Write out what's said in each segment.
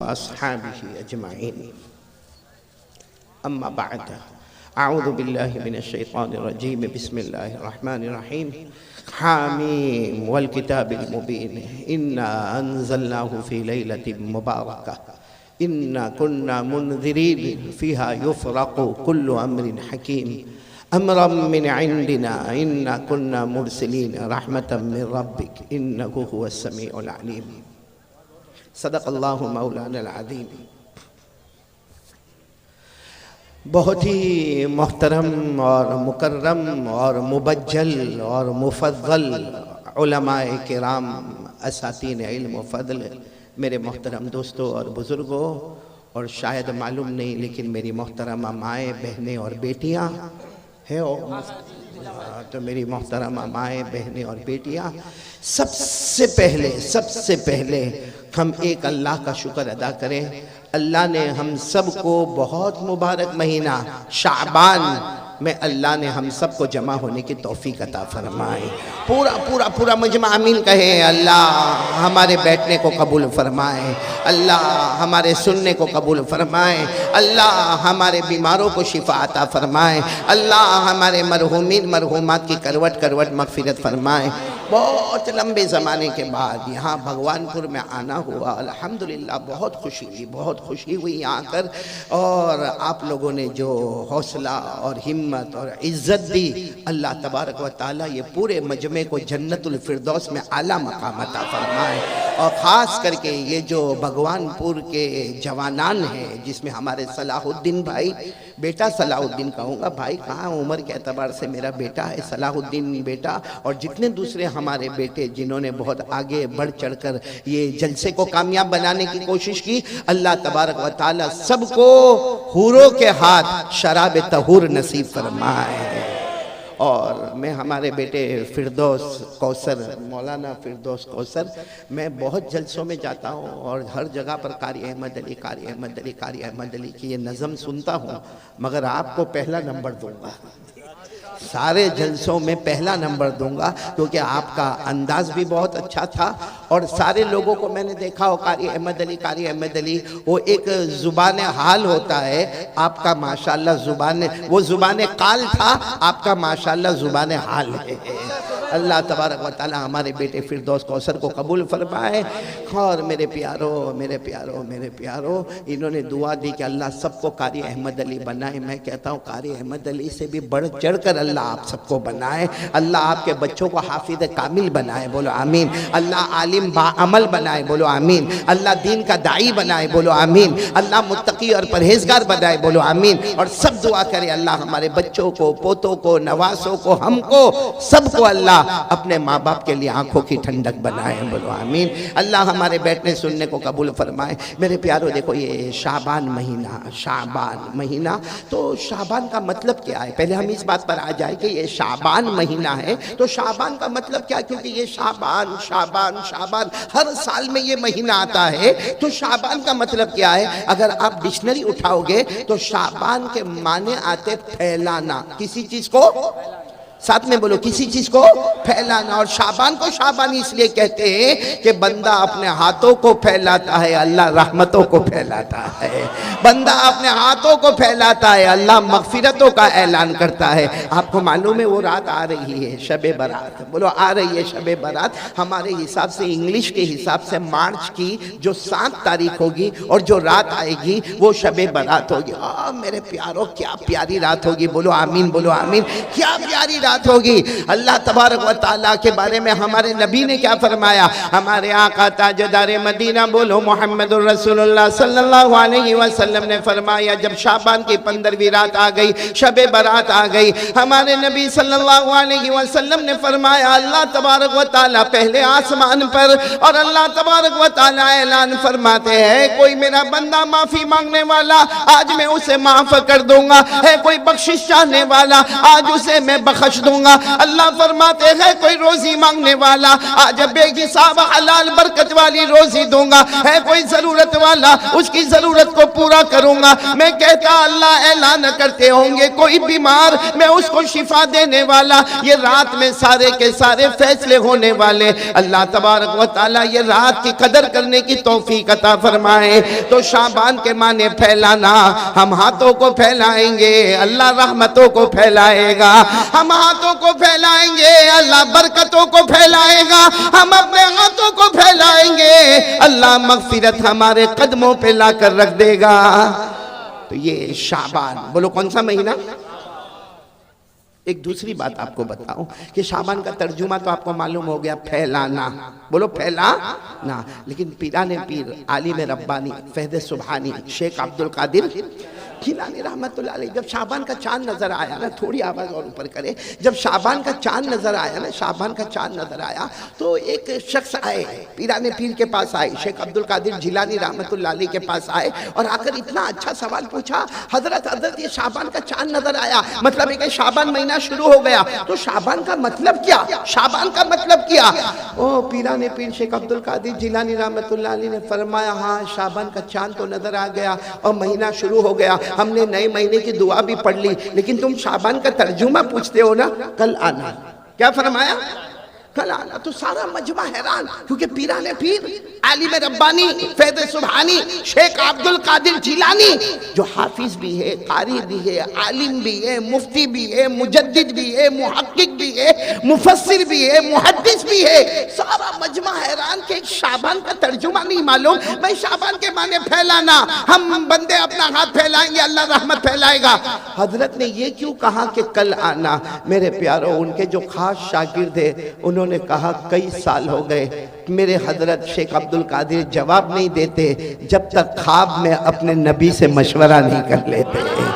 अस्हाबिही अजमाइन अम्मा बाद अऊज़ु बिल्लाहि मिनश शैतानिर रजीम बिस्मिल्लाहिर रहमानिर रहीम हामीम वल किताबिल मुबीन इन्ना अंज़लनाहु फी लैलतिन मुबारकह इन्ना कुन्ना मुनज़िरीन फ़ीहा युफ़रक़ु कुल्लु अम्रिन हकीम अम्रम मिन इंदिना इन्ना कुन्ना मुरसिलीन रहमतम मिन रब्बिक इन्नहु हुवस समीउल अलीम। सदक़ल्लाहु मौलाना अज़ीम। बहुत ही मोहतरम और मुकर्रम और मुबज्जल और मुफद्दल उलमाए किराम असातीन इल्म व फ़ज़ल, मेरे मोहतरम दोस्तों और बुज़ुर्गों, और शायद मालूम नहीं लेकिन मेरी मोहतरमा माएँ, बहनें और बेटियाँ हैं, तो मेरी मोहतरमा माएँ, बहनें और बेटियाँ, सबसे पहले हम एक अल्लाह का शुक्र अदा करें। अल्लाह ने हम सबको बहुत मुबारक महीना शाबान में अल्लाह ने हम सबको जमा होने की तौफीक अता फरमाए। पूरा मजमा आमीन कहे। अल्लाह हमारे बैठने को कबूल फरमाए, अल्लाह हमारे सुनने को कबूल फरमाए, अल्लाह हमारे बीमारों को शिफा अता फरमाए, अल्लाह हमारे मरहूमीन मरहूमात की करवट करवट मगफिरत फरमाए। बहुत लंबे ज़माने के बाद यहाँ भगवानपुर में आना हुआ, अल्हम्दुलिल्लाह बहुत खुशी हुई यहाँ आकर, और आप लोगों ने जो हौसला और हिम्मत और इज़्ज़त दी, अल्लाह तबारक व तआला ये पूरे मजमे को जन्नतुल फिरदौस में आला मकाम अता फरमाए। और ख़ास करके ये जो भगवानपुर के जवानान हैं, जिसमें हमारे सलाहुद्दीन भाई, बेटा सलाहुद्दीन कहूँगा, भाई कहाँ उम्र के एतबार से मेरा बेटा है सलाहुद्दीन बेटा, और जितने दूसरे हमारे बेटे जिन्होंने बहुत आगे बढ़ चढ़कर ये जलसे को कामयाब बनाने की कोशिश की, अल्लाह तबारक व तआला सबको हूरों के हाथ शराब तहूर नसीब फरमाए। और मैं हमारे बेटे फिरदौस कौसर, मौलाना फिरदौस कौसर, मैं बहुत जलसों में जाता हूँ और हर जगह पर कारी अहमद अली की ये नज़म सुनता हूँ, मगर आपको पहला नंबर दूंगा, सारे जलसों में पहला नंबर दूंगा, क्योंकि आपका अंदाज भी बहुत अच्छा था। और सारे लोगों को मैंने देखा हो, कारी अहमद अली, वो एक ज़ुबान हाल होता है, आपका माशाल्लाह ज़ुबान काल था, आपका माशाल्लाह ज़ुबान हाल है। अल्लाह तबारक व तआला हमारे बेटे फिरदौस कौसर को कबूल फरमाए। और मेरे प्यारो, इन्होंने दुआ दी कि अल्लाह सबको कारी अहमद अली बनाए। मैं कहता हूँ कारी अहमद अली से भी बढ़ चढ़कर अल्लाह आप सबको बनाए। अल्लाह आपके बच्चों को हाफिज कामिल बनाए, बोलो आमीन। अल्लाह आलिम बाअमल बनाए, बोलो आमीन। अल्लाह दीन का दाई बनाए, बोलो आमीन। अल्लाह मुत्तकी और परहेजगार बनाए, बोलो आमीन। और सब दुआ करे अल्लाह हमारे बच्चों को, पोतों को, नवासों को, हमको सबको अल्लाह अपने माँ बाप के लिए आंखों की ठंडक बनाए, बोलो आमीन। अल्लाह हमारे बैठने सुनने को कबूल फरमाए। मेरे प्यारो देखो, ये शाबान महीना, तो शाबान का मतलब क्या है? पहले हम इस बात पर आ जाए कि ये शाबान महीना है, तो शाबान का मतलब क्या? क्योंकि ये शाबान हर साल में ये महीना आता है, तो शाबान का मतलब क्या है? अगर आप डिक्शनरी उठाओगे तो शाबान के माने आते फैलाना, किसी चीज को, साथ में बोलो, किसी चीज को फैलाना। और शाबान को शाबान इसलिए कहते हैं कि बंदा अपने हाथों को फैलाता है, अल्लाह रहमतों को फैलाता है। बंदा अपने हाथों को फैलाता है, अल्लाह मगफिरतों का ऐलान करता है। आपको मालूम है वो रात आ रही है, शबे बारात, बोलो आ रही है शबे बारात। हमारे हिसाब से, इंग्लिश के हिसाब से मार्च की जो 7 तारीख होगी और जो रात आएगी वो शबे बारात होगी। मेरे प्यारो, क्या प्यारी रात होगी, बोलो आमीन, बोलो आमीन। क्या प्यारी रात होगी। अल्लाह तबारक व तआला के बारे में हमारे नबी ने क्या फरमाया? हमारे आका ताजदार मदीना, बोलो मोहम्मदुर रसूलुल्लाह सल्लल्लाहु अलैहि वसल्लम ने फरमाया, जब शाबान की 15वीं रात आ गई, शबे बारात आ गई, हमारे नबी सल्लल्लाहु अलैहि वसल्लम ने फरमाया, अल्लाह तबारक व तआला पहले आसमान पर, और अल्लाह तबारक व तआला ऐलान फरमाते हैं, कोई मेरा बंदा माफी मांगने वाला, आज मैं उसे माफ कर दूंगा। है कोई बख्शिश चाहने वाला, आज उसे मैं बख्श बख्श दूंगा। अल्लाह फरमाते हैं कोई रोजी मांगने वाला आज बेहिसाब हलाल बरकत वाली रोजी दूंगा, है कोई जरूरत वाला उसकी जरूरत को पूरा करूंगा। मैं कहता अल्लाह ऐलान करते होंगे कोई बीमार मैं उसको शिफा देने वाला। ये रात में सारे के सारे फैसले होने वाले। अल्लाह तबारक व तआला ये रात की कदर करने की तौफीक अता फरमाए। तो शाबान के माने फैलाना, हम हाथों को फैलाएंगे अल्लाह रहमतों को फैलाएगा, हम हाथों को फैलाएंगे अल्लाह बरकतों को फैलाएगा, हम अपने हाथों को फैलाएंगे अल्लाह मगफिरत हमारे कदमों पे लाकर रख देगा। तो ये शाबान, बोलो कौन सा महीना। एक दूसरी बात आपको बताऊं कि शाबान का तर्जुमा तो आपको मालूम हो गया, फैलाना, बोलो फैलाना। लेकिन पीराने पीर आलिम रब्बानी फैज़ सुबहानी शेख अब्दुल कादिर जिलानी रहमतुल्लाह अलैह जब शाबान का चांद नजर आया ना, थोड़ी आवाज और ऊपर करे, जब शाबान का चांद नजर आया ना, शाबान का चांद नजर आया तो एक शख्स आए पीराने पीर के पास आए, शेख अब्दुल कादिर जिलानी रहमतुल्लाह अलैह के पास आए और आकर इतना अच्छा सवाल पूछा, हजरत ये शाबान का चांद नजर आया, मतलब है कि शाबान महीना शुरू हो गया, तो शाबान का मतलब क्या, शाबान का मतलब क्या। ओ पीराने पीर शेख अब्दुल कादिर जिलानी रहमतुल्लाह अलैह ने फरमाया हाँ शाबान का चांद तो नजर आ गया और महीना शुरू हो गया, हमने नए महीने की दुआ भी पढ़ ली, लेकिन तुम शाबान का तर्जुमा पूछते हो ना, कल आना। क्या फरमाया, कल आना। तो सारा मजमा हैरान, क्योंकि पीराने पीर आलिम रब्बानी फैज़ सुबहानी शेख अब्दुल कादिर जिलानी जो हाफिज भी है, कारी भी है, आलिम भी है, मुफ्ती भी है, मुजद्दिद भी है, मुहक्किक भी है, मुफस्सिर भी है, मुहद्दिस भी है, सारा मजमा हैरान के शाबान का तर्जुमा नहीं मालूम। भाई शाबान के माने फैलाना, हम बंदे अपना हाथ फैलाएंगे अल्लाह रहमत फैलाएगा। हजरत ने ये क्यों कहा कि कल आना। मेरे प्यारों, उनके जो खास शागिर्द है उन्होंने कहा कई साल हो गए मेरे हजरत शेख अब्दुल कादिर जवाब नहीं देते जब तक ख्वाब में अपने नबी से मशवरा नहीं कर लेते।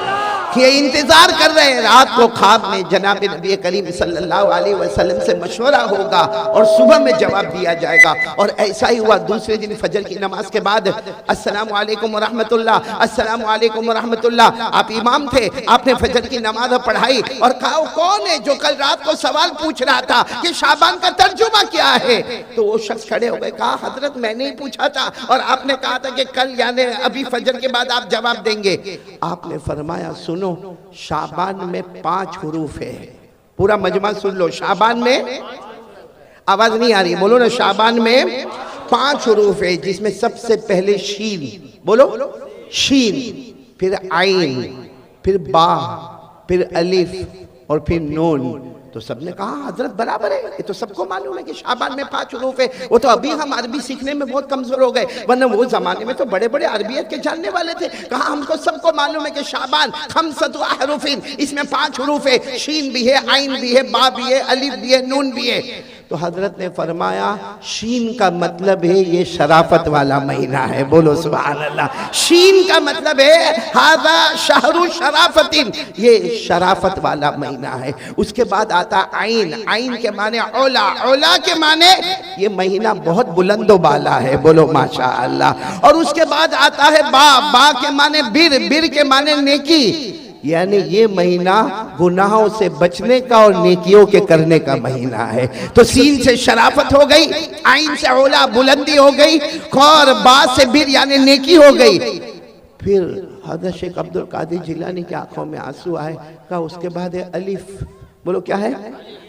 ये इंतजार कर रहे हैं रात को ख्वाब में जनाब नबी करीम सल्लल्लाहु अलैहि वसल्लम से मशवरा होगा और सुबह में जवाब दिया जाएगा। और ऐसा ही हुआ दूसरे दिन फजर की नमाज के बाद, अस्सलामु अलैकुम व रहमतुल्लाह, अस्सलामु अलैकुम व रहमतुल्लाह। आप इमाम थे, आपने फजर की नमाज पढ़ाई और कहा कौन है जो कल रात को सवाल पूछ रहा था कि शाबान का तर्जुमा क्या है। तो वो शख्स खड़े हो गए, कहा हजरत मैंने ही पूछा था और आपने कहा था कि कल यानी अभी फजर के बाद आप जवाब देंगे। आपने फरमाया सुनो, शाबान में 5 हुरूफ है, पूरा मजमा सुन लो। शाबान में, आवाज नहीं आ रही, बोलो ना, शाबान में 5 हुरूफ है जिसमें सबसे पहले शीन, बोलो शीन, फिर आइन, फिर बा, फिर अलिफ और फिर नून। तो सबने कहा हजरत बराबर है, ये तो सबको मालूम है कि शाबान में 5 हुरूफ है। वो तो अभी हम अरबी सीखने में बहुत कमजोर हो गए, वरना वो जमाने में तो बड़े बड़े अरबियत के जानने वाले थे। कहा हमको सबको मालूम है कि शाबान खमसतु अहरूफिन, इसमें 5 हुरूफ है, शीन भी है, आइन भी है, बा भी है, अलिफ भी है, नून भी है। तो हजरत ने फरमाया शीन का मतलब है ये शराफत वाला महीना है, बोलो सुभान अल्लाह। शीन का मतलब है हाजा शहरु शराफतिन, ये शराफत वाला महीना है। उसके बाद आता आइन, आइन के माने औला, औला के माने ये महीना बहुत बुलंदो बाला है, बोलो माशा अल्लाह। और उसके बाद आता है बा, बा के माने बिर, बिर के माने नेकी, यानी ये महीना गुनाहों से बचने का और नेकियों के करने का महीना है। तो सीन से शराफत हो गई, आइन से औला बुलंदी हो गई, और बा से बिर यानी नेकी हो गई। फिर हजरत शेख अब्दुल कादिर जिलानी की आंखों में आंसू आए, कहा उसके बाद है अलिफ, बोलो क्या है,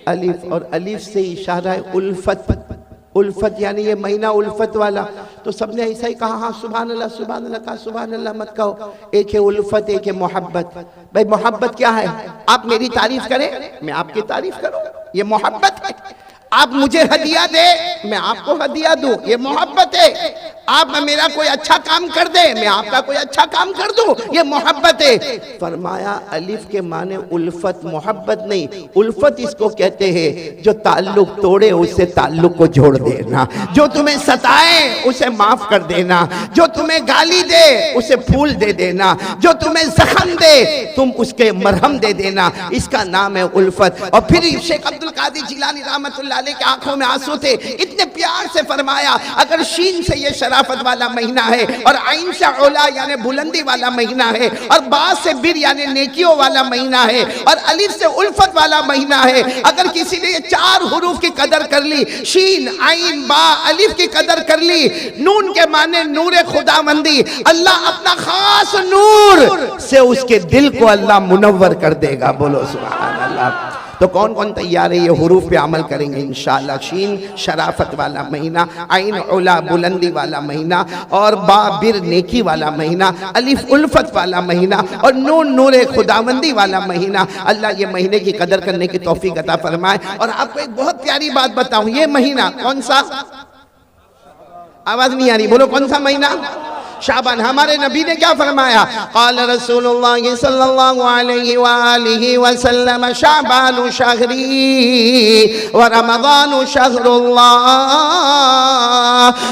अलिफ। और अलिफ से इशारा है उल्फत, उल्फत यानी ये महीना उल्फत वाला। तो सबने ऐसा ही कहा, हाँ सुभान अल्लाह, सुभान अल्लाह, कहा सुभान अल्लाह मत कहो। एक है उल्फत, एक है मोहब्बत। भाई मोहब्बत क्या है, आप मेरी तारीफ करें मैं आपकी तारीफ करूं, ये मोहब्बत है। आप मुझे हदिया दे मैं आपको हदिया दूं, ये मोहब्बत है। आप मेरा कोई अच्छा काम कर दे मैं आपका कोई अच्छा काम कर दूं, ये मोहब्बत है। फरमाया अलिफ के माने उल्फत, मोहब्बत नहीं। उल्फत इसको कहते हैं जो ताल्लुक तोड़े उससे ताल्लुक को जोड़ देना, जो तुम्हें सताए उसे माफ कर देना, जो तुम्हें गाली दे उसे फूल दे देना, जो तुम्हें जख्म दे तुम उसके मरहम दे देना, इसका नाम है उल्फत। और फिर शेख अब्दुल कादिर जिलानी रहमतुल्लाह अलैह की आंखों में आंसू थे, इतने प्यार से फरमाया अगर शीन से ये शराफत वाला महीना है, और आइन से औला यानी बुलंदी वाला महीना है, और बा से बिर यानी नेकियों वाला महीना है, और अलिफ से उल्फत वाला महीना है। अगर किसी ने ये 4 हुरूफ की कदर कर ली, शीन आइन बा अलिफ की कदर कर ली, नून के माने नूर खुदावंदी, अल्लाह अपना खास नूर से उसके दिल को अल्लाह मुनव्वर कर देगा। बोलो सुभान अल्लाह। तो कौन कौन तैयार है ये हुरूफ पे अमल करेंगे इंशाअल्लाह। शीन शराफत वाला महीना, आइन उला बुलंदी वाला महीना, और बा बिर नेकी वाला महीना, अलिफ उल्फत वाला महीना, और नून नूर खुदावंदी वाला महीना। अल्लाह ये महीने की कदर करने की तौफीक अता फरमाए। और आपको एक बहुत प्यारी बात बताऊं, ये महीना कौन सा, आवाज नहीं आ रही, बोलो कौन सा महीना, शाबान। हमारे नबी ने क्या फरमाया, क़ाल रसूलुल्लाह सल्लल्लाहु अलैहि वसल्लम शाबानु शहरी व रमज़ानु शहरुल्लाह।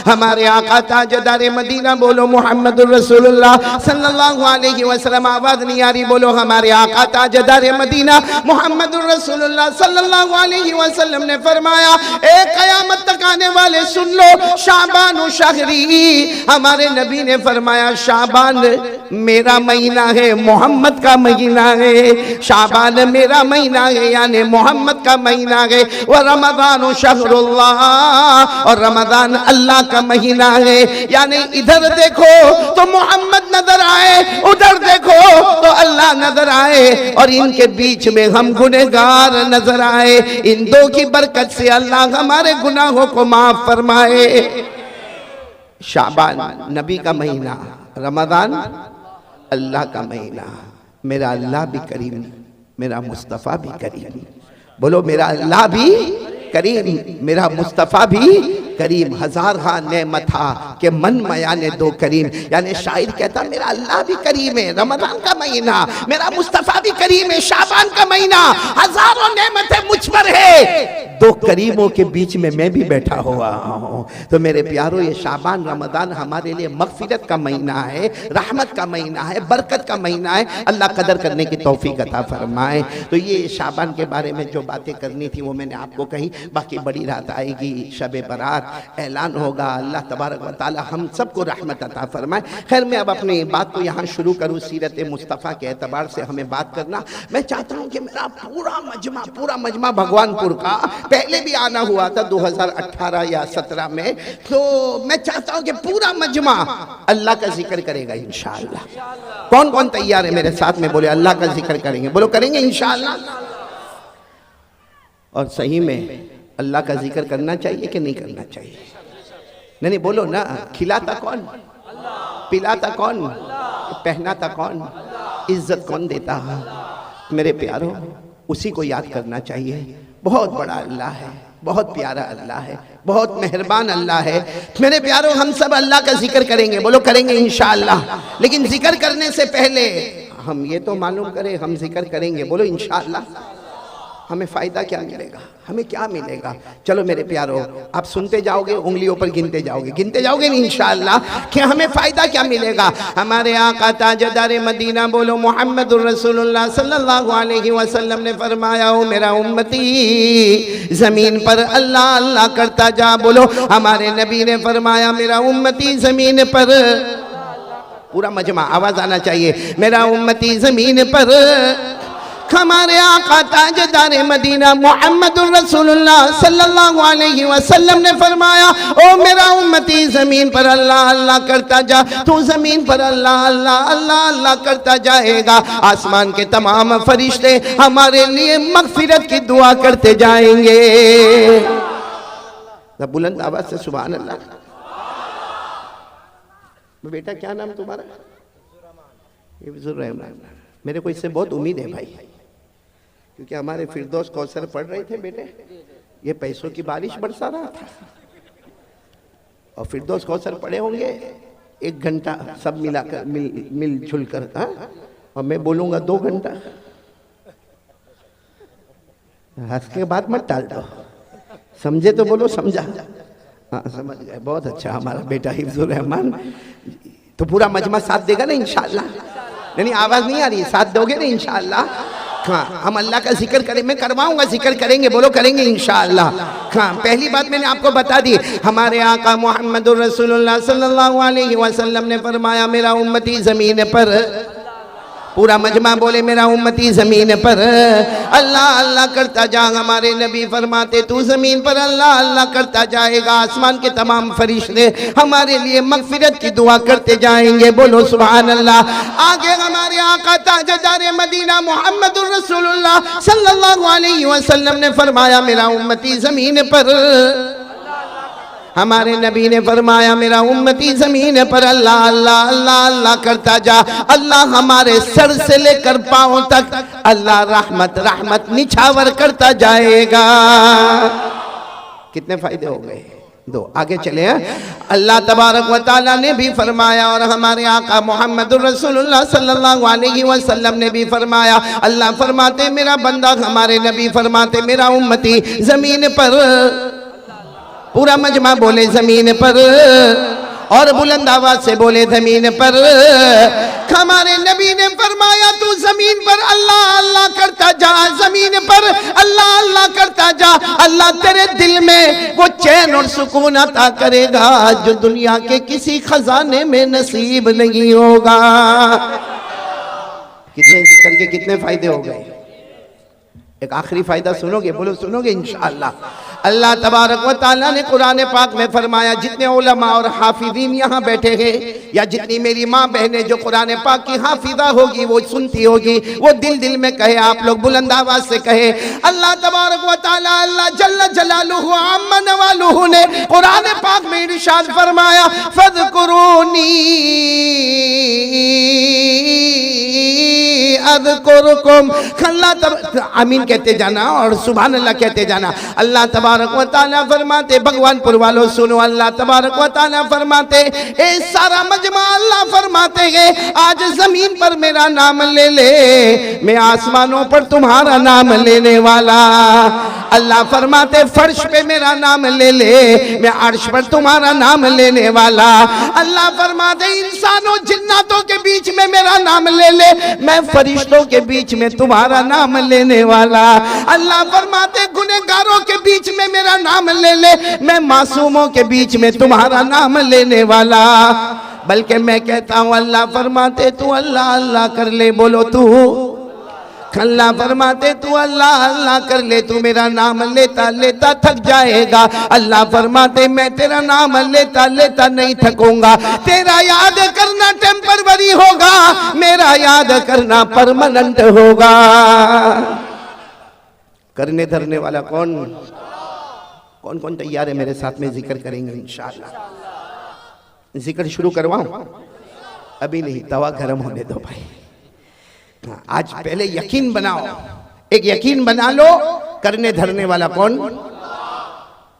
हमारे आका ताजदार मदीना, बोलो मुहम्मदुर रसूलुल्लाह सल्लल्लाहु अलैहि वसल्लम। आवाज नहीं आ रही, बोलो हमारे आका ताजदार मदीना मुहम्मदुर रसूलुल्लाह सल्लल्लाहु अलैहि वसल्लम ने फरमाया, ए क़यामत तक आने वाले सुन लो, शाबानु शहरी। हमारे नबी ने फरमाया शाबान मेरा महीना है, मोहम्मद का महीना है। शाबान मेरा महीना है यानी मोहम्मद का महीना है। वह रमज़ान शहरुल्लाह, और रमज़ान अल्लाह का महीना है। यानी इधर देखो तो मोहम्मद नजर आए, उधर देखो तो अल्लाह नजर आए, और इनके बीच में हम गुनहगार नजर आए। इन दो की बरकत से अल्लाह हमारे गुनाहों को माफ फरमाए। शाबान नबी का महीना, रमज़ान अल्लाह का महीना। मेरा अल्लाह भी करीम, मेरा मुस्तफ़ा भी करीम। बोलो मेरा अल्लाह भी करीम, मेरा मुस्तफ़ा भी करीम। हजार खां नेमत था कि मन मया ने दो करीम। यानी शायर कहता मेरा अल्लाह भी करीम है, रमज़ान का महीना, मेरा मुस्तफ़ा भी करीम है, शाबान का महीना, हजारों नेमतें मुझ पर है, दो करीमों के बीच में मैं भी बैठा हुआ हूँ। तो मेरे प्यारों, ये शाबान रमज़ान हमारे लिए मग़फ़िरत का महीना है, रहमत का महीना है, बरकत का महीना है। अल्लाह कदर करने की तौफीक अता फरमाए। तो ये शाबान के बारे में जो बातें करनी थी वो मैंने आपको कही। बाकी बड़ी रात आएगी, शब बारात ऐलान होगा। अल्लाह तबारक व तआला हम सबको रहमत अता फरमाए। खैर मैं अब अपनी बात को यहाँ शुरू करूँ। सीरत मुस्तफ़ा के एतबार से हमें बात करना, मैं चाहता हूँ कि मेरा पूरा मजमा भगवानपुर का, पहले भी आना हुआ था 2018 या 17 में, तो मैं चाहता हूँ कि पूरा मजमा अल्लाह का जिक्र करेगा इंशाअल्लाह। कौन कौन तैयार है मेरे साथ में, बोले अल्लाह का जिक्र करेंगे, बोलो करेंगे इंशाअल्लाह। और सही में अल्लाह का जिक्र करना चाहिए कि नहीं करना चाहिए? नहीं बोलो ना। खिलाता कौन, पिलाता कौन, पहनाता कौन, इज्जत कौन देता है? मेरे प्यारों, उसी को याद करना चाहिए। बहुत बड़ा अल्लाह है, बहुत प्यारा अल्लाह है, बहुत मेहरबान अल्लाह है। मेरे प्यारों, हम सब अल्लाह का जिक्र करेंगे, बोलो करेंगे इंशाअल्लाह। लेकिन जिक्र करने से पहले हम ये तो मालूम करें, हम जिक्र करेंगे, बोलो इंशाअल्लाह, हमें फ़ायदा क्या मिलेगा, हमें क्या मिलेगा? चलो मेरे प्यारों, आप सुनते जाओगे, उंगलियों पर गिनते जाओगे नहीं इंशाअल्लाह कि हमें फ़ायदा क्या मिलेगा। हमारे आका ताजदार मदीना, बोलो मुहम्मदुर रसूलुल्लाह सल्लल्लाहु अलैहि वसल्लम ने फरमाया, ओ मेरा उम्मती ज़मीन पर अल्लाह अल्लाह करता जा। बोलो हमारे नबी ने फरमाया, मेरा उम्मती ज़मीन पर, पूरा मजमा आवाज़ आना चाहिए, मेरा उम्मती ज़मीन पर। हमारे आका ताजदार मदीना मुहम्मदुर रसूलुल्लाह सल्लल्लाहु अलैहि वसल्लम ने फरमाया, ओ मेरा उम्मती ज़मीन पर अल्लाह अल्लाह करता जा। तू ज़मीन पर अल्लाह अल्लाह अल्लाह अल्लाह करता जाएगा, आसमान के तमाम फरिश्ते हमारे लिए मग़फ़िरत की दुआ करते जाएंगे। बुलंद आवाज़ से सुभान अल्लाह। बेटा क्या नाम तुम्हारा? हिफ्ज़ुर रहमान। मेरे को इससे बहुत उम्मीद है भाई, क्योंकि हमारे फिरदौस कौसर पढ़ रहे थे बेटे, ये पैसों की बारिश बरसा रहा था, और फिरदौस कौसर पढ़े होंगे 1 घंटा सब मिलाकर मिलजुल कर, और मैं बोलूँगा 2 घंटा। हंस के बाद मत टाल दो, समझे तो बोलो समझा। हाँ समझ गए, बहुत अच्छा हमारा बेटा हिफ्ज़ुर रहमान। तो पूरा मजमा साथ देगा ना इंशाअल्लाह? नहीं आवाज़ नहीं आ रही, साथ दोगे ना इंशाअल्लाह? हाँ, हम अल्लाह का जिक्र करें, मैं करवाऊंगा, जिक्र करेंगे, बोलो करेंगे इंशाअल्लाह। हाँ, पहली बात मैंने आपको बता दी, हमारे आका मोहम्मदुर रसूलुल्लाह सल्लल्लाहु अलैहि वसल्लम ने फरमाया मेरा उम्मती जमीन पर, पूरा मजमा बोले मेरा उम्मती जमीन पर अल्लाह अल्लाह करता जा। हमारे नबी फरमाते तू जमीन पर अल्लाह अल्लाह करता जाएगा, आसमान के तमाम फरिश्ते हमारे लिए मगफिरत की दुआ करते जाएंगे, बोलो सुभान अल्लाह। आगे हमारे आका ताजदार मदीना मोहम्मदुर रसूलुल्लाह सल्लल्लाहु अलैहि वसल्लम ने फरमाया मेरा उम्मती जमीन पर, हमारे नबी ने फरमाया मेरा उम्मती जमीन पर अल्लाह अल्लाह अल्लाह अल्लाह करता जा। अल्लाह हमारे सर से लेकर पांव तक अल्लाह रहमत रहमत निछावर करता जाएगा। कितने फायदे हो गए? दो। आगे चले हैं, अल्लाह तबारक व तआला ने भी फरमाया और हमारे आका मोहम्मदुर रसूलुल्लाह सल्लल्लाहु अलैहि वसल्लम ने भी फरमाया। अल्लाह फरमाते मेरा बंदा, हमारे नबी फरमाते मेरा उम्मती जमीन पर, पूरा मजमा बोले जमीन पर, और बुलंद आवाज से बोले जमीन पर। हमारे नबी ने फरमाया तू जमीन पर अल्लाह अल्लाह करता जा, जमीन पर अल्लाह अल्लाह करता जा, अल्लाह तेरे दिल में वो चैन और सुकून अता करेगा जो दुनिया के किसी खजाने में नसीब नहीं होगा। कितने करके कितने फायदे हो गए? एक आखिरी फायदा सुनोगे? बोलो सुनोगे इंशाअल्लाह। अल्लाह तबारक व तआला ने कुरान पाक में फरमाया, जितने उलमा और हाफिजीन यहाँ बैठे हैं, या जितनी मेरी माँ बहनें जो कुरान पाक की हाफिजा होगी वो सुनती होगी, वो दिल दिल में कहे, आप लोग बुलंद आवाज से कहे, अल्लाह तबारक व तआला अल्लाह जल्ल जलालुहु अम्मा नवालुहु ने कुरान पाक में इरशाद फरमाया फज़कुरूनी अज़कुरुकुम। आमीन कहते जाना और सुभान अल्लाह कहते जाना। अल्लाह तबारक व तआला फरमाते, भगवानपुर वालों सुनो, अल्लाह तबारक व तआला फरमाते, ए सारा मजमा अल्लाह फरमाते हैं आज जमीन पर मेरा नाम ले ले, मैं आसमानों पर तुम्हारा नाम लेने वाला। अल्लाह फरमाते फर्श पे मेरा नाम ले ले, मैं अर्श पर तुम्हारा नाम लेने वाला। अल्लाह फरमाते इंसानों जिन्नातों के बीच में मेरा नाम ले ले, मैं फरिश्तों के बीच में तुम्हारा नाम लेने वाला। अल्लाह फरमाते गुनहगारों के बीच में मेरा नाम ले ले, मैं मासूमों के बीच में तुम्हारा नाम लेने वाला। बल्कि मैं कहता हूँ अल्लाह फरमाते तू अल्लाह अल्लाह कर ले, बोलो तू। अल्लाह फरमाते तू अल्लाह अल्लाह कर ले, तू मेरा नाम लेता लेता थक जाएगा। अल्लाह फरमाते मैं तेरा नाम लेता लेता नहीं थकूंगा, तेरा याद करना टेम्परवरी होगा, मेरा याद करना परमानेंट होगा। करने धरने वाला कौन? कौन कौन तैयार है मेरे साथ में जिक्र करेंगे इंशाअल्लाह। जिक्र शुरू करवाऊं? अभी नहीं, तवा गर्म होने दो भाई। आज पहले यकीन बनाओ, एक यकीन बना लो, करने धरने वाला कौन?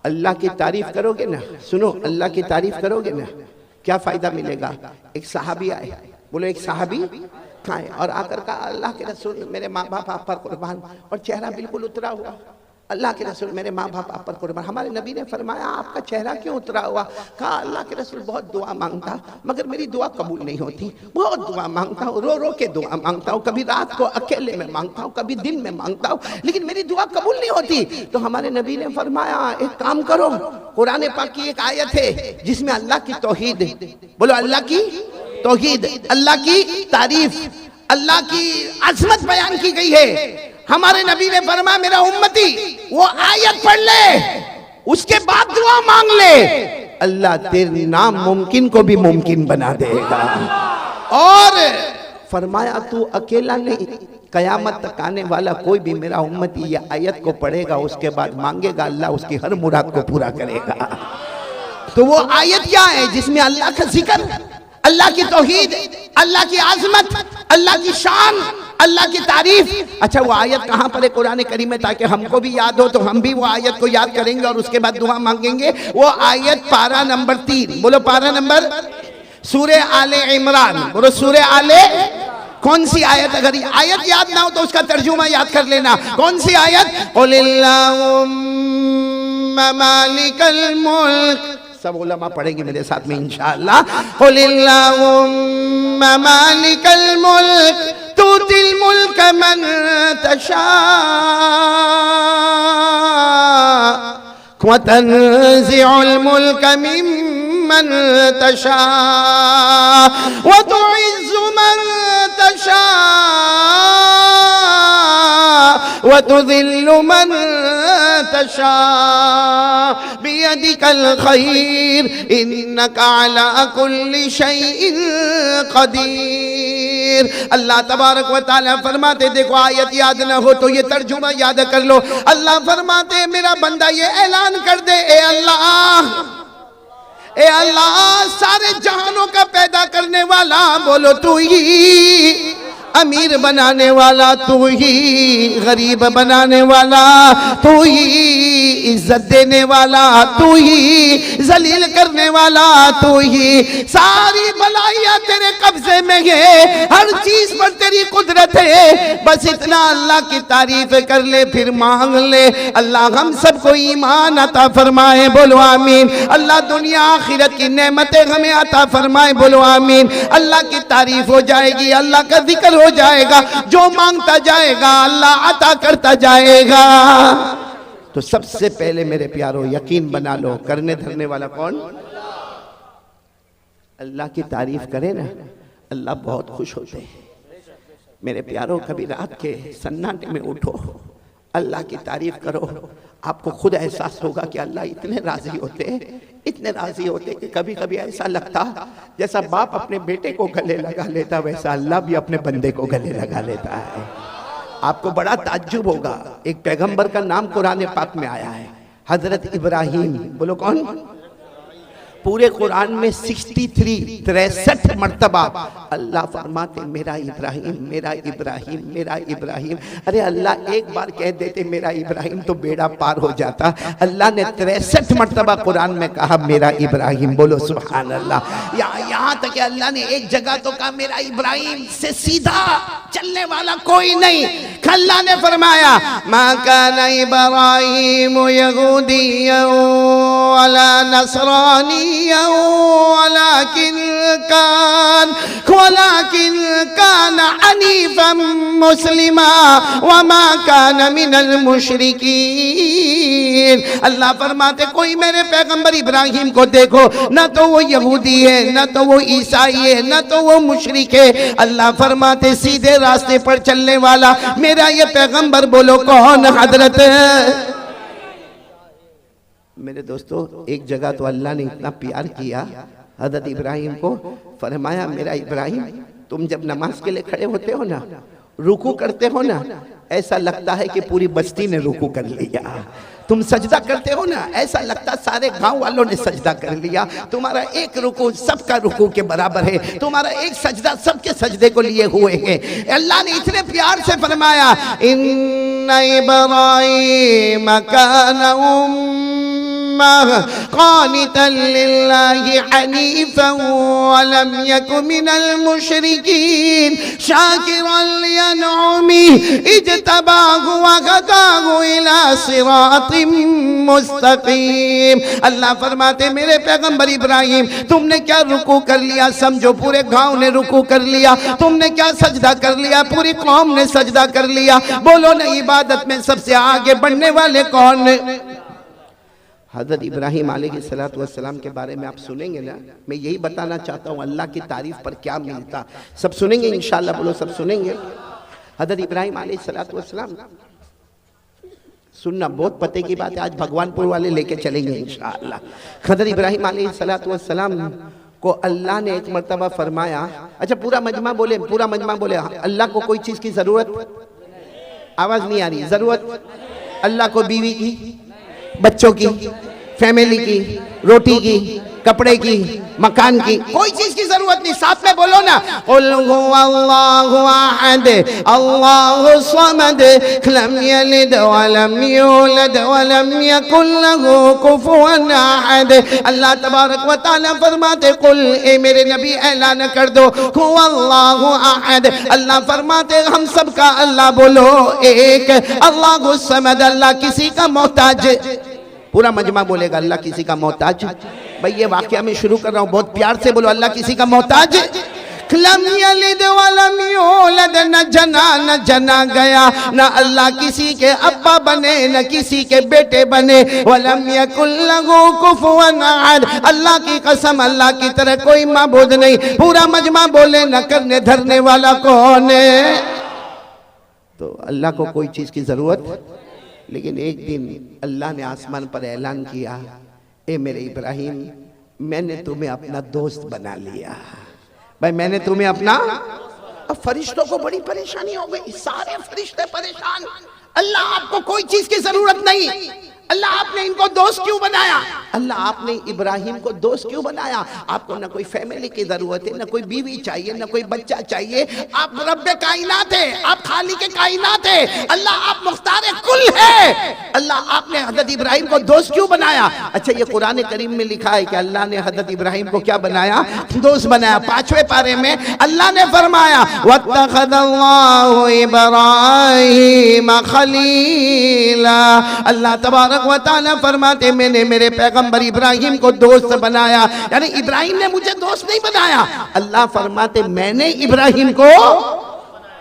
अल्लाह की तारीफ करोगे ना, सुनो अल्लाह की तारीफ करोगे ना, क्या फायदा मिलेगा? एक सहाबी आए, बोलो एक सहाबी खाए और आकर कहा अल्लाह के रसूल मेरे माँ बाप आप पर कुर्बान, और चेहरा बिल्कुल उतरा हुआ। अल्लाह के रसूल मेरे माँ बाप आप पर कुर्बान। हमारे नबी ने फरमाया आपका चेहरा क्यों उतरा हुआ? कहा अल्लाह के रसूल बहुत दुआ मांगता मगर मेरी दुआ कबूल नहीं होती, बहुत दुआ मांगता हूँ, रो रो के दुआ मांगता हूँ, कभी रात को अकेले में मांगता हूँ, कभी दिन में मांगता हूँ, लेकिन मेरी दुआ कबूल नहीं होती। तो हमारे नबी ने फरमाया एक काम करो, कुरान पाक की एक आयत है जिसमें अल्लाह की तौहीद, बोलो अल्लाह की तौहीद, अल्लाह की तारीफ, अल्लाह की अजमत बयान की गई है। हमारे नबी ने फरमाया मेरा उम्मती वो आयत पढ़ ले, उसके बाद दुआ मांग ले, अल्लाह तेरे नाम मुमकिन को भी मुमकिन बना देगा। और फरमाया तू अकेला नहीं, कयामत तक आने वाला कोई भी मेरा उम्मती ये आयत को पढ़ेगा, उसके बाद मांगेगा, अल्लाह उसकी हर मुराद को पूरा करेगा। तो वो आयत क्या है? जिसमें अल्लाह का जिक्र, अल्लाह की तौहीद, अल्लाह की आजमत, अल्लाह की शान, अल्लाह की तारीफ। अच्छा वो आयत कहाँ पर है कुरान करीम में, ताकि हमको भी याद हो तो हम भी वो आयत को याद करेंगे और उसके बाद दुआ मांगेंगे। वो आयत पारा नंबर 3, बोलो पारा नंबर, सूरे आले इमरान, बोलो सूरे आले। कौन सी आयत? अगर आयत याद ना हो तो उसका तर्जुमा याद कर लेना। कौन सी आयत? कुलिल्लाहुम्मा मालिकल मुल्क, सब उलमा पढ़ेंगे मेरे साथ में इंशाअल्लाह। कुलिल्लाहुम्मा मालिकल मुल्क तूतिल मुल्क मन तशा व तंज़िउल मुल्क मिम्मन तशा व तुइज़्ज़ु मन तशा व तुज़िल्लु मन तशा बियदिकल खैर इन्नका अला कुल्लि शैइन कदीर। अल्लाह तबारक व तआला फरमाते, देखो आयत याद न हो तो ये तर्जुमा याद कर लो। अल्लाह फरमाते मेरा बंदा ये ऐलान कर दे, ए अल्लाह सारे जहानों का पैदा करने वाला, बोलो तू ही अमीर बनाने वाला, तू ही गरीब बनाने वाला, तू ही इज्जत देने वाला, तू ही जलील करने वाला, तू ही सारी भलाइयां तेरे कब्जे में है, हर चीज पर तेरी कुदरत है। बस इतना अल्लाह की तारीफ कर ले, फिर मांग ले। अल्लाह हम सबको ईमान अता फरमाए, बोलो आमीन। अल्लाह दुनिया आखिरत की नेमतें हमें अता फरमाए, बोलो आमीन। अल्लाह की तारीफ हो जाएगी, अल्लाह का जिक्र हो जाएगा, जो मांगता जाएगा अल्लाह अता करता जाएगा। तो सबसे पहले मेरे प्यारो यकीन बना लो, करने धरने वाला कौन? अल्लाह की तारीफ करे ना, अल्लाह बहुत खुश होते हैं। मेरे प्यारो कभी रात के सन्नाटे में उठो, अल्लाह की तारीफ करो, आपको खुद एहसास होगा कि अल्लाह इतने राजी होते, इतने राजी होते कि कभी कभी ऐसा लगता जैसा बाप अपने बेटे को गले लगा लेता, वैसा अल्लाह भी अपने बंदे को गले लगा लेता है। आपको बड़ा ताज्जुब होगा, एक पैगंबर का नाम कुरान पाक में आया है, हजरत इब्राहिम। बोलो कौन? पूरे कुरान में 63 मर्तबा अल्लाह फरमाते मेरा इब्राहिम, मेरा इब्राहिम, मेरा इब्राहिम। अरे अल्लाह एक बार कह देते मेरा इब्राहिम तो बेड़ा पार हो जाता। अल्लाह ने 63 मर्तबा कुरान में कहा मेरा इब्राहिम। बोलो सुभान अल्लाह। यहाँ तक कि अल्लाह ने एक जगह तो कहा मेरा इब्राहिम से सीधा चलने वाला कोई नहीं। अल्लाह ने फरमाया मा काना इब्राहिम यहूदिय्यन वला नसरानिय्यन वलाकिन कान हनीफन मुस्लिमा वमा कान मिनल मुशरिकीन। अल्लाह फरमाते कोई मेरे पैगंबर इब्राहिम को देखो, ना तो वो यहूदी है, ना तो वो ईसाई है, ना तो वो मुशरिक है। अल्लाह फरमाते सीधे रास्ते पर चलने वाला मेरा ये पैगंबर। बोलो कौन? हजरत। मेरे दोस्तों एक जगह तो अल्लाह ने इतना प्यार किया हजरत इब्राहिम को, फरमाया मेरा इब्राहिम तुम जब नमाज के लिए खड़े होते हो ना, रुकू करते हो ना, ऐसा लगता है कि पूरी बस्ती ने रुकू कर लिया। तुम सजदा करते हो ना, ऐसा लगता सारे गांव वालों ने सजदा कर लिया। तुम्हारा एक रुकू सबका रुकू के बराबर है, तुम्हारा एक सजदा सबके सजदे को लिए हुए है। अल्लाह ने इतने प्यार से फरमाया इन्ना इब्राहीम काना क़ानितन लिल्लाहि हनीफ़न वलम यकु मिनल मुशरिकीन शाकिरन लिअनउमिही इज्तबाहु व हदाहु इला सिरातिम मुस्तक़ीम। अल्लाह फरमाते मेरे पैगंबर इब्राहिम तुमने क्या रुकू कर लिया, समझो पूरे गांव ने रुकू कर लिया। तुमने क्या सजदा कर लिया, पूरी कौम ने सजदा कर लिया। बोलो ना इबादत में सबसे आगे बढ़ने वाले कौन? हज़रत इब्राहीम अलैहिस्सलाम के बारे में आप सुनेंगे ना, मैं यही बताना चाहता हूँ अल्लाह की तारीफ पर क्या मिलता, सब सुनेंगे इंशाअल्लाह। बोलो सब सुनेंगे। हज़रत इब्राहीम अलैहिस्सलाम सुनना बहुत पते की बात है, आज भगवानपुर वाले लेके चलेंगे इंशाअल्लाह। हज़रत इब्राहीम अलैहिस्सलाम को अल्लाह ने एक मरतबा फरमाया, अच्छा पूरा मजमा बोले, पूरा मजमा बोले, अल्लाह को कोई चीज़ की ज़रूरत, आवाज़ नहीं आ रही, ज़रूरत अल्लाह को बीवी की, बच्चों की, फैमिली की, रोटी की, कपड़े की, मकान की, कोई चीज की जरूरत नहीं। साथ में बोलो ना कुल हुवल्लाहु अहद अल्लाहु समद लम यलिद वलम यूलद वलम यकुल लहू कुफुवन अहद। अल्लाह तबारक व तआला फरमाते कुल, ए मेरे नबी ऐलान कर दो हुवल्लाहु अहद। अल्लाह फरमाते हम सब का अल्लाह बोलो एक, अल्लाहु समद, अल्लाह किसी का मोहताज। पूरा मजमा बोलेगा अल्लाह किसी का मोहताज। भाई ये वाकया मैं शुरू कर रहा हूँ, बहुत प्यार से बोलो अल्लाह किसी का मोहताज। लम यलिद वलम यूलद, न जना गया, न अल्लाह किसी के अब्बा बने न किसी के बेटे बने। वलम यकुल लहू कुफुवन अहद, अल्लाह की कसम अल्लाह की तरह कोई माबूद नहीं। पूरा मजमा बोले न करने धरने वाला कौन है? तो अल्लाह को कोई चीज की जरूरत। लेकिन एक दिन अल्लाह ने आसमान पर ऐलान किया, ए मेरे इब्राहिम, मैंने तुम्हें अपना दोस्त बना लिया। भाई मैंने तुम्हें अपना। अब फरिश्तों को बड़ी परेशानी हो गई, सारे फरिश्ते परेशान। अल्लाह आपको कोई चीज की जरूरत नहीं, अल्लाह आपने इनको दोस्त क्यों बनाया? अल्लाह आपने इब्राहिम को दोस्त क्यों बनाया? आपको ना कोई फैमिली की जरूरत है, ना कोई बीवी चाहिए, ना कोई बच्चा चाहिए। आप रब्बे कायनात है, आप खाली के कायनात है, अल्लाह आप मुख्तार कुल है। अल्लाह आपने हजरत इब्राहिम को दोस्त क्यों बनाया? अच्छा, ये कुरान करीम में लिखा है कि अल्लाह ने हजरत इब्राहिम को क्या बनाया? दोस्त बनाया। 5वें पारे में अल्लाह ने फरमाया, वत्तखज़ल्लाहु इब्राहीम खलीला। अल्लाह तबारक व तआला फरमाते, मैंने मेरे पैगंबर इब्राहिम को दोस्त बनाया। यानी इब्राहिम ने मुझे दोस्त नहीं बनाया, अल्लाह फरमाते मैंने इब्राहिम को।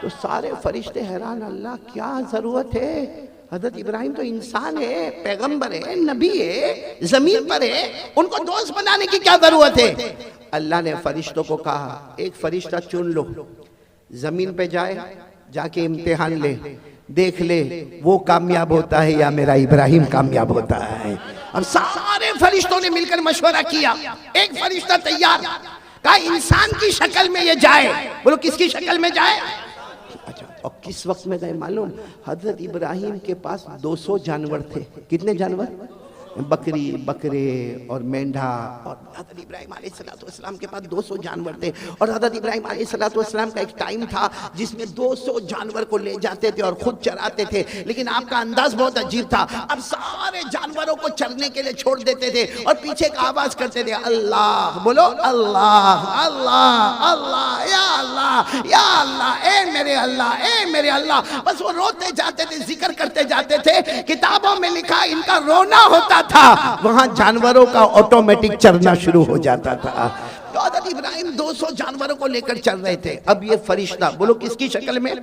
तो सारे फरिश्ते हैरान, अल्लाह क्या जरूरत है? हजरत इब्राहिम तो इंसान है, पैगंबर है, नबी है, जमीन पर है, उनको दोस्त बनाने की क्या जरूरत है? अल्लाह ने फरिश्तों को कहा, एक फरिश्ता चुन लो, जमीन पे जाए, जाके इम्तिहान ले, देख ले वो कामयाब होता है या मेरा इब्राहिम कामयाब होता है। अब सारे फरिश्तों ने मिलकर मशवरा किया, एक फरिश्ता तैयार, कहा इंसान की शक्ल में ये जाए। बोलो किसकी शक्ल में जाए? अच्छा, और किस वक्त में गए मालूम? हजरत इब्राहिम के पास 200 जानवर थे। कितने जानवर? बकरी, बकरे और मेंढा। और हजरत इब्राहिम अलैहिस्सलाम के पास 200 जानवर थे। और हजरत इब्राहिम अलैहिस्सलाम का एक टाइम था जिसमें 200 जानवर को ले जाते थे और खुद चराते थे। लेकिन आपका अंदाज बहुत अजीब था, अब सारे जानवरों को चरने के लिए छोड़ देते थे और पीछे एक आवाज करते थे, अल्लाह। बोलो अल्लाह अल्लाह अल्लाह, या अल्लाह या अल्लाह, ए मेरे अल्लाह, ए मेरे अल्लाह। बस वो रोते जाते थे, जिक्र करते जाते थे। किताबों में लिखा इनका रोना होता था, वहां जानवरों का ऑटोमेटिक चरना शुरू हो जाता था। तो हज़रत इब्राहिम 200 जानवरों को लेकर चल रहे थे। अब ये फरिश्ता, बोलो किसकी शक्ल में?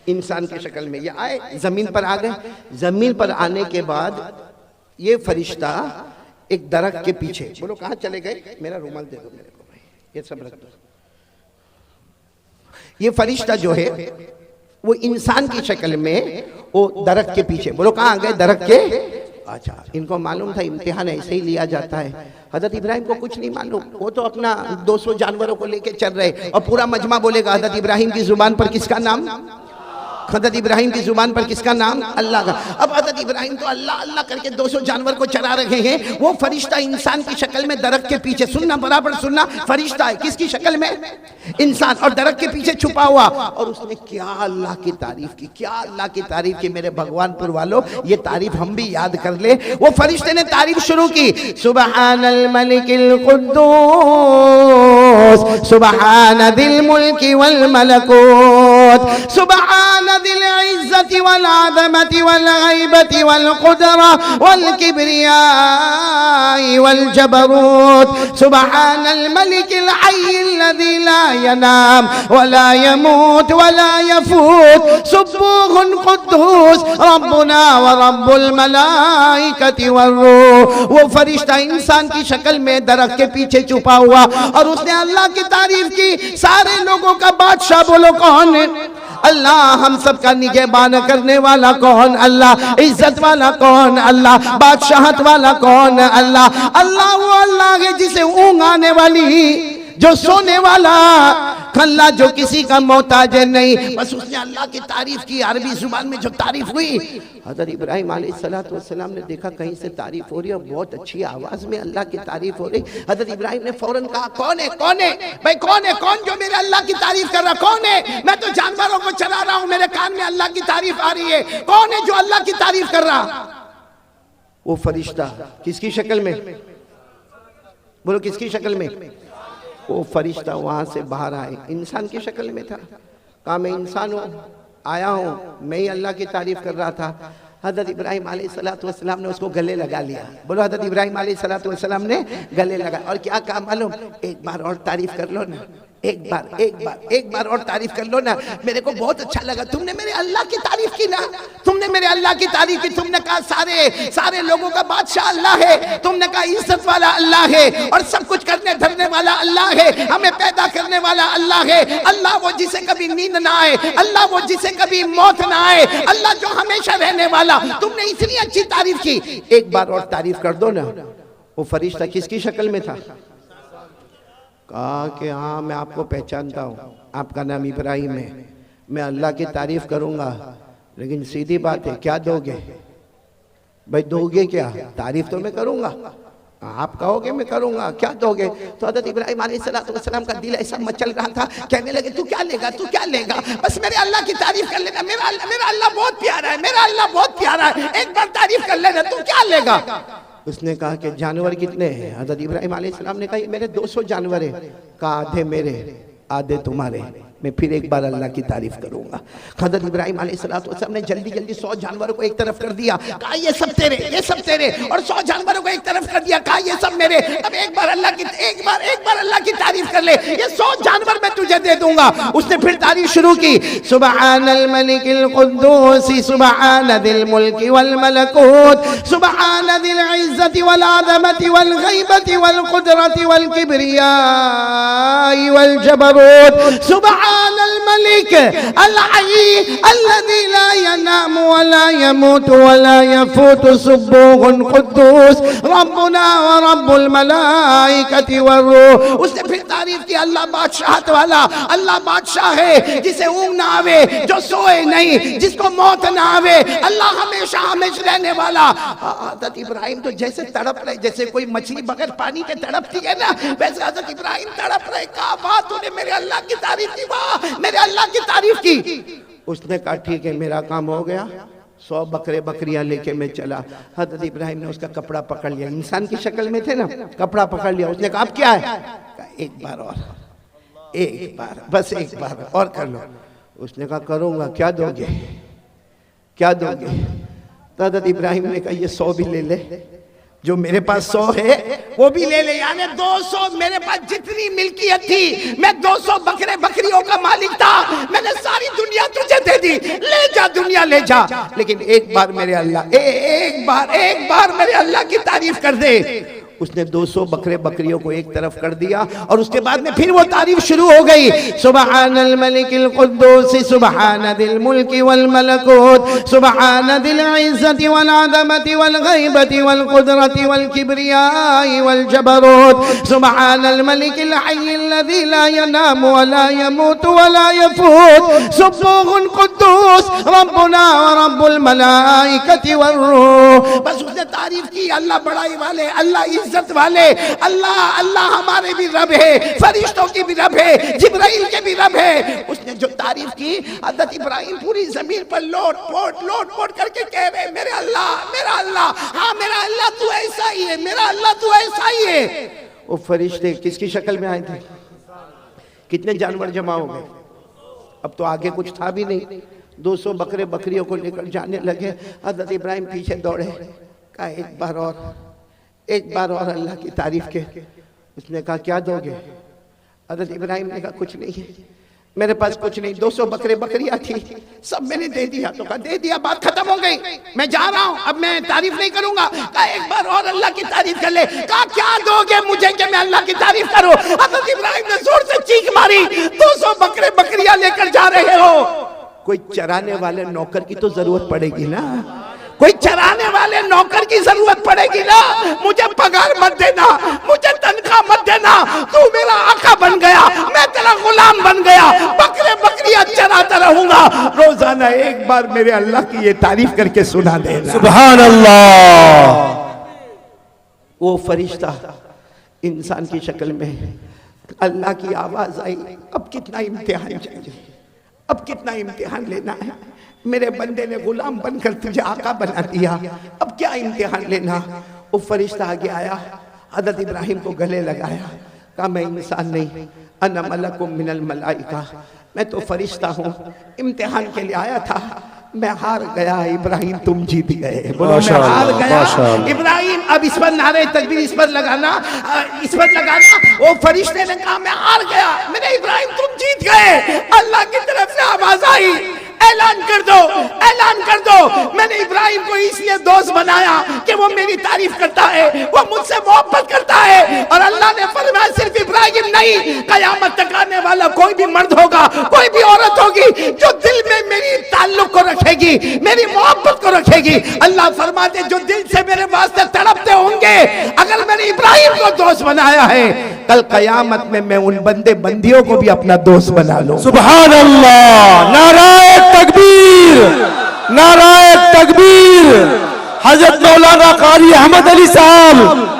इंसान की शक्ल में ये आए, जमीन पर आ गए। जमीन पर आने के बाद ये फरिश्ता एक दरख्त के पीछे, बोलो कहां चले गए? मेरा रुमाल दे दो मेरे को भाई, ये सब रख दो। ये फरिश्ता जो है वो इंसान की शक्ल में वो दरख्त के पीछे, बोलो कहां गए? दरख्त के। अच्छा, इनको मालूम था इम्तिहान ऐसे ही लिया जाता है। हजरत इब्राहिम को कुछ नहीं मालूम, वो तो अपना 200 जानवरों को लेके चल रहे। और पूरा मजमा बोलेगा हजरत इब्राहिम की जुबान पर किसका नाम? हजरत इब्राहिम की जुबान पर किसका नाम? अल्लाह का। अब हजरत इब्राहिम तो अल्लाह अल्लाह करके 200 जानवर को चरा रहे हैं। वो फरिश्ता इंसान की शक्ल में दरख्त के पीछे, सुनना बराबर सुनना, फरिश्ता है किसकी शक्ल में? इंसान, और दरख्त के पीछे छुपा हुआ। और उसने क्या अल्लाह की तारीफ की, क्या अल्लाह की तारीफ की। मेरे भगवानपुर वालों, ये तारीफ हम भी याद कर ले। वो फरिश्ते ने तारीफ शुरू की, सुबहानल मलिकिल कुद्दूस, सुबहान दिल मुल्की वल मलकूत, सुबहान दिल इज्जति वल आज़मति वल गैबति वल कुदरा वल किब्रियाई वल जबरूत, सुबहानल मलिकिल हय्यिल लज़ी ला यनाम वला यमूत वला यफूत, सुब्बूहुन कुद्दूस रब्बुना व रब्बुल मलाइकति वर्रूह। वो फरिश्ता इंसान की शक्ल में दरख्त के पीछे छुपा हुआ और उसने अल्लाह की तारीफ की। सारे लोगों का बादशाह, बोलो कौन है? अल्लाह। हम सब का निगहबान करने वाला कौन? अल्लाह। इज्जत वाला कौन? अल्लाह। बादशाहत वाला कौन? अल्लाह। अल्लाह वो अल्लाह है जिसे ऊँघ आने वाली, जो सोने वाला, अल्लाह जो किसी का मोहताज नहीं। बस उसने अल्लाह की तारीफ की। अरबी जुबान में जो तारीफ हुई, हज़रत इब्राहिम अलैहिस्सलाम ने देखा कहीं से तारीफ हो रही है, बहुत अच्छी आवाज में अल्लाह की तारीफ हो रही। हज़रत इब्राहिम ने फौरन कहा, कौन है? कौन है भाई? कौन है? कौन जो मेरे अल्लाह की तारीफ कर रहा? कौन है? मैं तो जानवरों को चला रहा हूं, मेरे कान में अल्लाह की तारीफ आ रही है। कौन है जो अल्लाह की तारीफ कर रहा? वो फरिश्ता किसकी शक्ल में? बोलो किसकी शक्ल में? वो फरिश्ता वहां से बाहर आए, इंसान की शक्ल में था। कहा मैं इंसान हूँ, आया हूँ, मैं ही अल्लाह की तारीफ कर रहा था। हज़रत इब्राहिम अलैहिस्सलाम ने उसको गले लगा लिया। बोलो हज़रत इब्राहिम अलैहिस्सलाम ने गले लगा और क्या कहा मालूम? एक बार और तारीफ कर लो ना, एक बार और तारीफ कर लो ना। मेरे को बहुत अच्छा लगा, तुमने मेरे अल्लाह की तारीफ की ना, तुमने मेरे अल्लाह की तारीफ की। तुमने कहा सारे लोगों का बादशाह अल्लाह है, तुमने कहा इज्जत वाला अल्लाह है और सब कुछ करने धरने वाला अल्लाह है, हमें पैदा करने वाला अल्लाह है। अल्लाह वो जिसे कभी नींद ना आए, अल्लाह वो जिसे कभी मौत ना आए, अल्लाह जो हमेशा रहने वाला। तुमने इतनी अच्छी तारीफ की, एक बार और तारीफ कर दो ना। वो फरिश्ता किसकी शक्ल में था? कहा कि हाँ मैं आपको पहचानता हूँ, आपका नाम इब्राहिम है, मैं अल्लाह की तारीफ करूँगा, लेकिन सीधी बात है क्या दोगे भाई? दोगे क्या? तारीफ तो मैं करूँगा, आप कहोगे मैं करूँगा, क्या दोगे? तो हज़रत इब्राहिम अलैहिस्सलाम का दिल ऐसा मचल रहा था, कहने लगे तू क्या लेगा, तू क्या लेगा, बस मेरे अल्लाह की तारीफ कर लेना, मेरा अल्लाह बहुत प्यारा है, मेरा अल्लाह बहुत प्यारा है, एक बार तारीफ कर लेना, तू क्या लेगा? उसने कहा कि जानवर कितने हैं? हज़रत इब्राहिम अलैहिस्सलाम ने कहा मेरे 200 जानवर हैं। कहा आधे मेरे आधे तुम्हारे। मैं फिर एक बार अल्लाह की तारीफ करूंगा। हज़रत इब्राहिम अलैहिस्सलाम ने जल्दी 100 जानवरों को एक तरफ कर दिया, कहा ये सब तेरे, ये सब तेरे, और 100 जानवरों को एक तरफ कर दिया, कहा ये सब मेरे। अब एक बार अल्लाह की तारीफ कर ले, ये 100 जानवर मैं तुझे दे दूंगा। उसने फिर तारीफ शुरू की, सुब्हानल मलिकिल कुद्दूस सुब्हान दिल मुल्क वल मलकूत सुब्हान दिल इज्जति वल अज़मति वल गैबति वल कुदरति वल किब्रिया वल जबरूत सुब्हान अल मलिक अल हय्य अल्लज़ी ला यनामु व ला यमूतु व ला यफूतु सुब्बूहुन कुद्दूस रब्बुना व रब्बुल मलाइकति वर्रूह। उसने फिर तारीफ की, अल्लाह बादशाहत वाला, अल्लाह बादशाह है जिसे ऊँघ ना आवे, जो सोए नहीं, जिसको मौत ना आवे, अल्लाह हमेशा हमेशा रहने वाला। हज़रत इब्राहिम तो जैसे तड़प रहे, जैसे कोई मछली बगैर पानी के तड़पती है ना, वैसे हज़रत इब्राहिम तड़प रहे। कहा वाह तूने मेरे अल्लाह की तारीफ की, वाह मेरे अल्लाह की तारीफ की। उसने कहा ठीक है मेरा काम हो गया, 100 बकरे बकरियां लेके मैं चला। हज़रत इब्राहिम ने उसका कपड़ा पकड़ लिया, इंसान की शक्ल में थे ना, कपड़ा पकड़ लिया। उसने कहा अब क्या है? कहा एक बार और, एक बार, बस एक बार और कर लो। उसने कहा करूँगा, क्या दोगे, क्या दोगे? तो हज़रत इब्राहिम ने कहा ये 100 भी ले ले, जो मेरे पास 100 है वो भी ले ले, यानी 200 मेरे पास जितनी मिल्कियत थी, मैं 200 बकरे बकरियों का मालिक था, मैंने सारी दुनिया तुझे दे दी, ले जा दुनिया ले जा, लेकिन एक बार मेरे अल्लाह एक बार मेरे अल्लाह की तारीफ कर दे। उसने 200 बकरे बकरियों को एक तरफ कर दिया और उसके बाद में फिर वो तारीफ शुरू हो गई, सुब्हानल मलिकिल कुद्दूस सुब्हान दिल मुल्क वल मलकूत सुब्हान दिल इज्जति वल अज़मति वल गैबति वल कुदरति वल किब्रियाई वल जबरूत सुब्हानल मलिकिल हय्यिल्लज़ी ला यनामु व ला यमूतु व ला यफूत सुब्बूहुन कुद्दूस रब्बुना व रब्बुल मलाइकति वर्रूह। बस उसने तारीफ की, अल्लाह बड़ाई वाले, अल्लाह इज्जत वाले, अल्लाह हमारे भी रब है, फरिश्तों की भी रब है, जिब्राइल के भी रब है। उसने जो तारीफ की, हज़रत इब्राहिम पूरी जमीन पर लोट पोट करके कह रहे मेरे अल्लाह, हाँ मेरा अल्लाह तू ऐसा ही है, मेरा अल्लाह तू ऐसा ही है। वो फरिश्ते किसकी शक्ल में आए थे? कितने जानवर जमा हो गए? अब तो आगे कुछ था भी नहीं, 200 बकरे बकरियों को लेकर जाने लगे। हज़रत इब्राहिम पीछे दौड़े, कहा एक बार और अल्लाह की तारीफ के। उसने कहा क्या दोगे? हज़रत इब्राहिम ने कहा कुछ नहीं है, मेरे पास कुछ नहीं, 200 बकरे बकरियां थी, सब मैंने दे दिया। तो कहा दे दिया, बात खत्म हो गई, मैं जा रहा हूं, अब मैं तारीफ नहीं करूंगा। कहा एक बार और अल्लाह की तारीफ कर ले। कहा क्या दोगे मुझे कि मैं अल्लाह की तारीफ करूं? हज़रत इब्राहिम ने जोर से चीख मारी, 200 बकरे बकरियां लेकर जा रहे हो, कोई चराने वाले नौकर की तो जरूरत पड़ेगी ना, कोई चराने वाले नौकर की जरूरत पड़ेगी ना। मुझे पगार मत देना, मुझे तनख्वाह मत देना, तू मेरा आका बन गया, मैं तेरा गुलाम बन गया, बकरे बकरियां चराता रहूंगा। रोजाना एक बार मेरे अल्लाह की ये तारीफ करके सुना देना, सुभान अल्लाह। वो फरिश्ता इंसान की शक्ल में, अल्लाह की आवाज आई, अब कितना इम्तिहान चाहिए, अब कितना इम्तिहान लेना है? मेरे बंदे ने गुलाम बनकर तुझे आका बना दिया, अब क्या इम्तिहान लेना? वो फरिश्ता आगे आया, हज़रत इब्राहिम को गले लगाया, कहा मैं इंसान नहीं, अना मलकुम मिनल मलाइका, मैं तो फरिश्ता हूँ, इम्तिहान के लिए आया था, मैं हार गया। इब्राहिम तुम जीत गए, बोलो मैं हार गया। इब्राहिम, अब इस पर नारे तकबीर, इस पर लगाना, इस पर लगाना। वो फरिश्ते ने कहा मैं हार गया, मेरे इब्राहिम कर दो, ऐलान कर दो, मैंने इब्राहिम को इसलिए दोस्त बनाया कि वो मेरी तारीफ करता है, वो मुझसे मोहब्बत करता है। और अल्लाह ने फरमाया सिर्फ इब्राहिम नहीं, कयामत तक आने वाला कोई भी मर्द होगा, कोई भी औरत होगी जो दिल में मेरी ताल्लुक को रखेगी, मेरी मोहब्बत को रखेगी। अल्लाह फरमाते जो दिल से मेरे वास्ते तड़पते होंगे, अगर मैंने इब्राहिम को दोस्त बनाया है, कल कयामत में मैं उन बंदे बंदियों को भी अपना दोस्त बना लूं। सुभान अल्लाह, नाराए तकबीर, नाराए तकबीर। हजरत मौलाना कारी अहमद अली साहब।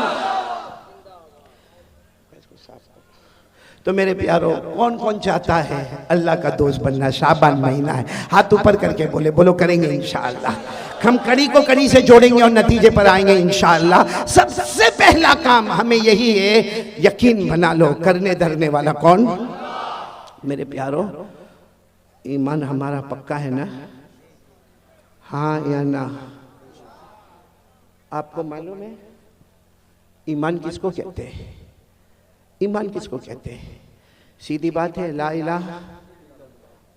तो मेरे प्यारो, कौन कौन चाहता है अल्लाह का दोस्त बनना? शाबान महीना है, हाथ ऊपर करके बोले, बोलो करेंगे इंशाअल्लाह। हम कड़ी को कड़ी से जोड़ेंगे और नतीजे पर आएंगे इंशाअल्लाह। सबसे पहला काम हमें यही है, यकीन बना लो, करने धरने वाला कौन? मेरे प्यारो, ईमान हमारा पक्का है ना? हाँ या ना? आपको मालूम है ईमान किसको कहते हैं? ईमान किसको कहते हैं? सीधी बात है, ला इलाहा,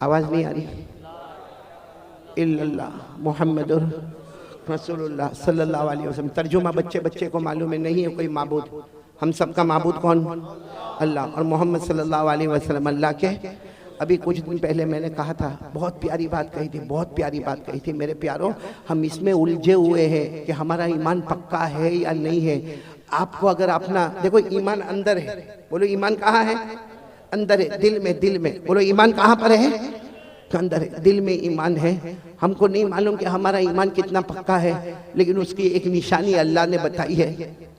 आवाज नहीं आ रही, इल्लल्लाह मुहम्मदुर रसूलुल्लाह सल्लल्लाहु अलैहि वसल्लम। तर्जुमा बच्चे बच्चे को मालूम है, नहीं है कोई माबूद, हम सबका माबूद कौन? अल्लाह। और मोहम्मद सल्लल्लाहु अलैहि वसल्लम अल्लाह के। अभी कुछ दिन पहले मैंने कहा था, बहुत प्यारी बात कही थी, बहुत प्यारी बात कही थी। मेरे प्यारो, हम इसमें उलझे हुए हैं कि हमारा ईमान पक्का है या नहीं है। आपको अगर अपना देखो, ईमान अंदर है, बोलो ईमान कहाँ है? अंदर है, दिल में, दिल में। बोलो ईमान कहाँ पर है? अंदर है, दिल में ईमान है। हमको नहीं मालूम कि हमारा ईमान कितना पक्का है, लेकिन उसकी एक निशानी अल्लाह ने बताई है।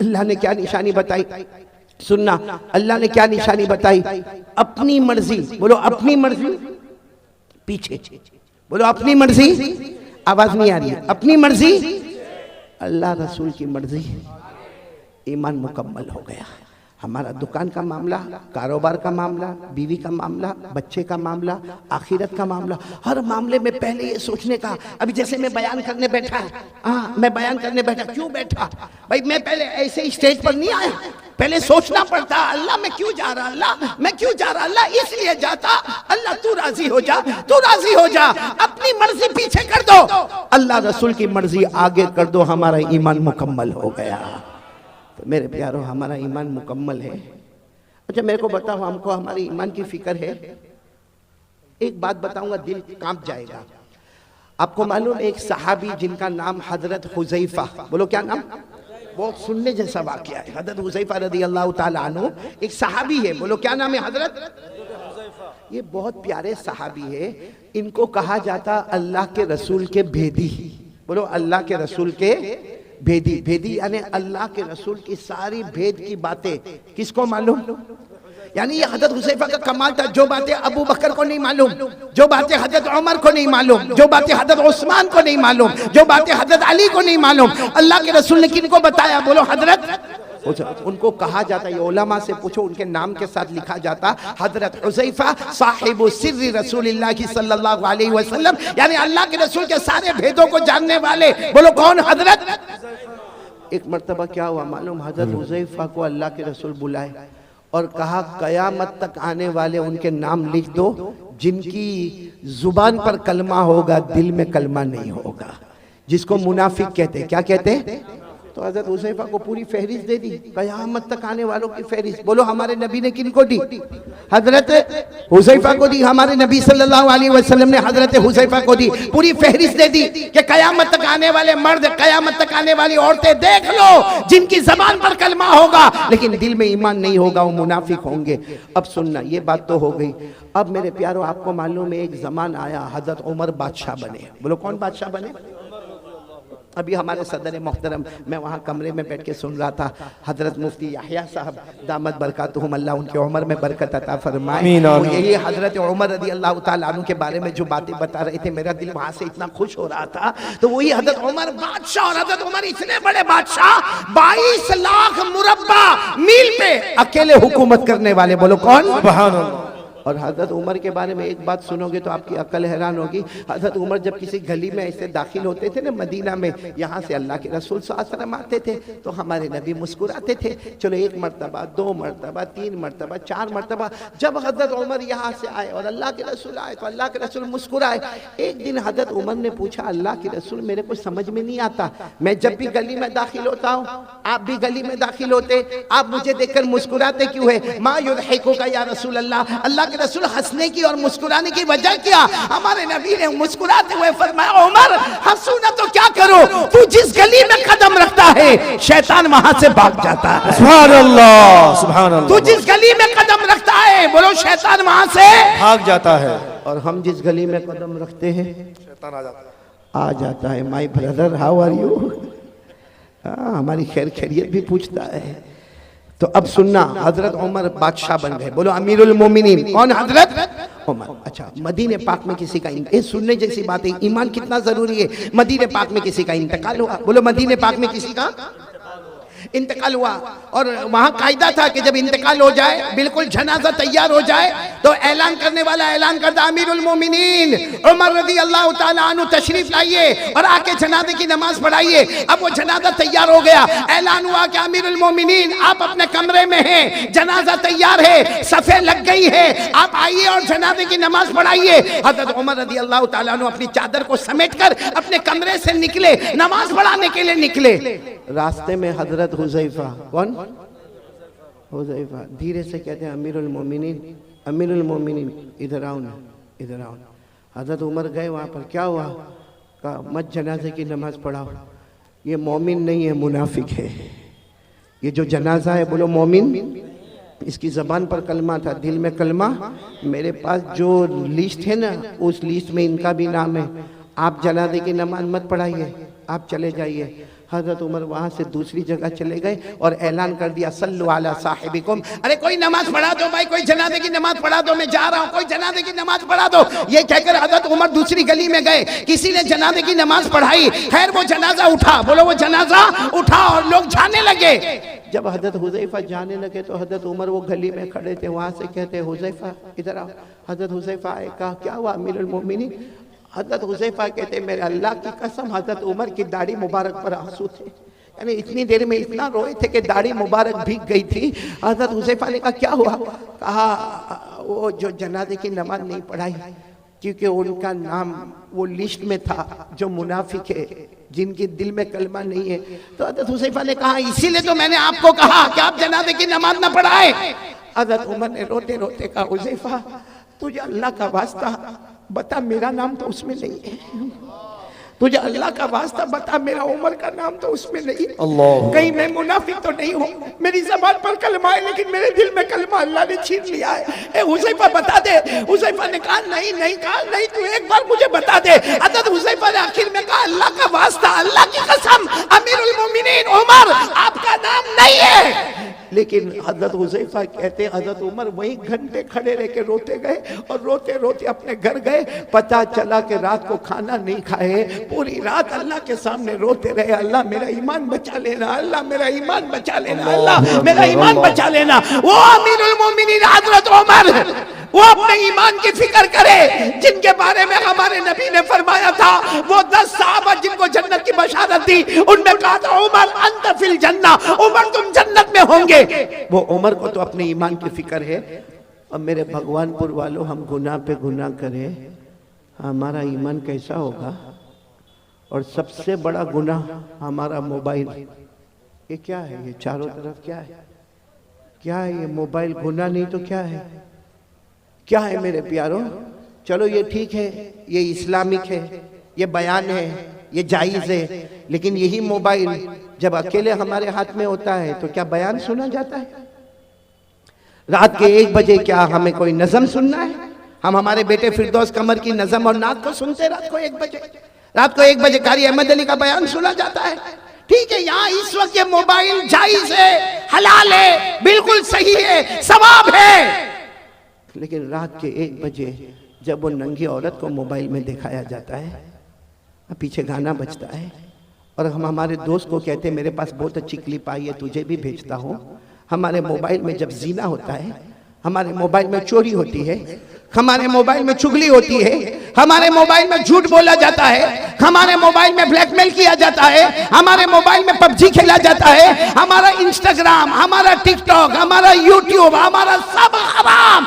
अल्लाह ने क्या निशानी बताई? सुनना, अल्लाह ने क्या निशानी बताई? अपनी मर्जी। बोलो अपनी मर्जी, पीछे बोलो अपनी मर्जी, आवाज नहीं आ रही है। अपनी मर्जी, अल्लाह रसूल की मर्जी, ईमान मुकम्मल हो गया। हमारा दुकान का मामला, कारोबार का मामला, बीवी का मामला, बच्चे का मामला, आखिरत का मामला, हर मामले में पहले ये सोचने का। अभी जैसे मैं बयान करने बैठा, हाँ मैं बयान करने बैठा, क्यों बैठा भाई? मैं पहले ऐसे स्टेज पर नहीं आया, पहले सोचना पड़ता, अल्लाह मैं क्यों जा रहा, अल्लाह मैं क्यों जा रहा, अल्लाह इसलिए जाता, अल्लाह तू राजी हो जा, तू राजी हो जा। अपनी मर्जी पीछे कर दो, अल्लाह रसूल की मर्जी आगे कर दो, हमारा ईमान मुकम्मल हो गया। तो मेरे प्यारो, हमारा ईमान मुकम्मल है। अच्छा मेरे को बताओ, हमको हमारे ईमान की फिक्र है? एक बात बताऊंगा, दिल कांप जाएगा। आपको मालूम एक सहाबी जिनका नाम हजरत हुज़ैफा, बोलो क्या नाम? बहुत सुनने जैसा वाकया है। हजरत हुज़ैफा रज़ी अल्लाह ताला अन्हु एक सहाबी है, बोलो क्या नाम है? हजरत। ये बहुत प्यारे सहाबी है। इनको कहा जाता अल्लाह के रसूल के भेदी। बोलो अल्लाह के रसूल के भेदी। भेदी यानी अल्लाह के रसूल की सारी भेद की बातें किसको मालूम? यानी ये हजरत हुज़ैफा का कमाल था। जो बातें अबू बकर को नहीं मालूम, जो बातें हजरत उमर को नहीं मालूम, जो बातें हजरत उस्मान को नहीं मालूम, जो बातें हजरत अली को नहीं मालूम, अल्लाह के रसूल ने किनको बताया? बोलो हजरत। उनको कहा जाता, ये उलमा से पूछो, उनके नाम के साथ लिखा जाता हजरत हुज़ैफा साहिबु सिर्री रसूलिल्लाह सल्लल्लाहु अलैहि वसल्लम, यानी अल्लाह के रसूल के सारे भेदों को जानने वाले। बोलो कौन? हजरत। एक मर्तबा क्या हुआ मालूम? हजरत हुज़ैफा को अल्लाह के रसूल बुलाए और कहा कयामत तक आने वाले उनके नाम लिख दो जिनकी जुबान पर कलमा होगा, दिल में कलमा नहीं होगा, जिसको मुनाफिक कहते हैं। क्या कहते हैं? तो हजरत हुज़ैफा को पूरी फहरिस्त दे दी, कयामत तक आने वालों की फहरिस्त। बोलो हमारे नबी ने किनको दी? हजरत हुज़ैफा को दी। हमारे नबी सल्लल्लाहु अलैहि वसल्लम ने हजरत हुज़ैफा को दी, पूरी फहरिस्त दे दी कि कयामत तक आने वाले मर्द, कयामत तक आने वाली औरतें देख लो, जिनकी जबान पर कलमा होगा लेकिन दिल में ईमान नहीं होगा, वो मुनाफिक होंगे। अब सुनना, ये बात तो हो गई। अब मेरे प्यारो, आपको मालूम है एक जमान आया, हजरत उमर बादशाह बने। बोलो कौन बादशाह बने? अभी हमारे सदर मोहतरम, मैं वहाँ कमरे में बैठ के सुन रहा था, हजरत मुफ्ती याहिया साहब दामद बरकातुहुम, अल्लाह उनके उम्र में बरकत अता फरमाए। यही हजरत उमर रज़ी अल्लाह ताला अन्हु के बारे में जो बातें बता रहे थे, मेरा दिल वहाँ से इतना खुश हो रहा था। तो वही हजरत उमर बादशाह, और हजरत उमर इतने बड़े बादशाह, 22 लाख मुरब्बा मील पे अकेले हुकूमत करने वाले। बोलो कौन? और हज़रत उमर के बारे में एक बात सुनोगे तो आपकी अकल हैरान होगी। हज़रत उमर जब किसी गली में ऐसे दाखिल होते थे ना मदीना में, यहाँ से अल्लाह के रसूल सल्लल्लाहु अलैहि वसल्लम आते थे तो हमारे नबी मुस्कुराते थे। चलो 1 मरतबा, 2 मरतबा, 3 मरतबा, 4 मरतबा, जब हज़रत उमर यहाँ से आए और अल्लाह के रसूल आए तो अल्लाह के रसूल मुस्कुराए। एक दिन हज़रत उमर ने पूछा, अल्लाह के रसूल मेरे को समझ में नहीं आता, मैं जब भी गली में दाखिल होता हूँ, आप भी गली में दाखिल होते, आप मुझे देखकर मुस्कुराते क्यों है? मा युदहिकुका या रसूल अल्लाह, अल्लाह के रसूल हंसने की और मुस्कुराने की वजह क्या? हमारे नबी ने मुस्कुराते हुए फरमाया, उमर हंसू ना तो क्या करो, तू जिस गली में कदम रखता है शैतान वहां से भाग जाता है। सुभान अल्लाह, सुभान अल्लाह। तू जिस गली में कदम रखता है, बोलो, शैतान वहां से भाग जाता है। और हम जिस गली में कदम रखते हैं शैतान आ जाता है। आ जाता है। My brother, how are you? हमारी खैर खैरियत भी पूछता है। तो अब सुनना, हजरत उमर बादशाह बन गए। बोलो अमीरुल मोमिनीन। कौन? हजरत उमर। अच्छा, मदीने पाक में किसी का ये सुनने जैसी बात है, ईमान कितना जरूरी है। मदीने पाक में किसी का इंतकाल हुआ। बोलो मदीने पाक में किसी का इंतकाल हुआ और वहां कायदा था कि जब इंतकाल हो जाए, बिल्कुल जनाजा तैयार हो जाए, तो ऐलान करने वाला ऐलान करता, अमीरुल मोमिनीन उमर रज़ी अल्लाह ताला अन्हु तशरीफ लाइए और आके जनाजे की नमाज पढ़ाइए। अब वो जनाजा तैयार हो गया, ऐलान हुआ कि अमीरुल मोमिनीन आप अपने कमरे में हैं, जनाजा तैयार है, सफ़े लग गई है, आप आइए और जनाजे की नमाज पढ़ाइए। हज़रत उमर रज़ी अल्लाह ताला अन्हु अपनी चादर को समेटकर अपने कमरे से निकले, नमाज पढ़ाने के लिए निकले। रास्ते में हजरत हुज़ैफा, कौन? हुज़ैफा धीरे से कहते हैं, अमीरुल मोमिनीन, अमीरुल मोमिनीन इधर आओ ना, इधर आओ। हजरत उमर गए वहाँ पर, क्या हुआ? कहा मत जनाजे की नमाज पढ़ाओ, ये मोमिन नहीं है, मुनाफिक है। ये जो जनाजा है, बोलो मोमिन, इसकी ज़बान पर कलमा था, दिल में कलमा। मेरे पास जो लिस्ट है ना, उस लिस्ट में इनका भी नाम है। आप जनाजे की नमाज मत पढ़ाइए, आप चले जाइए। हजरत उमर वहाँ से दूसरी जगह चले गए और ऐलान कर दिया, सल्लु अला साहिबिकुम, अरे कोई नमाज पढ़ा दो भाई, कोई जनाजे की नमाज पढ़ा दो, मैं जा रहा हूँ, कोई जनाजे की नमाज पढ़ा दो। ये कहकर हजरत उमर दूसरी गली में गए, किसी ने जनाजे की नमाज पढ़ाई। खैर वो जनाजा उठा, बोलो वो जनाजा उठा और लोग जाने लगे। जब हजरत हुज़ैफा जाने लगे तो हजरत उमर वो गली में खड़े थे, वहाँ से कहते, हुज़ैफा इधर आओ। हजरत हुज़ैफा आए, कहा क्या हुआ अमीरुल मोमिनीन? हजरत हुज़ैफा कहते, मेरे अल्लाह की कसम हजरत उमर की दाढ़ी मुबारक पर आंसू थे, यानी इतनी देर में इतना रोए थे कि दाढ़ी मुबारक भीग गई थी। हजरत हुज़ैफा ने कहा क्या हुआ? कहा वो जो जनाजे की नमाज नहीं पढ़ाई, क्योंकि उनका नाम वो लिस्ट में था जो मुनाफिक है, जिनके दिल में कलमा नहीं है। तो हजरत हुज़ैफा ने कहा, इसीलिए तो मैंने आपको कहा कि आप जनाजे की नमाज ना पढ़ाए। हजरत उमर ने रोते रोते कहा, हुज़ैफा तुझे अल्लाह का वास्ता बता, मेरा नाम तो उसमें नहीं है, तुझे अल्लाह का वास्ता बता, मेरा उमर का नाम तो उसमें नहीं है। अल्लाह, कहीं मैं मुनाफिक तो नहीं हूँ? मेरी ज़बान पर कलमा है लेकिन मेरे दिल में कलमा अल्लाह ने छीन लिया है। ए हुज़ैफा बता दे। हुज़ैफा ने कहा नहीं नहीं, कहा नहीं, तू एक बार मुझे बता दे। हज़रत हुज़ैफा ने आखिर में कहा, अल्लाह का वास्ता, अल्लाह की कसम, अमीरुल मोमिनीन उमर आपका नाम नहीं है। लेकिन हजरत हुज़ैफा कहते, हजरत उमर वहीं घंटे खड़े रह के रोते गए और रोते रोते अपने घर गए। पता चला कि रात को खाना नहीं खाए, पूरी रात अल्लाह के सामने रोते रहे, अल्लाह मेरा ईमान बचा लेना, अल्लाह मेरा ईमान बचा लेना, अल्लाह मेरा ईमान बचा लेना। वो अमीरुल मोमिनीन हजरत उमर, वो अपने ईमान की फिक्र करे, जिनके बारे में हमारे नबी ने फरमाया था, वो 10 सहाबा जिनको जन्नत की बशारत दी, उनमें कहा था, उमर अंत फिल जन्ना, उमर तुम जन्नत में होंगे। वो उमर को तो अपने ईमान की फिक्र है। अब मेरे भगवानपुर वालों, हम गुनाह पे गुनाह करें, हमारा ईमान कैसा होगा? और सबसे बड़ा गुनाह हमारा मोबाइल। ये क्या है? ये चारों तरफ क्या है? क्या है ये मोबाइल? गुनाह नहीं तो क्या है? क्या है मेरे प्यारों? चलो ये ठीक है, ये इस्लामिक है, ये बयान है, ये जायज़ है, लेकिन यही मोबाइल जब अकेले हमारे हाथ में होता है तो क्या बयान सुना जाता है? रात के 1 बजे क्या हमें कोई नज़म सुनना है? हम हमारे बेटे फिरदौस कमर की नज़म और नात को सुनते रात को 1 बजे। रात को 1 बजे कारी अहमद अली का बयान सुना जाता है। ठीक है, यहाँ इस वक्त ये मोबाइल जायज़ है, हलाल है, बिल्कुल सही है, सवाब है, लेकिन रात के 1 बजे जब वो नंगी औरत को मोबाइल में दिखाया जाता है, पीछे गाना बजता है और हम हमारे दोस्त को कहते हैं, मेरे पास बहुत अच्छी क्लिप आई है, तुझे भी भेजता हूँ। हमारे मोबाइल में जब जीना होता है, हमारे मोबाइल में चोरी होती है, हमारे मोबाइल में चुगली होती है, हमारे मोबाइल में झूठ बोला जाता है, हमारे मोबाइल में ब्लैकमेल किया जाता है, हमारे मोबाइल में पबजी खेला जाता है, हमारा इंस्टाग्राम, हमारा टिकटॉक, हमारा यूट्यूब, हमारा सब हराम,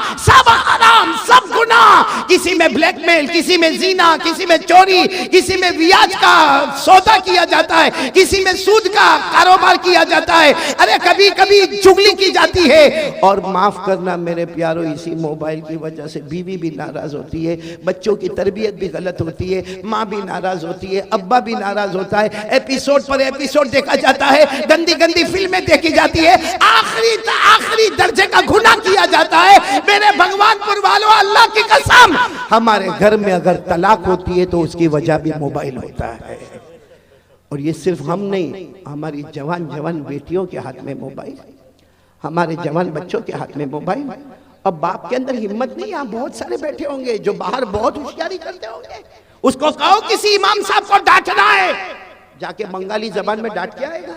सब गुनाह। किसी में ब्लैकमेल, किसी में जीना, किसी में चोरी, किसी में ब्याज का सौदा किया जाता है, किसी में सूद का कारोबार किया जाता है, अरे कभी कभी चुगली की जाती है। और माफ करना मेरे प्यारो, इसी मोबाइल की वजह से बीवी भी नाराज होती है, बच्चों की तरबियत भी गलत होती है, माँ भी नाराज होती है, अब्बा भी नाराज होता है, एपिसोड पर एपिसोड देखा जाता है, गंदी गंदी फिल्में देखी जाती है, आखिरी दर्जे का गुनाह किया जाता है। मेरे भगवानपुर वालों, अल्लाह की कसम, हमारे घर में अगर तलाक होती है तो उसकी वजह भी मोबाइल होता है। और ये सिर्फ हम नहीं, हमारी जवान बेटियों के हाथ में मोबाइल, हमारे जवान बच्चों के हाथ में मोबाइल। अब बाप के अंदर हिम्मत नहीं, यहाँ बहुत सारे बैठे होंगे जो बाहर बहुत होशियारी करते होंगे, उसको कहो किसी इमाम साहब को डांटना है, जाके बंगाली जबान में डांट के आएगा।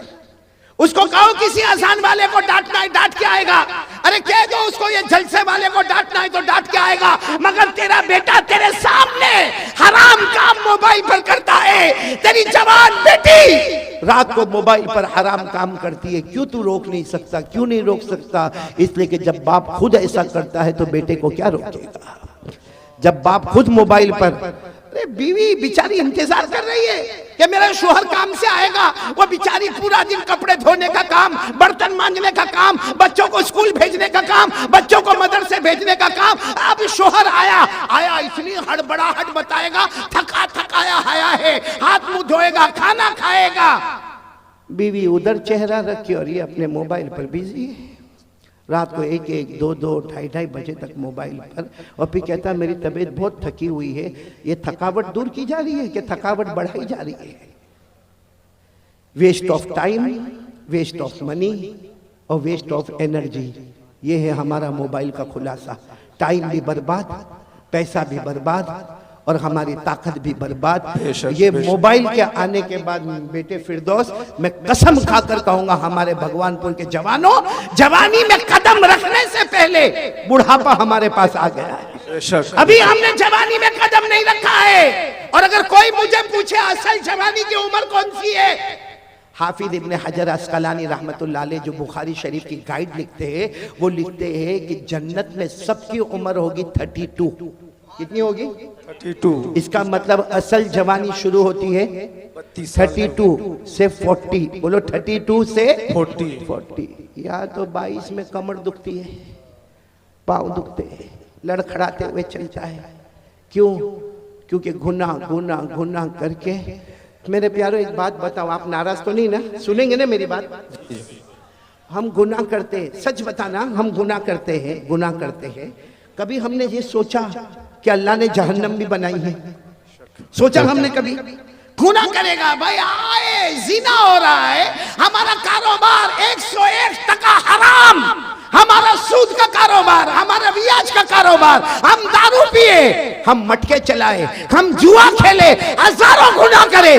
उसको कहो किसी अजान वाले को डांटना है, डांट के आएगा। अरे कह दो उसको ये जलसे वाले को डांटना है तो डांट के आएगा। मगर तेरा बेटा तेरे सामने हराम काम मोबाइल पर करता है, तेरी जवान बेटी रात को मोबाइल पर हराम काम करती है, क्यों तू रोक नहीं सकता? क्यों नहीं रोक सकता? इसलिए कि जब बाप खुद ऐसा करता है तो बेटे को क्या रोकेगा? जब बाप खुद मोबाइल पर, बीवी बेचारी इंतजार कर रही है कि मेरा शोहर काम से आएगा, वो बेचारी पूरा दिन कपड़े धोने का काम, बर्तन मांजने का काम, बच्चों को स्कूल भेजने का काम, बच्चों को मदरसे भेजने का काम। अब शोहर आया इतनी हड़बड़ाहट बताएगा, थकाया आया है, हाथ मुंह धोएगा, खाना खाएगा। बीवी उधर चेहरा रखी और ये अपने मोबाइल पर बिजी है, रात को 1-1, 2-2, 2:30 बजे तक मोबाइल पर। और फिर कहता मेरी तबीयत बहुत थकी हुई है। ये थकावट दूर की जा रही है कि थकावट बढ़ाई जा रही है? Waste of time, waste of money और वेस्ट ऑफ एनर्जी, ये है हमारा मोबाइल का खुलासा। टाइम भी बर्बाद, पैसा भी बर्बाद और हमारी ताकत भी बर्बाद। ये मोबाइल के आने के बाद बेटे फिरदौस, मैं कसम खाकर कहूंगा हमारे भगवानपुर के जवानों, जवानी में कदम रखने से पहले बुढ़ापा हमारे पास आ गया है। अभी हमने जवानी में कदम नहीं रखा है। और अगर कोई मुझे पूछे असल जवानी की उम्र कौन सी है, हाफिज इब्न हजर अस्कलानी रहमतुल्लाह अलैह जो बुखारी शरीफ की गाइड लिखते हैं, वो लिखते हैं कि जन्नत में सबकी उम्र होगी 32। कितनी होगी? 32। इसका मतलब असल जवानी शुरू होती है 32 से 40। बोलो 32 से 40। या तो 22 में कमर दुखती है, पाँव दुखते हैं, लड़खड़ाते हुए चलता है। क्यों? क्योंकि गुनाह करके। मेरे प्यारो एक बात बताओ, आप नाराज तो नहीं ना? सुनेंगे ना मेरी बात? हम गुनाह करते हैं, सच बताना, हम गुनाह करते हैं। कभी हमने ये सोचा कि अल्लाह ने जहन्नम भी बनाई है? सोचा हमने कभी? गुनाह करेगा भाई, आए जिना हो रहा है, हमारा कारोबार 101% हराम, हमारा सूद का कारोबार, हमारा ब्याज का कारोबार, हम दारू पिए, हम मटके चलाए, हम जुआ खेले, हजारों गुनाह करे।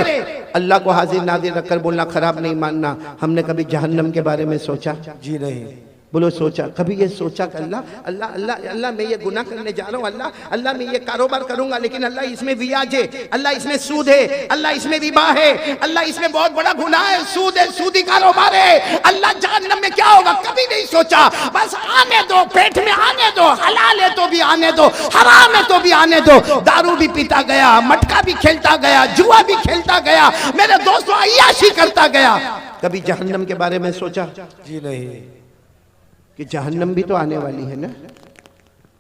अल्लाह को हाजिर नाजिर रखकर बोलना खराब नहीं मानना। हमने कभी जहन्नम के बारे में सोचा? जी नहीं। बोलो सोचा? कभी ये सोचा कि अल्लाह मैं ये गुनाह करने जा रहा हूँ, अल्लाह मैं ये कारोबार करूंगा, लेकिन अल्लाह इसमें ब्याज है, अल्लाह इसमें सूद है, अल्लाह इसमें रिबा है, अल्लाह इसमें बहुत बड़ा गुनाह है, सूद है, सूदी कारोबार है, अल्लाह जहन्नम में क्या होगा? कभी नहीं सोचा। बस आने दो, पेट में आने दो, हलाल है तो भी आने दो, हराम है तो भी आने दो। दारू भी पीता गया, मटका भी खेलता गया, जुआ भी खेलता गया, मेरे दोस्तों अय्याशी करता गया। कभी जहन्नम के बारे में सोचा? जी नहीं। कि जहन्नम भी तो आने वाली है ना।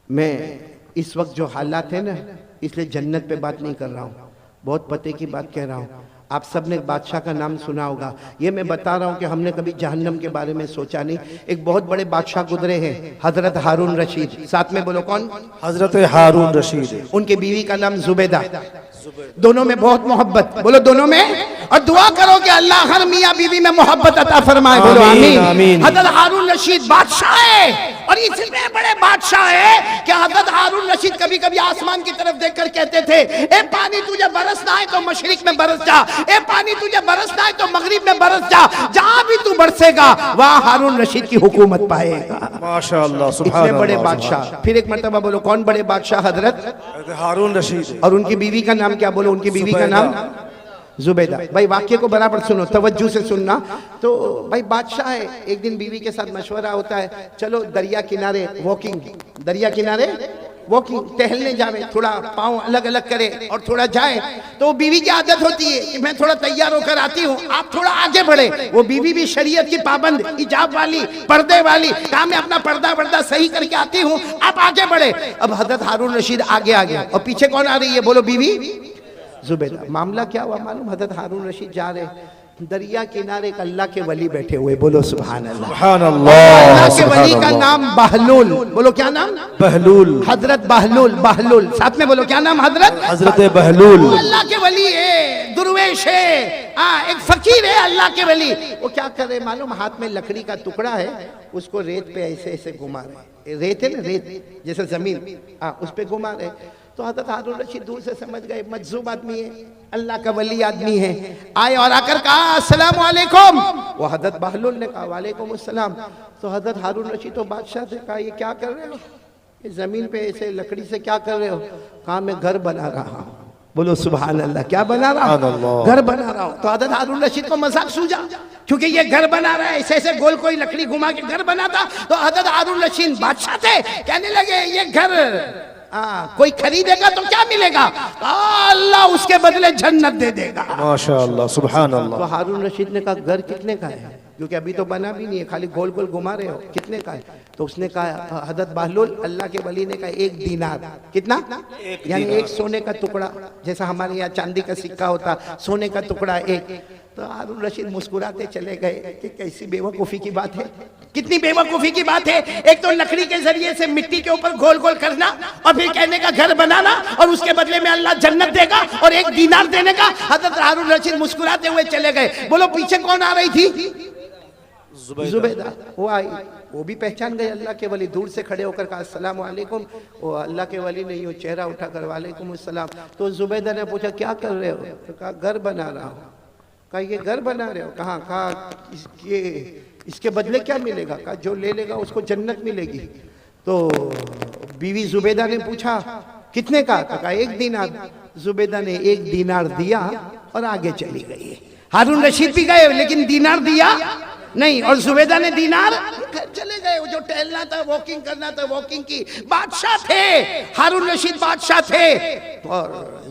मैं इस वक्त जो हालात है ना, इसलिए जन्नत पे बात नहीं कर रहा हूँ, बहुत पते की बात कह रहा हूँ। आप सब ने बादशाह का नाम सुना होगा, ये मैं बता रहा हूँ कि हमने कभी जहन्नम के बारे में सोचा नहीं। एक बहुत बड़े बादशाह गुजरे हैं, हजरत हारून रशीद। साथ में बोलो कौन? हजरत हारून रशीद। उनकी बीवी का नाम जुबैदा। दोनों में बहुत मोहब्बत। बोलो दोनों में। और दुआ करो कि अल्लाह हर मियाँ बीवी में मोहब्बत अता फरमाए। बोलो आमीन। हजरत हारून रशीद बादशाह है, और इतने बड़े बादशाह है कि हजरत हारून रशीद कभी कभी आसमान की तरफ देखकर कहते थे, ए पानी तुझे बरसना है तो मशरिक में बरस जा, ए पानी तुझे बरसना है तो मगरिब में बरस जा, जहां भी तू बरसेगा वहां हारून रशीद की हुकूमत पाएगा। माशाअल्लाह, सुभान इतने बड़े अल्लाह, बादशाह। फिर एक मर्तबा बोलो कौन बड़े बादशाह? हजरत हारून रशीद। और उनकी बीवी का नाम क्या? बोलो उनकी बीवी का नाम जुबैदा। भाई वाक्य को बराबर सुनो, तवज्जो से सुनना। तो भाई बादशाह है, एक दिन बीवी के साथ मशवरा होता है, चलो दरिया किनारे वॉकिंग, दरिया किनारे वॉकिंग, टहलने जावे, थोड़ा पाँव अलग अलग करे और थोड़ा जाए। तो बीवी की आदत होती है कि मैं थोड़ा तैयार होकर आती हूँ, आप थोड़ा आगे बढ़े। वो बीवी भी शरीयत की पाबंद, हिजाब वाली, पर्दे वाली, कहा मैं अपना पर्दा सही करके आती हूँ, आप आगे बढ़े। अब हजरत हारून रशीद आगे आ गया और पीछे कौन आ रही है? बोलो बीवी जुबैदा। मामला क्या हुआ मालूम? हजरत हारून रशीद जा रहे, दरिया किनारे एक अल्लाह के वली बैठे हुए। बोलो सुभान अल्लाह, सुभान अल्लाह। अल्लाह के वली का नाम बहलूल। बोलो क्या नाम? बहलूल। हजरत बहलूल। बहलूल साथ में बोलो क्या नाम? हजरत बहलूल। अल्लाह के वली है, दुर्वेश है, एक फकीर है अल्लाह के वली। वो क्या कर रहे मालूम? हाथ में लकड़ी का टुकड़ा है, उसको रेत पे ऐसे ऐसे घुमा रहे। रेत है ना, रेत जैसे जमीन, उस पे घुमा रहे। तो हजरत हारून रशीद दूर से समझ गए मजजूब आदमी है, अल्लाह का वली आदमी है। आए और आकर कहा अस्सलाम वालेकुम। वो हजरत बहलूल ने कहा वालेकुम अस्सलाम। तो हजरत हारून रशीद तो बादशाह से कहा ये क्या कर रहे हो? ये जमीन पे ऐसे लकड़ी से क्या कर रहे हो? कहा मैं घर बना रहा हूँ। बोलो सुभान अल्लाह। क्या बना रहा हूँ? घर बना रहा हूँ। तो हजरत हारून रशीद को मजाक सूझा, क्योंकि ये घर बना रहा है, ऐसे ऐसे गोल कोई लकड़ी घुमा के घर बनाता। तो हजरत हारून रशीद बादशाह थे, कहने लगे ये घर कोई खरीदेगा तो क्या मिलेगा? अल्लाह उसके बदले जन्नत दे देगा। माशाअल्लाह, सुभान अल्लाह। तो हारून रशीद ने कहा घर कितने का है? क्योंकि अभी तो बना भी नहीं है, खाली गोल गोल घुमा रहे हो, कितने का है? तो उसने कहा, हजरत बहलूल अल्लाह के वली ने कहा 1 दीनार। कितना? यानी एक सोने का टुकड़ा, जैसा हमारे यहाँ चांदी का सिक्का होता, सोने का टुकड़ा एक। तो हारून रशीद मुस्कुराते चले गए कि कैसी बेवकूफ़ी की बात है, कितनी बेवकूफ़ी की बात है। एक तो लकड़ी के जरिए से मिट्टी के ऊपर गोल गोल करना और फिर कहने का घर बनाना और उसके बदले में अल्लाह जन्नत देगा और 1 दीनार देने का। हजरत हारून रशीद मुस्कुराते हुए चले गए। बोलो पीछे कौन आ रही थी? जुबैदा। वो आई, वो भी पहचान गए अल्लाह के वली, दूर से खड़े होकर कहा अस्सलाम वालेकुम। वो अल्लाह के वली ने यूँ चेहरा उठाकर वालेकुम अस्सलाम। तो जुबैदा ने पूछा क्या कर रहे हो? तो कहा घर बना रहा हूँ। कहा ये घर बना रहे हो? कहा इसके बदले क्या मिलेगा? कहा जो ले लेगा उसको जन्नत मिलेगी। तो बीवी जुबैदा ने पूछा कितने का? कहा 1 दीनार। जुबैदा ने 1 दीनार दिया और आगे चली गई। हारून रशीद भी गए लेकिन दीनार दिया नहीं, और जुबैदा ने दीनार घर चले गए। वो जो टहलना था, वॉकिंग करना था, वॉकिंग की। बादशाह थे हारून रशीद, बादशाह थे। और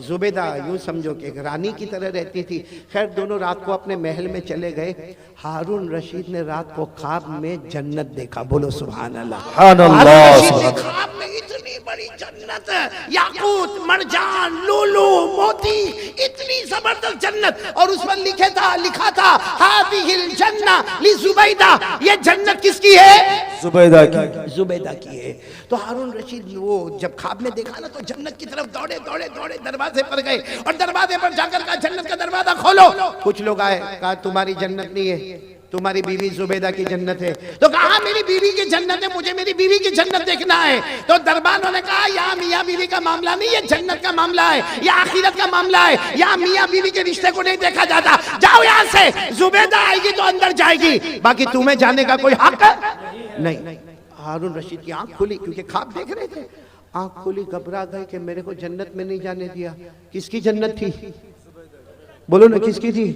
जुबैदा यूं समझो कि एक रानी की तरह रहती थी। खैर दोनों रात को अपने महल में चले गए। हारून रशीद ने रात को ख्वाब में जन्नत देखा। बोलो सुभान अल्लाह। ख्वाब में इतनी बड़ी जन्नत, याकूत, मरजान, लूलू, मोती, इतनी जबरदस्त जन्नत। और उस पर लिखा था हादिहिल जन्ना ली जुबैदा। ये जन्नत किसकी है? जुबैदा की। जुबैदा की है। तो हारून रशीद वो जब ख्वाब में देखा ना, तो जन्नत की तरफ दौड़े दौड़े दौड़े दरवाजे पर गए और दरवाजे पर जाकर कहा जन्नत का दरवाजा खोलो। कुछ लोग आए, कहा तुम्हारी जन्नत नहीं है, तुम्हारी बीवी जुबैदा की जन्नत है। तो कहा मेरी बीवी की जन्नत है, मुझे मेरी बीवी की जन्नत देखना है। तो दरबारों ने कहा यहाँ मियाँ बीवी का मामला नहीं, ये जन्नत का मामला है, ये आखिरत का मामला है। यहाँ मियाँ बीवी के रिश्ते को नहीं देखा जाता, जाओ यहाँ से। जुबैदा आएगी तो अंदर जाएगी, बाकी तुम्हें जाने का कोई हक नहीं। हारून रशीद की आंख खुली, क्योंकि ख्वाब देख रहे थे। आंख खुली, घबरा गए कि मेरे को जन्नत में नहीं जाने दिया। किसकी जन्नत थी? बोलो ना किसकी थी?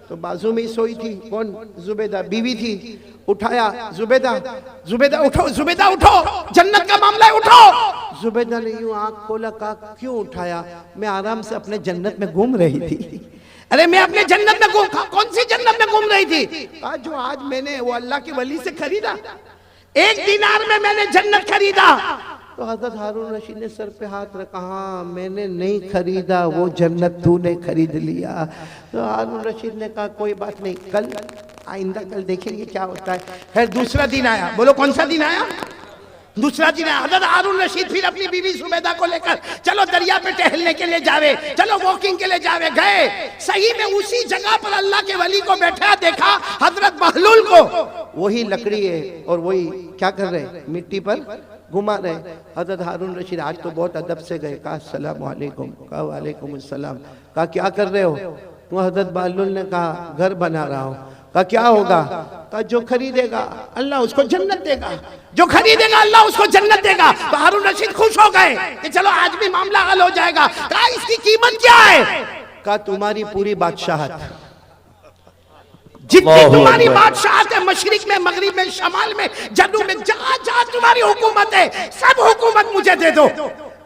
तो बाजू में ही सोई थी। कौन? जुबैदा बीवी थी। उठाया, जुबैदा उठो, जुबैदा उठो, जन्नत का मामला है, उठो। जुबैदा ने यूं आंख खोला, कहा क्यों उठाया? मैं आराम से अपने जन्नत में घूम रही थी। अरे मैं अपने जन्नत में कौन सी जन्नत में घूम रही थी? कहा जो आज मैंने वो अल्लाह के वली से खरीदा, 1 दीनार में मैंने जन्नत खरीदा। तो हजरत हारून रशीद ने सर पे हाथ रखा, हाँ मैंने नहीं खरीदा, वो जन्नत तूने खरीद लिया। तो हारून रशीद ने कहा कोई बात नहीं, कल आइंदा कल देखेंगे क्या होता है। खैर दूसरा दिन आया। बोलो कौन सा दिन आया? दूसरा दिन हज़रत हारून रशीद फिर अपनी बीवी सुबैदा को लेकर चलो दरिया पे टहलने के लिए जावे, चलो वॉकिंग के लिए जावे। गए, सही में उसी जगह पर अल्लाह के वली को बैठा देखा, हजरत बहलूल को। वही लकड़ी है और वही क्या कर रहे, मिट्टी पर घुमा रहे। हजरत हारून रशीद आज तो बहुत अदब से गए, कहा अस्सलाम वालेकुम, कहा वालेकुम अस्सलाम। कहा क्या कर रहे हो? तो हजरत बहलूल ने कहा घर बना रहा हूँ। कहा क्या होगा? कहा जो खरीदेगा अल्लाह उसको जन्नत देगा, जो खरीदेगा अल्लाह उसको जन्नत देगा। तो हारून रशीद खुश हो गए कि चलो आज भी मामला हल हो जाएगा। कहा इसकी कीमत क्या है? कहा तुम्हारी पूरी बादशाहत, जितनी तुम्हारी बादशाहत है, मशरिक में, मगरिब में, शमाल में, जनूब में, जहां जहां तुम्हारी हुकूमत है सब हुकूमत मुझे दे दो,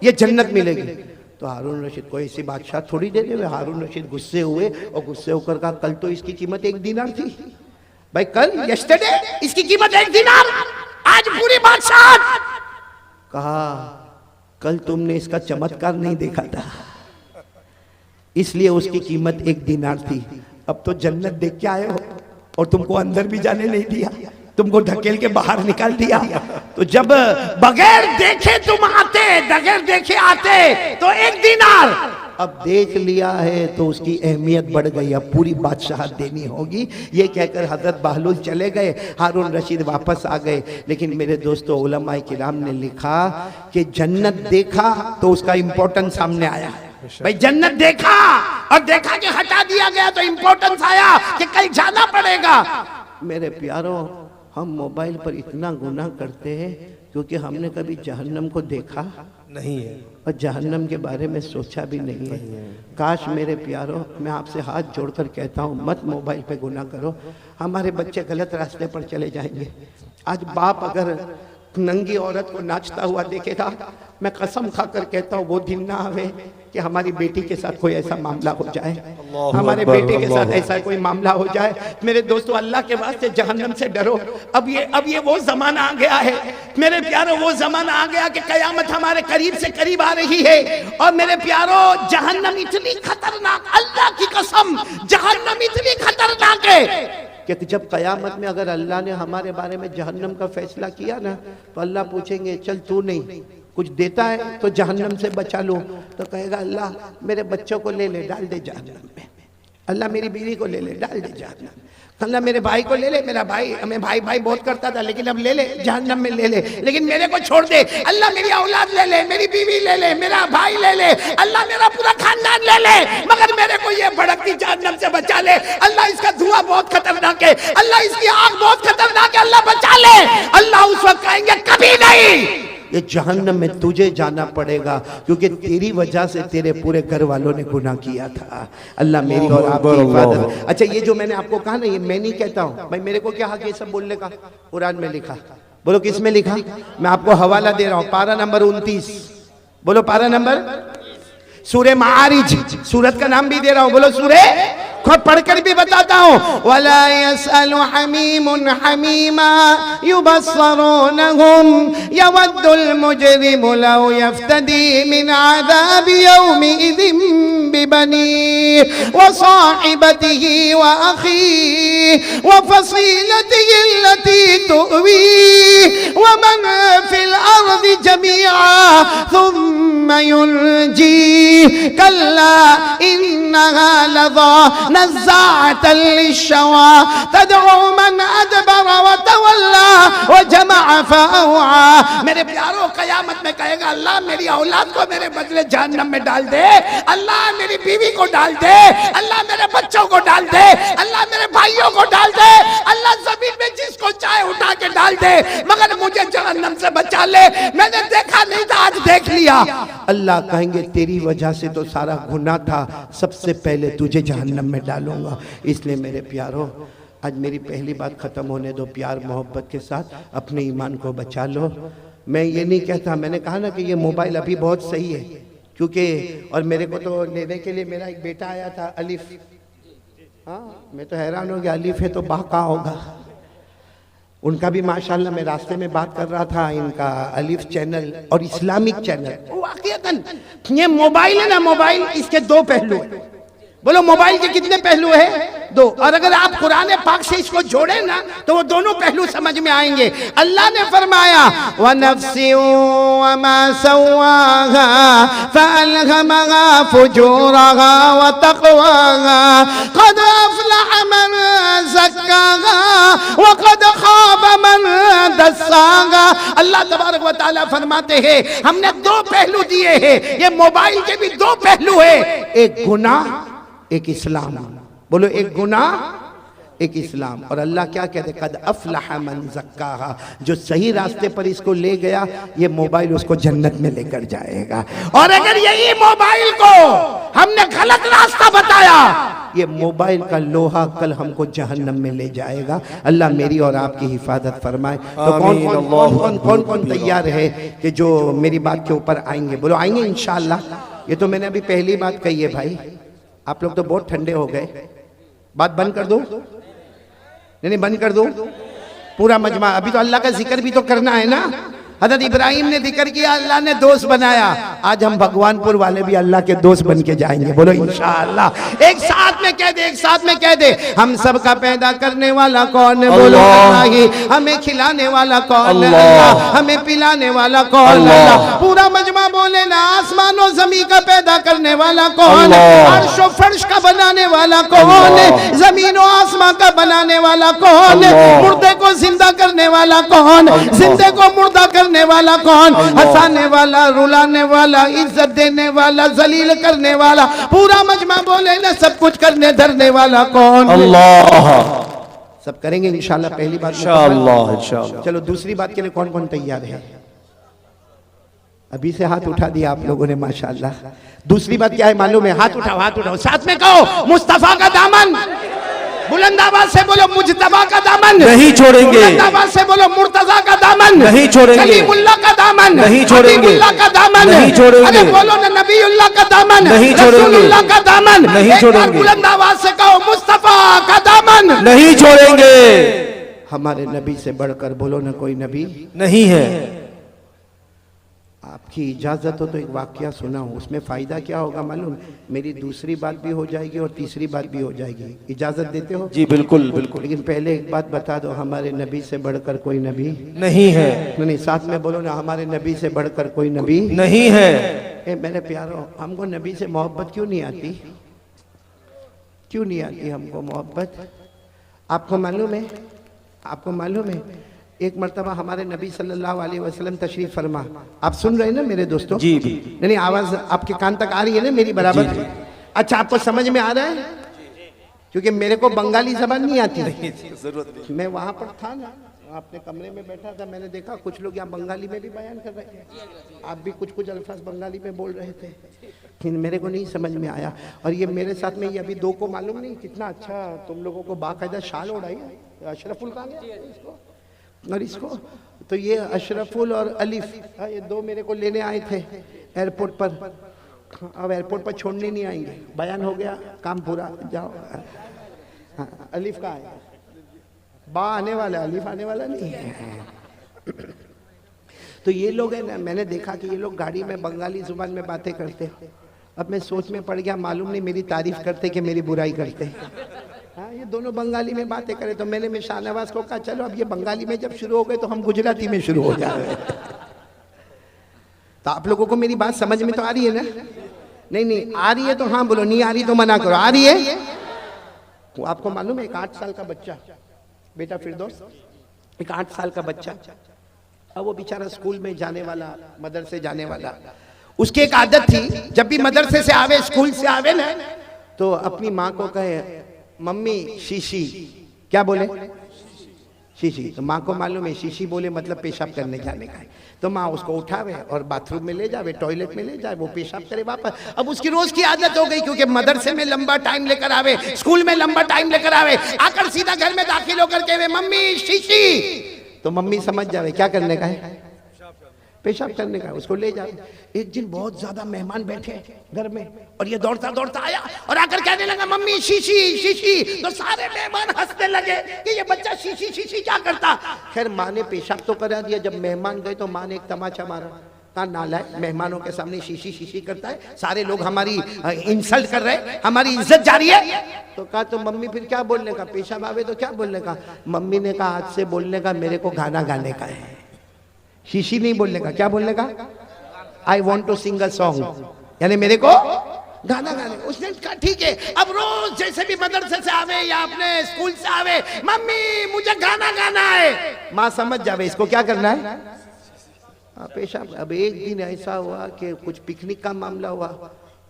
ये जन्नत मिलेगी। तो हारून रशीद को ऐसी बादशाह थोड़ी दे दे। हारून रशीद गुस्से हुए और गुस्से होकर कहा कल तो इसकी कीमत 1 दीनार थी भाई, कल यस्टरडे इसकी कीमत 1 दीनार, आज पूरी बादशाह। कहा कल तुमने इसका चमत्कार नहीं देखा था इसलिए उसकी कीमत 1 दीनार थी। अब तो जन्नत देख के आए हो और तुमको अंदर भी जाने नहीं दिया, तुमको ढकेल के बाहर निकाल दिया। तो जब बगैर देखे तुम आते, बगैर देखे आते तो 1 दीनार, अब देख लिया है तो उसकी अहमियत बढ़ गई, अब पूरी बादशाहत देनी होगी। ये कहकर हजरत बहलूल चले गए, हारून रशीद वापस आ गए। लेकिन मेरे दोस्तों, उलमाए किराम ने लिखा कि जन्नत देखा तो उसका इंपॉर्टेंस सामने आया। भाई जन्नत देखा और देखा कि हटा दिया गया तो इंपॉर्टेंस आया कि कल जाना पड़ेगा। मेरे प्यारों, हम मोबाइल पर इतना गुनाह करते हैं क्योंकि हमने कभी जहन्नम को देखा नहीं है और जहन्नम के बारे में सोचा भी नहीं है। काश मेरे प्यारों, मैं आपसे हाथ जोड़कर कहता हूँ मत मोबाइल पे गुनाह करो, हमारे बच्चे गलत रास्ते पर चले जाएंगे। आज बाप अगर नंगी औरत को नाचता हुआ देखेगा, मैं कसम खाकर कहता हूँ वो दिन ना आवे कि हमारी बेटी के साथ कोई ऐसा मामला हो जाए, हमारे बेटे के साथ ऐसा कोई मामला हो जाए। मेरे दोस्तों, अल्लाह के वास्ते जहन्नम से डरो। अब ये वो जमाना आ गया है मेरे प्यारों, वो जमाना आ गया कि कयामत हमारे करीब से करीब आ रही है। और मेरे प्यारों, जहन्नम इतनी खतरनाक, अल्लाह की कसम जहन्नम इतनी खतरनाक है कि जब कयामत में अगर अल्लाह ने हमारे बारे में जहन्नम का फैसला किया ना, तो अल्लाह पूछेंगे चल तू नहीं कुछ देता है तो जहन्नम से बचा लो, तो कहेगा अल्लाह मेरे बच्चों को ले ले डाल दे जहन्नम में, अल्लाह मेरी बीवी को ले ले डाल दे जहन्नम, अल्लाह मेरे भाई को ले ले, मेरा भाई हमें भाई भाई बहुत करता था लेकिन अब ले ले जहन्नम में ले ले, लेकिन मेरे को छोड़ दे, अल्लाह मेरी औलाद ले ले, मेरी बीवी ले ले, मेरा भाई ले ले, अल्लाह मेरा पूरा खानदान ले ले, मगर मेरे को ये भड़कती जहन्नम से बचा ले, अल्लाह इसका धुआं बहुत खतरनाक है, अल्लाह इसकी आग बहुत खतरनाक है, अल्लाह बचा ले। अल्लाह उस वक्त कहेंगे कभी नहीं, ये जहन्नम में तुझे जाना पड़ेगा क्योंकि तेरी वजह से तेरे पूरे घर वालों ने गुनाह किया था। अल्लाह मेरी और आपकी हिफाजत। अच्छा, ये जो मैंने आपको कहा ना, ये मैं नहीं कहता हूँ भाई, मेरे को क्या हक ये सब बोलने का? कुरान में लिखा। बोलो किस में लिखा? मैं आपको हवाला दे रहा हूँ, पारा नंबर 29। बोलो पारा नंबर, सूरे मारिज, सूरत का नाम भी दे रहा हूँ। बोलो सूरे, खुद पढ़कर भी बताता हूँ। वला यसअलु हमीमुन हमीमा युबस्सरूनहुम यवद्दुल मुजरिमु लौ यफ्तदी मिन अज़ाबि यौमिइज़िन बिबनीहि व साहिबतिही व अखीहि व फसीलतिही अल्लती तुवीहि व मन फिल अर्दि जमीआ थुम्मा युनजीहि कल्ला इन्नहा लज़ा नज़्ज़ाअतन लिश्शवा तदउ मन अदबर व तवल्ला व जमअ फअवा। मेरे प्यारों, कयामत में कहेगा अल्लाह मेरी औलाद को मेरे बदले जहन्नम में डाल दे, अल्लाह मेरी बीवी को डाल दे, अल्लाह मेरे बच्चों को डाल दे, अल्लाह मेरे भाइयों को डाल दे, अल्लाह जमीन में जिसको चाहे उठा के डाल दे, मगर मुझे जहन्नम से बचा ले। मैंने देखा नहीं था, आज देख लिया। अल्लाह कहेंगे तेरी वजह से तो सारा गुनाह था, सबसे पहले तुझे जहन्नम में डालूंगा। इसलिए मेरे प्यारों, आज मेरी पहली बात खत्म होने दो, प्यार मोहब्बत के साथ अपने ईमान को बचा लो। मैं ये नहीं कहता, मैंने कहा ना कि ये मोबाइल अभी बहुत सही है क्योंकि, और मेरे को तो लेने के लिए मेरा एक बेटा आया था अलिफ, हाँ मैं तो हैरान हो गया, अलिफ है तो बा कहाँ होगा। उनका भी माशाल्लाह, मैं रास्ते में बात कर रहा था, इनका अलिफ चैनल और इस्लामिक चैनल। वाकईतन ये मोबाइल है ना, मोबाइल इसके 2 पहलू हैं। बोलो मोबाइल के कितने पहलू है? 2। और अगर आप कुरान पाक से इसको जोड़े ना तो वो दोनों पहलू समझ में आएंगे। अल्लाह ने फरमाया व नफ्सिन व मा सव्वाहा फअल्हमहा फुजूरहा व तक़वाहा क़द अफ़लह मन ज़क्काहा व क़द ख़ाब मन दस्साहा। अल्लाह तबारक व तआला फरमाते हैं हमने 2 पहलू दिए हैं। ये मोबाइल के भी 2 पहलू है, एक गुनाह एक इस्लाम। बोलो एक गुनाह एक इस्लाम। और अल्लाह क्या कहते? कद अफलह मन ज़क्काहा, जो सही रास्ते पर इसको ले गया ये मोबाइल उसको जन्नत में लेकर जाएगा। और अगर यही मोबाइल को हमने गलत रास्ता बताया ये मोबाइल का लोहा कल हमको जहन्नम में ले जाएगा। अल्लाह मेरी और आपकी हिफाजत फरमाए। तो कौन तैयार है कि जो मेरी बात के ऊपर आएंगे? बोलो आएंगे इंशाअल्लाह। ये तो मैंने अभी पहली बात कही है भाई, आप लोग तो बहुत ठंडे हो गए। बात बंद कर दो, नहीं बंद कर दो पूरा मजमा। अभी तो अल्लाह का जिक्र भी तो करना है ना। हज़रत इब्राहिम ने जिक्र किया, अल्लाह ने दोस्त बनाया। आज हम भगवानपुर वाले भी अल्लाह के दोस्त बन के जाएंगे। बोलो इंशाअल्लाह। एक साथ में कह दे, एक साथ में कह दे, हम सबका पैदा करने वाला कौन है? बोलो अल्लाह। हमें खिलाने वाला कौन है? अल्लाह। हमें पिलाने वाला कौन है? अल्लाह। पूरा मजमा बोले ना, आसमान और जमीन का पैदा करने वाला कौन है? अर्श और फर्श का बनाने वाला कौन है? जमीन और आसमान का बनाने वाला कौन है? मुर्दे को जिंदा करने वाला कौन? जिंदे को मुर्दा करने वाला कौन? हंसाने वाला, रुलाने वाला, इज्जत देने वाला, जलील करने वाला। पूरा मजमा बोले ना, सब कुछ करने धरने वाला कौन? अल्लाह। सब करेंगे इंशाल्लाह। पहली बात इंशाल्लाह। चलो दूसरी बात के लिए कौन कौन तैयार है? अभी से हाथ उठा दिया आप लोगों ने माशाल्लाह। दूसरी बात क्या है मालूम है? हाथ उठाओ, हाथ उठाओ, साथ में कहो मुस्तफा का दामन। बुलंद आवाज से बोलो मुज्तबा का दामन नहीं छोड़ेंगे। बुलंद आवाज से बोलो मुर्तजा का दामन नहीं छोड़ेंगे। कलीमुल्लाह का दामन नहीं छोड़ेंगे। हबीबुल्लाह का दामन नहीं छोड़ेंगे। अरे बोलो ना नबीउल्लाह का दामन नहीं छोड़ेंगे। रसूलुल्लाह का दामन नहीं छोड़ेंगे। बुलंद आवाज से कहो मुस्तफा का दामन नहीं छोड़ेंगे। हमारे नबी से बढ़कर बोलो ना कोई नबी नहीं है। आपकी इजाजत हो तो एक वाकया सुना हूँ, उसमें फ़ायदा क्या होगा मालूम? मेरी दूसरी बात भी हो जाएगी और तीसरी बात भी हो जाएगी। इजाज़त देते हो? जी बिल्कुल बिल्कुल। लेकिन पहले एक बात बता दो, हमारे नबी से बढ़कर कोई नबी नहीं है। नहीं, साथ में बोलो ना, हमारे नबी से बढ़कर कोई नबी नहीं है। ए मेरे प्यारो, हमको नबी से मोहब्बत क्यों नहीं आती? क्यों नहीं आती हमको मोहब्बत? आपको मालूम है? आपको मालूम है एक मर्तबा हमारे नबी सल्लल्लाहु अलैहि वसल्लम तशरीफ फरमा। आप सुन रहे हैं ना मेरे दोस्तों? जी जी। नहीं आवाज आपके कान तक आ रही है ना मेरी बराबर? जी, जी। अच्छा, आपको समझ में आ रहा है? क्योंकि मेरे को बंगाली जबान नहीं आती। जरूरत मैं वहां पर था ना, अपने कमरे में बैठा था, मैंने देखा कुछ लोग यहाँ बंगाली में भी बयान कर रहे थे। आप भी कुछ कुछ अल्फाज बंगाली में बोल रहे थे, लेकिन मेरे को नहीं समझ में आया। और ये मेरे साथ में ये अभी 2 को मालूम नहीं कितना अच्छा तुम लोगों को बाकायदा शाल ओढ़ाई है। अशरफुल कहा गया इसको और इसको, तो ये अशरफुल और अलिफ ये 2 मेरे को लेने आए थे एयरपोर्ट पर। अब एयरपोर्ट पर छोड़ने नहीं आएंगे, बयान हो गया, काम पूरा, जाओ। हाँ, अलिफ का है, बा आने वाला, अलिफ आने वाला नहीं है। तो ये लोग है ना, मैंने देखा कि ये लोग गाड़ी में बंगाली जुबान में बातें करते। अब मैं सोच में पड़ गया, मालूम नहीं मेरी तारीफ करते कि मेरी बुराई करते। हाँ, ये दोनों बंगाली में बातें करें। तो मैंने शाहनवाज को कहा चलो अब ये बंगाली में जब शुरू हो गए तो हम गुजराती में शुरू हो जाए। तो आप लोगों को मेरी बात समझ में तो आ रही है ना? नहीं नहीं आ रही है तो हाँ बोलो, नहीं आ रही तो मना करो। आ रही है? वो आपको मालूम है, एक 8 साल का बच्चा, बेटा फिरदौस, एक 8 साल का बच्चा, अब वो बेचारा स्कूल में जाने वाला, मदरसे जाने वाला। उसकी एक आदत थी, जब भी मदरसे से आवे, स्कूल से आवे ना, तो अपनी माँ को कहे मम्मी शीशी। क्या बोले? शीशी। तो माँ को मालूम है शीशी बोले मतलब पेशाब करने जाने का है। तो माँ उसको उठावे और बाथरूम में ले जावे, टॉयलेट में ले जाए, वो पेशाब करे वापस। अब उसकी रोज की आदत हो गई, क्योंकि मदरसे में लंबा टाइम लेकर आवे, स्कूल में लंबा टाइम लेकर आवे, आकर सीधा घर में दाखिल होकर के मम्मी शीशी। तो मम्मी समझ जावे क्या करने का है, पेशाब करने का, उसको ले जाए। एक दिन बहुत ज्यादा मेहमान बैठे घर में और ये दौड़ता दौड़ता आया और आकर कहने लगा मम्मी शीशी शीशी। तो सारे मेहमान हंसने लगे कि ये बच्चा शीशी शीशी क्या करता। खैर माँ ने पेशाब तो करा दिया। जब मेहमान गए तो माँ ने एक तमाचा मारा, का नालायक, मेहमानों के सामने शीशी शीशी करता है, सारे लोग हमारी इंसल्ट कर रहे हैं, हमारी इज्जत जा रही है। तो कहा तो मम्मी फिर क्या बोलने का, पेशाब आवे तो क्या बोलने का। मम्मी ने कहा आज से बोलने का मेरे को गाना गाने का है, शीशी नहीं बोलने का। क्या बोलने का, I want to sing a song, यानी मेरे को गाना गाने। उसने कहा ठीक है। अब रोज जैसे भी मदरसे से आवे या अपने स्कूल से आवे, मम्मी मुझे गाना गाना है, माँ समझ जावे इसको क्या करना है, पेशाब। अब एक दिन ऐसा हुआ कि कुछ पिकनिक का मामला हुआ।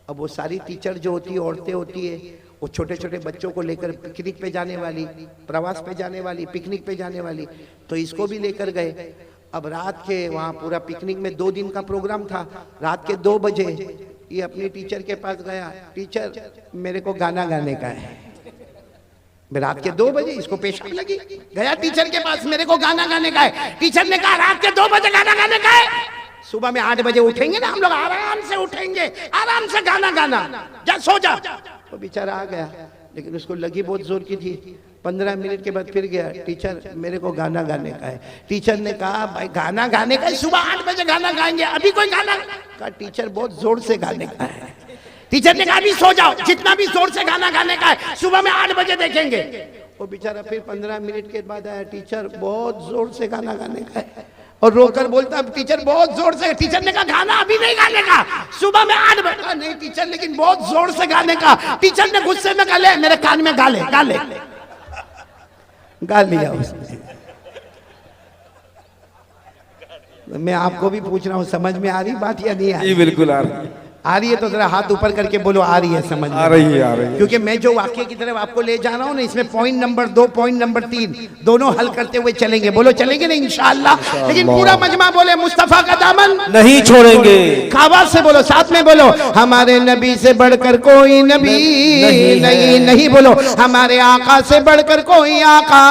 अब वो सारी टीचर जो होती है, औरतें होती है, वो छोटे छोटे बच्चों को लेकर पिकनिक पे जाने वाली, प्रवास पे जाने वाली, पिकनिक पे जाने वाली, तो इसको भी लेकर गए। अब रात के वहाँ पूरा पिकनिक में 2 दिन का प्रोग्राम था। रात के 2 बजे ये अपनी टीचर के पास गया, टीचर मेरे को गाना गाने का है। रात के 2 बजे इसको पेशाब लगी, गया टीचर के पास, मेरे को गाना गाने का है। टीचर ने कहा रात के 2 बजे गाना गाने का है, सुबह में 8 बजे उठेंगे ना हम लोग, आराम से उठेंगे, आराम से गाना गाना, जा सो जा। तो बेचारा आ गया, लेकिन उसको लगी बहुत जोर की थी। 15 मिनट के बाद फिर गया, टीचर मेरे को गाना गाने का है। टीचर ने कहा भाई गाना गाने का है, सुबह 8 बजे गाना गाएंगे, अभी कोई गाना। कहा टीचर बहुत जोर से गाने का है। टीचर ने कहा अभी सो जाओ, जितना भी जोर से गाना गाने का है, सुबह में 8 बजे देखेंगे। वो बेचारा फिर 15 मिनट के बाद आया, टीचर बहुत जोर से गाना गाने का है, और रोकर बोलता टीचर बहुत जोर से। टीचर ने कहा गाना अभी नहीं गाने का, सुबह में 8 बजे। नहीं टीचर लेकिन बहुत जोर से गाने का। टीचर ने गुस्से में कहा ले मेरे कान में गा ले, गा ले, गा लिया उसने। मैं आपको भी पूछ रहा हूँ, समझ में आ रही बात या नहीं आ रही? बिल्कुल आ रही है। आ रही है तो जरा हाथ ऊपर करके बोलो आ रही है, समझ में आ रही है, आ रही है। क्योंकि मैं जो वाक्य की तरफ आपको ले जा रहा हूँ ना, इसमें पॉइंट नंबर 2, पॉइंट नंबर 3 दोनों हल करते हुए चलेंगे। बोलो चलेंगे ना इंशाअल्लाह। लेकिन पूरा मजमा बोले मुस्तफा का दामन नहीं छोड़ेंगे। आवाज से बोलो, साथ में बोलो, हमारे नबी से बढ़कर कोई नबी नहीं, नहीं बोलो, हमारे आका से बढ़कर कोई आका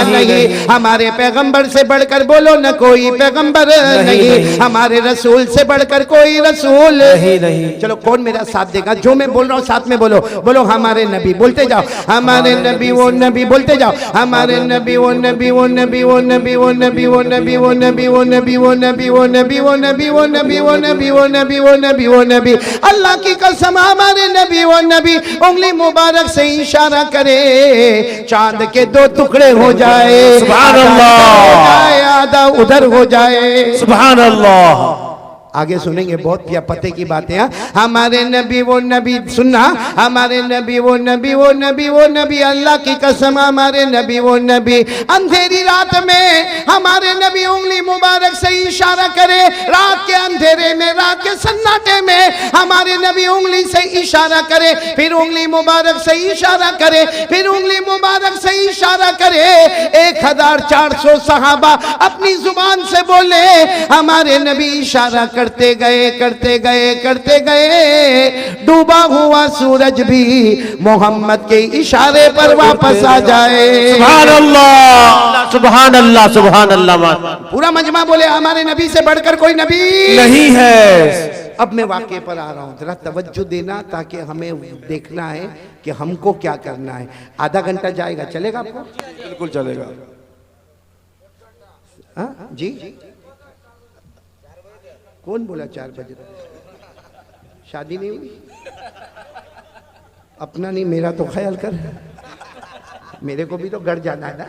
नहीं, हमारे पैगंबर से बढ़कर बोलो न कोई पैगंबर नहीं, हमारे रसूल से बढ़कर कोई रसूल नहीं। चलो कौन मेरा साथ देगा, जो मैं बोल रहा हूँ साथ में बोलो। बोलो हमारे नबी, बोलते जाओ, हमारे नबी वो नबी, बोलते जाओ, हमारे नबी वो नबी वो नबी वो नबी वो नबी वो नबी वो नबी वो नबी वो नबी वो नबी वो नबी वो नबी वो नबी वो नबी वो नबी वो नबी। अल्लाह की कसम हमारे नबी वो नबी उंगली मुबारक से इशारा करे, चांद के 2 टुकड़े हो जाए, सुभान अल्लाह, आधा उधर हो जाए, सुभान अल्लाह। आगे सुनेंगे, बहुत क्या पते की बातें हैं। हमारे नबी वो नबी, सुनना, हमारे नबी वो नबी वो नबी वो नबी, अल्लाह की कसम हमारे नबी वो नबी अंधेरी रात में हमारे नबी उंगली मुबारक से इशारा करे, रात के अंधेरे में, रात के सन्नाटे में हमारे नबी उंगली से इशारा करे, फिर उंगली मुबारक से इशारा करे, फिर उंगली मुबारक से इशारा करे। 1400 सहाबा अपनी जुबान से बोले, हमारे नबी इशारा करते गए करते गए करते गए, डूबा हुआ सूरज भी मोहम्मद के इशारे पर वापस आ जाए। सुभान अल्लाह, सुभान अल्लाह, सुभान अल्लाह। पूरा मजमा बोले हमारे नबी से बढ़कर कोई नबी नहीं है। अब मैं वाक्य पर आ रहा हूँ, जरा तवज्जो देना, ताकि हमें देखना है कि हमको क्या करना है। आधा घंटा जाएगा, चलेगा आपको? बिल्कुल चलेगा। हाँ जी, कौन बोला 4 बजे? शादी नहीं हुई? अपना नहीं, मेरा तो ख्याल कर, मेरे को भी तो घर जाना है ना।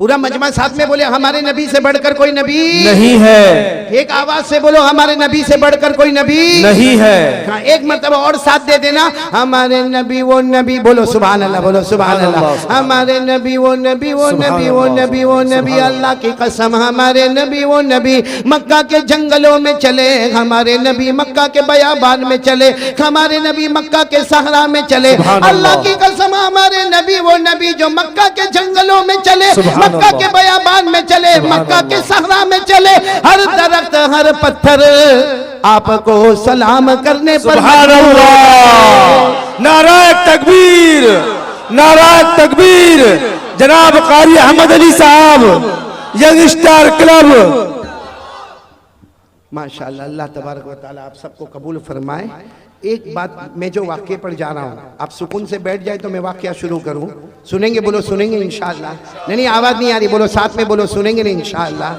पूरा मजमा साथ में बोले हमारे नबी से बढ़कर कोई नबी नहीं है। एक आवाज से बोलो हमारे नबी से बढ़कर कोई नबी नहीं है। हाँ, एक मर्तबा और साथ दे देना, हमारे नबी वो नबी, बोलो सुभान अल्लाह, बोलो सुभान अल्लाह। हमारे नबी वो नबी वो नबी वो नबी वो नबी, अल्लाह की कसम हमारे नबी वो नबी मक्का के जंगलों में चले, हमारे नबी मक्का के बयाबान में चले, हमारे नबी मक्का के सहरा में चले। अल्लाह की कसम हमारे नबी वो नबी जो मक्का के जंगलों में चले, मक्का के बयाबान में चले, मक्का के सहरा में चले, हर दरख्त हर पत्थर आपको सलाम करने पर। सुभान अल्लाह, नाराए तकबीर, नाराए तकबीर। जनाब कारी अहमद अली साहब, यंग स्टार क्लब। माशाअल्लाह, अल्लाह तबारक व तआला आप सबको कबूल फरमाए। एक बात, मैं जो वाक्य पर जा रहा हूँ, आप सुकून से बैठ जाए तो मैं वाक्य शुरू करूँ। सुनेंगे? बोलो सुनेंगे इंशाअल्लाह। नहीं, आवाज नहीं आ रही, बोलो साथ में बोलो, सुनेंगे नहीं इंशाअल्लाह।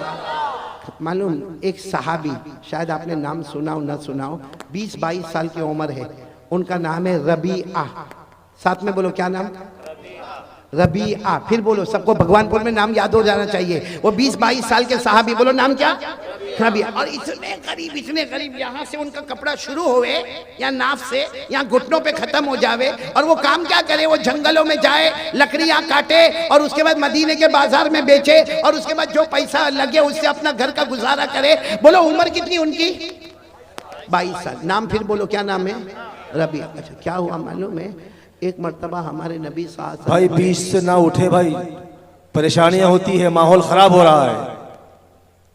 मालूम एक सहाबी, शायद आपने नाम सुना हो ना सुना हो, 20-22 साल की उम्र है, उनका नाम है रबीआ। साथ में बोलो क्या नाम? रबीआ। फिर बोलो, सबको भगवानपुर में नाम याद हो जाना चाहिए। वो 20-22 साल के सहाबी, बोलो नाम क्या? रबीआ। और इतने करीब यहाँ से उनका कपड़ा शुरू होवे या नाफ से यहाँ घुटनों पे खत्म हो जावे, और वो काम क्या करे? वो जंगलों में जाए, लकड़ियां काटे और उसके बाद मदीने के बाजार में बेचे, और उसके बाद जो पैसा लगे उससे अपना घर का गुजारा करे। बोलो उम्र कितनी उनकी? 22 साल। नाम फिर बोलो क्या नाम है? रबीआ। अच्छा, क्या हुआ मालूम है? एक मर्तबा हमारे नबी साहब भाई बीच से ना उठे भाई, परेशानियां होती है, माहौल खराब हो रहा है,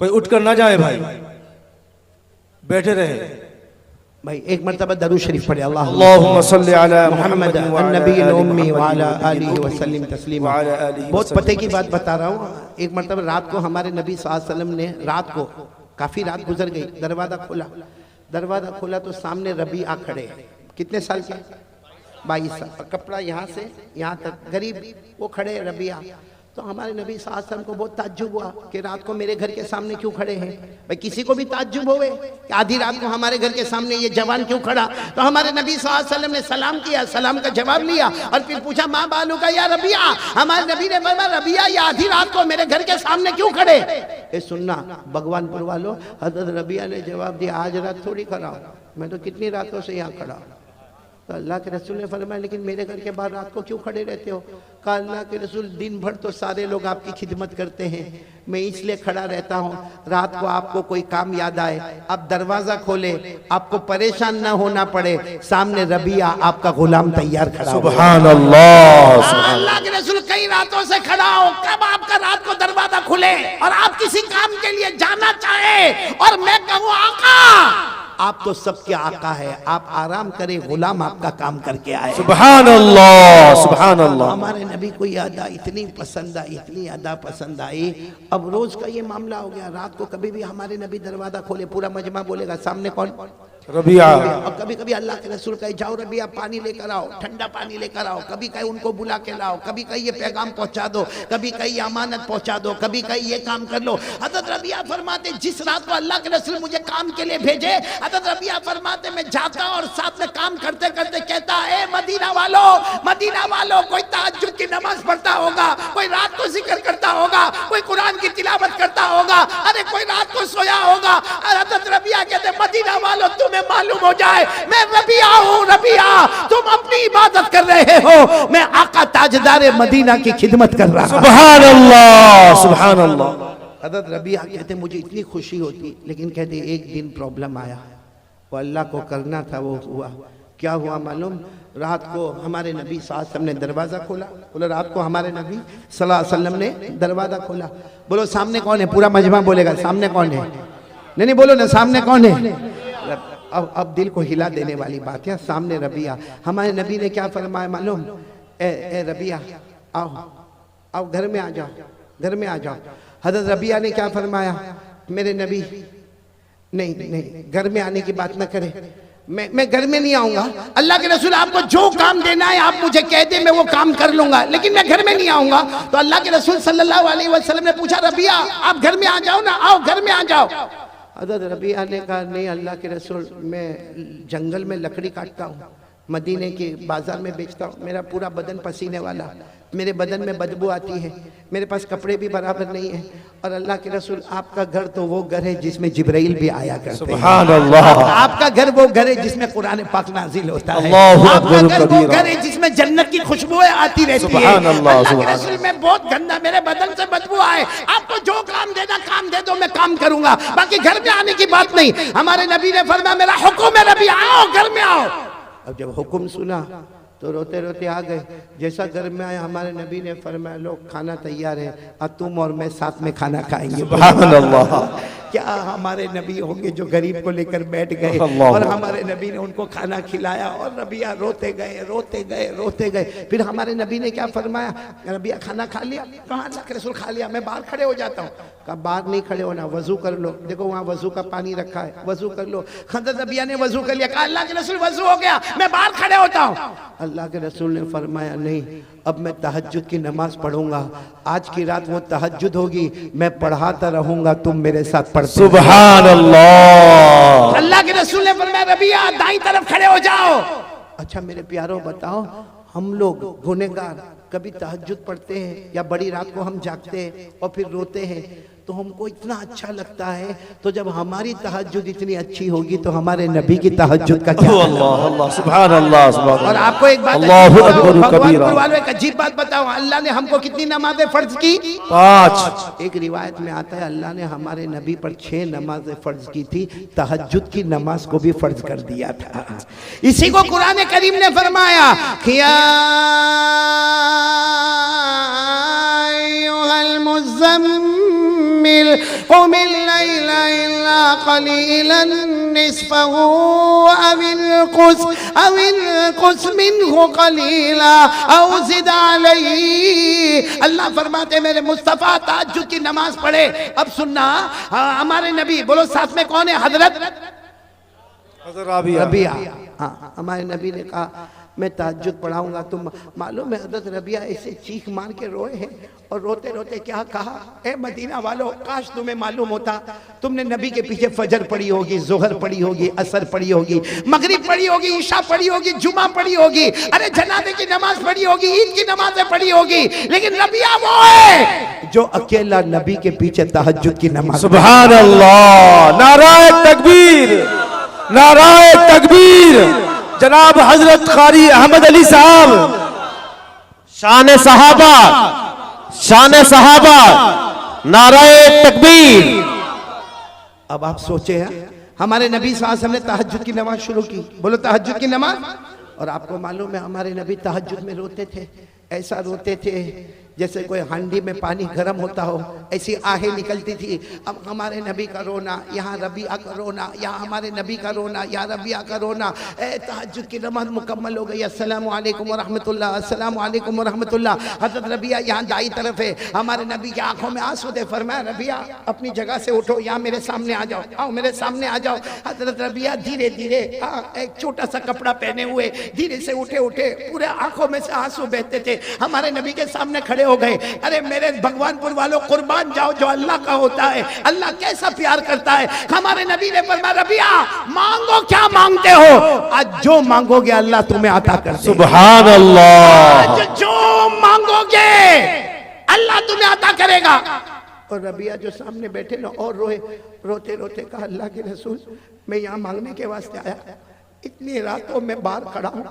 कोई उठकर ना जाए भाई, बैठे रहे भाई। एक मर्तबा दरूद शरीफ पढ़े, अल्लाहुम्मा सल्ली अला मुहम्मद अन्नबील उम्मी व अला आलिहि व सल्लिम तस्लीमा। बहुत पते की बात बता रहा हूँ। एक मर्तबा रात को हमारे नबी सल्लल्लाहु अलैहि वसल्लम ने, रात को काफी रात गुजर गई, दरवाजा खोला तो सामने रबीआ खड़े। कितने साल के? 22 साल। कपड़ा यहाँ से यहाँ तक, गरीब वो खड़े रबीआ। तो हमारे नबी सल्लल्लाहु अलैहि वसल्लम को बहुत ताज्जुब हुआ कि रात को मेरे घर के सामने क्यों खड़े हैं। भाई किसी को भी ताज्जुब होवे कि आधी रात को हमारे घर के सामने ये जवान क्यों खड़ा। तो हमारे नबी सल्लल्लाहु अलैहि वसल्लम ने सलाम किया, सलाम का जवाब लिया और फिर पूछा माँ बालू का या रबीआ। हमारे नबी ने बोला रबीआ ये आधी रात को मेरे घर के सामने क्यों खड़े? ये सुनना भगवानपुर वालों, हज़रत रबीआ ने जवाब दिया आज रात थोड़ी खड़ा हूँ, मैं तो कितनी रातों से यहाँ खड़ा हूँ। तो अल्लाह के रसूल ने फरमाया लेकिन मेरे घर के बाहर रात को क्यों खड़े रहते हो? कहा अल्लाह के रसूल दिन भर तो सारे लोग आपकी खिदमत करते हैं, मैं इसलिए खड़ा रहता हूँ, रात को आपको कोई काम याद आए, आप दरवाजा खोले, आपको परेशान ना होना पड़े, सामने रबीआ आपका गुलाम तैयार खड़ा। सुभान अल्लाह। अल्लाह के रसूल कई रातों से खड़ा हो, कब आपका रात को दरवाजा खुले और आप किसी काम के लिए जाना चाहे और मैं कहूँ आका आप तो सबके आका है, आप आराम करें, गुलाम आपका काम करके आए। सुभान अल्लाह, सुभान अल्लाह। हमारे नबी को ये अदा इतनी पसंद आई, इतनी अदा पसंद आई। अब रोज का ये मामला हो गया, रात को कभी भी हमारे नबी दरवाजा खोले, पूरा मजमा बोलेगा सामने कौन? रबीआ। और कभी कभी अल्लाह के रसूल कहे जाओ रबीआ पानी लेकर आओ, ठंडा पानी लेकर आओ, कभी कहीं उनको बुला के लाओ, कभी कहीं ये पैगाम पहुंचा दो, कभी कहीं अमानत पहुंचा दो, कभी कहीं ये काम कर लो। हज़रत रबीआ फरमाते जिस रात को अल्लाह के रसूल मुझे काम के लिए भेजे, हज़रत रबीआ फरमाते मैं जाता और साथ में काम करते करते कहता ए मदीना वालों कोई तहज्जुद की नमाज पढ़ता होगा, कोई रात को जिक्र करता होगा, कोई कुरान की तिलावत करता होगा, अरे कोई रात को सोया होगा। हज़रत रबीआ कहते मदीना वालों तुम्हें मालूम हो जाए मैं रबीआ हूँ, रबीआ तुम अपनी इबादत कर रहे हो, मैं आका ताजदार मदीना की खिदमत कर रहा हूँ। सुभान अल्लाह, सुभान अल्लाह। हज़रत रबीआ कहते मुझे इतनी खुशी होती, लेकिन कहते एक दिन प्रॉब्लम आया, वो अल्लाह को करना था वो हुआ। क्या हुआ मालूम? रात को हमारे नबी सल्लल्लाहु अलैहि वसल्लम ने दरवाज़ा खोला। बोलो रात को हमारे नबी सल्लल्लाहु अलैहि वसल्लम ने दरवाज़ा खोला। बोलो सामने कौन है? पूरा मजमा बोलेगा सामने कौन है? नहीं बोलो ना सामने कौन है? अब दिल को हिला देने वाली बात है, सामने रबीआ। हमारे नबी ने क्या फरमाया मालूम? ए रबीआ आओ आओ घर में आ जाओ, घर में आ जाओ। हज़रत रबीआ ने क्या फरमाया? मेरे नबी नहीं घर में आने की बात ना करे, मैं घर में नहीं आऊंगा। अल्लाह के रसूल आपको जो काम देना है आप मुझे कह दे, मैं वो काम कर लूंगा, लेकिन मैं घर में नहीं आऊंगा। तो अल्लाह के रसूल सल्लल्लाहु अलैहि वसल्लम ने पूछा रबीआ आप घर में आ जाओ ना, आओ घर में आ जाओ। हज़रत रबीआ ने कहा नहीं अल्लाह के रसूल मैं जंगल में लकड़ी काटता हूँ, मदीने के बाजार में बेचता हूँ, मेरा पूरा बदन पसीने वाला, मेरे बदन में बदबू आती है, मेरे पास कपड़े भी बराबर नहीं है, और अल्लाह के रसूल आपका घर तो वो घर है जिसमें जिब्राइल भी आया करते हैं। सुभान अल्लाह। आपका घर वो घर है जिसमें कुरान पाक नाजिल होता है। आपका घर वो घर है जिसमें जन्नत की खुशबुएं आती रहती है। अल्लाह के रसूल में बहुत गंदा मेरे बदन से बदबू आए, आपको जो काम देना काम दे दो, मैं काम करूंगा, बाकी घर में आने की बात नहीं। हमारे नबी ने फरमाया मेरा हुक्म है नबी आओ घर में आओ। अब जब हुक्म सुना तो रोते रोते आ गए। जैसा घर में आए हमारे नबी ने फरमाया लोग खाना तैयार है, अब तुम और मैं साथ में खाना खाएंगे। सुभान अल्लाह। क्या हमारे नबी होंगे जो गरीब को लेकर बैठ गए और हमारे नबी ने उनको खाना खिलाया, और रबीआ रोते गए रोते गए रोते गए। फिर हमारे नबी ने क्या फरमाया? रबीआ खाना खा लिया? कहा अल्लाह के रसूल खा लिया, मैं बाहर खड़े हो जाता हूँ। कहा बाहर नहीं खड़े होना, वजू कर लो, देखो वहाँ वजू का पानी रखा है, वजू कर लो। हज़रत रबीआ ने वजू कर लिया। कहा अल्लाह के रसूल वजू हो गया, मैं बाहर खड़े होता हूँ। अल्लाह के रसूल ने फरमाया नहीं, अब मैं तहज्जुद की नमाज पढ़ूंगा, आज की रात वो तहज्जुद होगी, मैं पढ़ाता रहूंगा, तुम मेरे साथ पढ़ते। सुभान अल्लाह। अल्लाह के रसूल ने फरमाया रबिया दाईं तरफ खड़े हो जाओ। अच्छा मेरे प्यारों बताओ, हम लोग गुनहगार कभी तहज्जुद पढ़ते हैं या बड़ी रात को हम जागते हैं और फिर रोते हैं, तो हमको इतना अच्छा लगता है, तो जब हमारी तहज्जुद इतनी अच्छी होगी तो हमारे नबी की तहज्जुद का क्या? अल्लाह अल्लाह सुभान अल्लाह सुभान। और आपको एक बात अल्लाहु अकबर कबीरा। भगवान एक अजीब बात बताओ, अल्लाह ने हमको कितनी नमाजें फर्ज की? 5। एक रिवायत में आता है अल्लाह ने हमारे नबी पर 6 नमाजें फर्ज की थी, तहज्जुद की नमाज को भी फर्ज कर दिया था। इसी को कुरान करीम ने फरमाया किया कुमिल लैला इल्ला क़लीलन निस्फ़हु अविल कुस मिन्हु क़लीला औ ज़िद अलैहि। अल्लाह फरमाते मेरे मुस्तफ़ा तहज्जुद की नमाज पढ़े। अब सुनना, हमारे नबी, बोलो साथ में कौन है? हजरत रबिया। हाँ, हमारे नबी ने कहा मैं तहज्जुद पढ़ाऊंगा। तुम मालूम है हजरत रबिया ऐसे चीख मार के रोए हैं और रोते रोते क्या कहा? ए मदीना वालों, काश तुम्हें मालूम होता, तुमने नबी के पीछे फजर पढ़ी होगी, जोहर पढ़ी होगी, असर पढ़ी होगी, मगरिब पढ़ी होगी, ईशा पढ़ी होगी, जुमा पढ़ी होगी, अरे जनाजे की नमाज पढ़ी होगी, ईद की नमाजें पढ़ी होगी, लेकिन रबिया वो है जो अकेला नबी के पीछे तहज्जुद की नमाज। सुभान अल्लाह। नाराए तकबीर, नाराए तकबीर। जनाब हजरत कारी अहमद अली साहब, शान सहाबा, शान सहाबा, नाराए तकबीर। अब आप सोचे हैं हमारे नबी सल्लल्लाहु अलैहि वसल्लम ने तहज्जुद की नमाज शुरू की, बोलो तहज्जुद की नमाज। और आपको मालूम है हमारे नबी तहज्जुद में रोते थे, ऐसा रोते थे जैसे कोई हांडी में पानी गर्म होता हो, ऐसी आहें निकलती थी। अब हमारे नबी का रोना, यहाँ रबिया का रोना, यहाँ हमारे नबी का रोना, यहाँ रबिया का रोना। तहज्जुद की नमाज मुकम्मल हो गई, अस्सलामु अलैकुम व रहमतुल्लाह, अस्सलामु अलैकुम व रहमतुल्लाह। हज़रत रबिया यहाँ दाई तरफ है, हमारे नबी की आंखों में आंसू थे। फरमाया रबिया अपनी जगह से उठो, यहाँ मेरे सामने आ जाओ, आओ मेरे सामने आ जाओ। हज़रत रबिया धीरे धीरे एक छोटा सा कपड़ा पहने हुए धीरे से उठे, पूरे आंखों में से आंसू बहते थे, हमारे नबी के सामने खड़े हो गए। अरे मेरे भगवानपुर वालों, कुर्बान जाओ जो अल्लाह का होता है, अल्लाह कैसा प्यार करता है। हमारे नबी ने फरमाया रबिया मांगो क्या मांगते हो, आज जो मांगोगे अल्लाह तुम्हें अता कर देगा। सुभान अल्लाह। आज जो मांगोगे अल्लाह तुम्हें अता करेगा। और रबिया जो सामने बैठे ना और रोए, रोते रोते कहा अल्लाह के रसूल मैं यहाँ मांगने के वास्ते आया, इतनी रातों में बाहर खड़ा हूँ,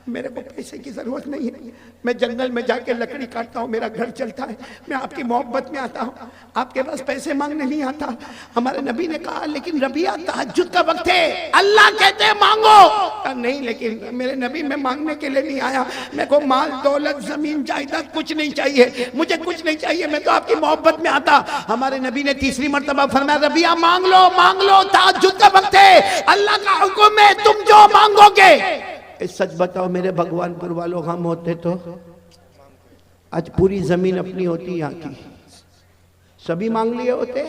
मेरे को पैसे की जरूरत नहीं है, मैं जंगल में जाके लकड़ी काटता हूँ, मेरा घर चलता है, मैं आपकी मोहब्बत में आता हूँ, आपके पास पैसे मांगने नहीं आता। हमारे नबी ने कहा लेकिन रबिया तहज्जुद का वक्त है, अल्लाह कहते हैं मांगो। नहीं लेकिन मेरे नबी मैं मांगने के लिए नहीं आया, मेरे को माल दौलत जमीन जायदाद कुछ नहीं चाहिए, मुझे कुछ नहीं चाहिए, मैं तो आपकी मोहब्बत में आता। हमारे नबी ने तीसरी मर्तबा फरमाया रबिया मांग लो, तहज्जुद का वक्त है, अल्लाह का हुक्म है, तुम जो मांगोगे। सच बताओ मेरे भगवानपुर वालों, हम होते तो आज पूरी जमीन अपनी होती, यहाँ की सभी मांग लिए होते।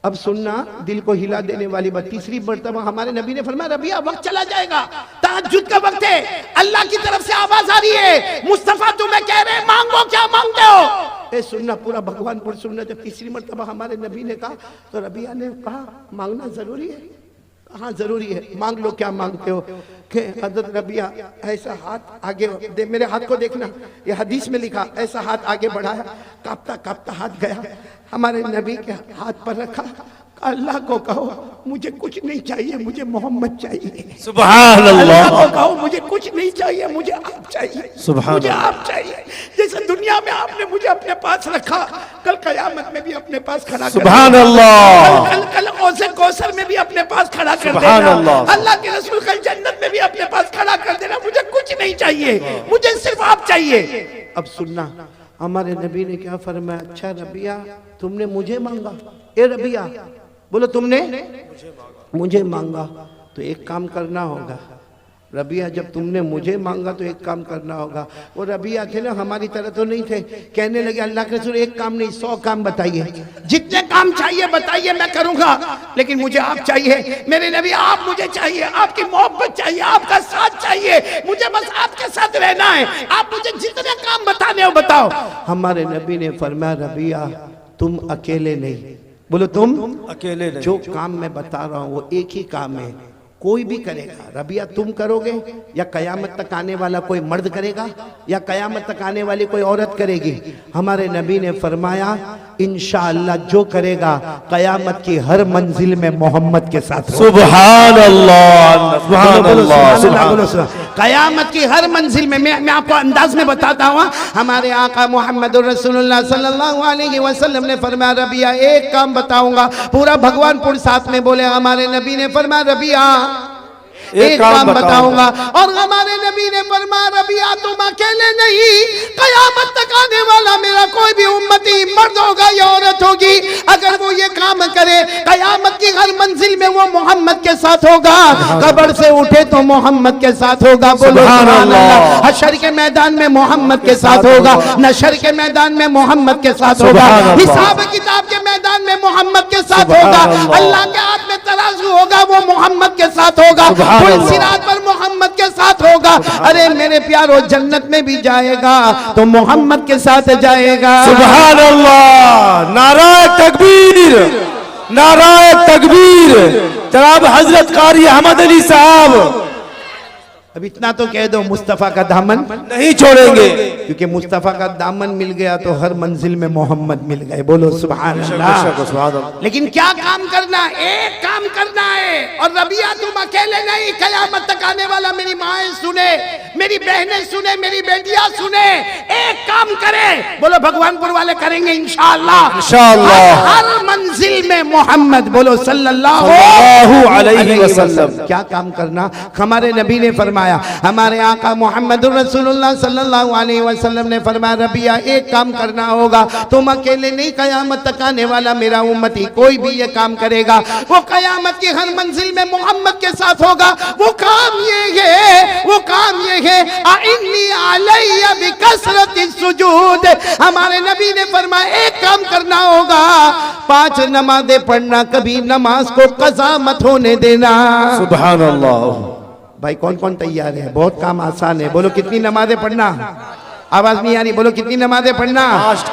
अब सुनना दिल को हिला देने वाली बात, तीसरी मर्तबा हमारे नबी ने फरमाया रबिया वक्त चला जाएगा, तहज्जुद का वक्त है, अल्लाह की तरफ से आवाज आ रही है, मुस्तफा तुम्हें कह रहे हैं मांगो, क्या मांगते हो। सुनना पूरा भगवानपुर सुनना। जब तीसरी मर्तबा हमारे नबी ने कहा तो रबिया ने कहा मांगना जरूरी है। हाँ जरूरी है, मांग लो क्या मांगते हो। हज़रत रबिया ऐसा हाथ आगे दे, मेरे हाथ को देखना, ये हदीस में लिखा, ऐसा हाथ आगे बढ़ाया, कांपता कांपता हाथ गया, हमारे नबी के हाथ पर रखा, अल्लाह को कहो मुझे कुछ नहीं चाहिए, मुझे मोहम्मद चाहिए। सुभान अल्लाह। अल्लाह को कहो मुझे कुछ नहीं चाहिए, मुझे आप चाहिए, मुझे आप चाहिए। जैसे दुनिया में आपने मुझे अपने पास रखा, कल कयामत में भी अपने पास खड़ा कर, सुभान अल्लाह। कल कौसर में भी अपने पास खड़ा कर देना, अल्लाह के रसूल कल जन्नत में भी अपने पास खड़ा कर देना। मुझे कुछ नहीं चाहिए, मुझे सिर्फ आप चाहिए। अब सुनना हमारे नबी ने क्या फरमाया, अच्छा रबिया तुमने मुझे मांगा, ए रबिया बोलो तुमने मुझे मांगा, तो एक काम करना होगा। रबिया जब तुमने मुझे मांगा तो एक काम करना होगा। वो रबिया थे ना, हमारी तरह तो नहीं थे, कहने लगे अल्लाह के रसूल एक काम नहीं 100 काम बताइए, जितने काम चाहिए बताइए मैं करूंगा, लेकिन मुझे आप चाहिए। मेरे नबी आप मुझे चाहिए, आपकी मोहब्बत चाहिए, आपका साथ चाहिए, मुझे बस आपके साथ रहना है, आप मुझे जितने काम बताने हो बताओ। हमारे नबी ने फरमाया रबिया तुम अकेले नहीं, बोलो तुम अकेले नहीं। जो काम मैं बता रहा हूं वो एक ही काम है, कोई भी करेगा। रबिया तुम करोगे या कयामत तक आने वाला कोई मर्द करेगा या कयामत तक आने वाली कोई औरत करेगी। हमारे नबी ने फरमाया इंशाअल्लाह जो करेगा कयामत की हर मंजिल में मोहम्मद के साथ होगा। सुभान अल्लाह, सुभान अल्लाह, सुभान अल्लाह। कयामत की हर मंजिल में मैं आपको अंदाज में बताता हूँ। हमारे आका मोहम्मद रसूलुल्लाह सल्लल्लाहु अलैहि वसल्लम ने फरमाया रबिया एक काम बताऊंगा। पूरा भगवानपुर साथ में बोले। हमारे नबी ने फरमाया रबिया एक काम बताऊंगा। और हमारे नबी ने फरमाया रबिया तुम अकेले नहीं, कयामत तक आने वाला मेरा कोई भी उम्मती मर्द होगा या औरत होगी, अगर वो ये काम करे कयामत की हर मंजिल में वो मोहम्मद के साथ होगा। कब्र से उठे तो मोहम्मद के साथ होगा। बोलो सुभान अल्लाह। हशर के मैदान में मोहम्मद के साथ होगा, नशर के मैदान में मोहम्मद के साथ होगा, हिसाब किताब के मैदान में मोहम्मद के साथ होगा, अल्लाह के हाथ में तराजू होगा वो मोहम्मद के साथ होगा, सिरात पर मोहम्मद के साथ होगा। अरे मेरे प्यारो जन्नत में भी जाएगा तो मोहम्मद के साथ जाएगा। सुभान अल्लाह, नाराए तकबीर, नाराए तकबीर। जनाब हजरत कारी अहमद अली साहब, अब इतना तो कह दो मुस्तफा का दामन नहीं छोड़ेंगे, क्योंकि मुस्तफा का दामन मिल गया तो हर मंजिल में मोहम्मद मिल गए। बोलो सुभान अल्लाह। लेकिन क्या काम करना, एक काम करना है। और रबिया तुम अकेले नहीं, कयामत तक आने वाला मेरी माएं सुने, मेरी बहनें सुने, मेरी बेटियां सुने, एक काम करे। बोलो भगवानपुर वाले करेंगे इंशाअल्लाह, इंशाअल्लाह। हर मंजिल में मोहम्मद, बोलो सल्लल्लाहु अलैहि वसल्लम। क्या काम करना, हमारे नबी ने फरमाया, हमारे आका मोहम्मद रसूलुल्लाह सल्लल्लाहु अलैहि वसल्लम ने फरमाया रबिया एक काम करना होगा। तुम अकेले नहीं, कयामत तक आने वाला मेरा उम्मती कोई भी ये काम करेगा वो कयामत की हर मंजिल में मोहम्मद के साथ होगा। वो काम ये है, वो काम ये है आइन्नी अलैया बिकसरति सुजूद। हमारे नबी ने फरमाया एक काम करना होगा, 5 नमाजें पढ़ना, कभी नमाज को कज़ा मत होने देना। सुभान अल्लाह। भाई कौन कौन तैयार है? बहुत काम आसान है। बोलो कितनी नमाजें पढ़ना? आवाज नहीं आ रही। बोलो कितनी नमाजें पढ़ना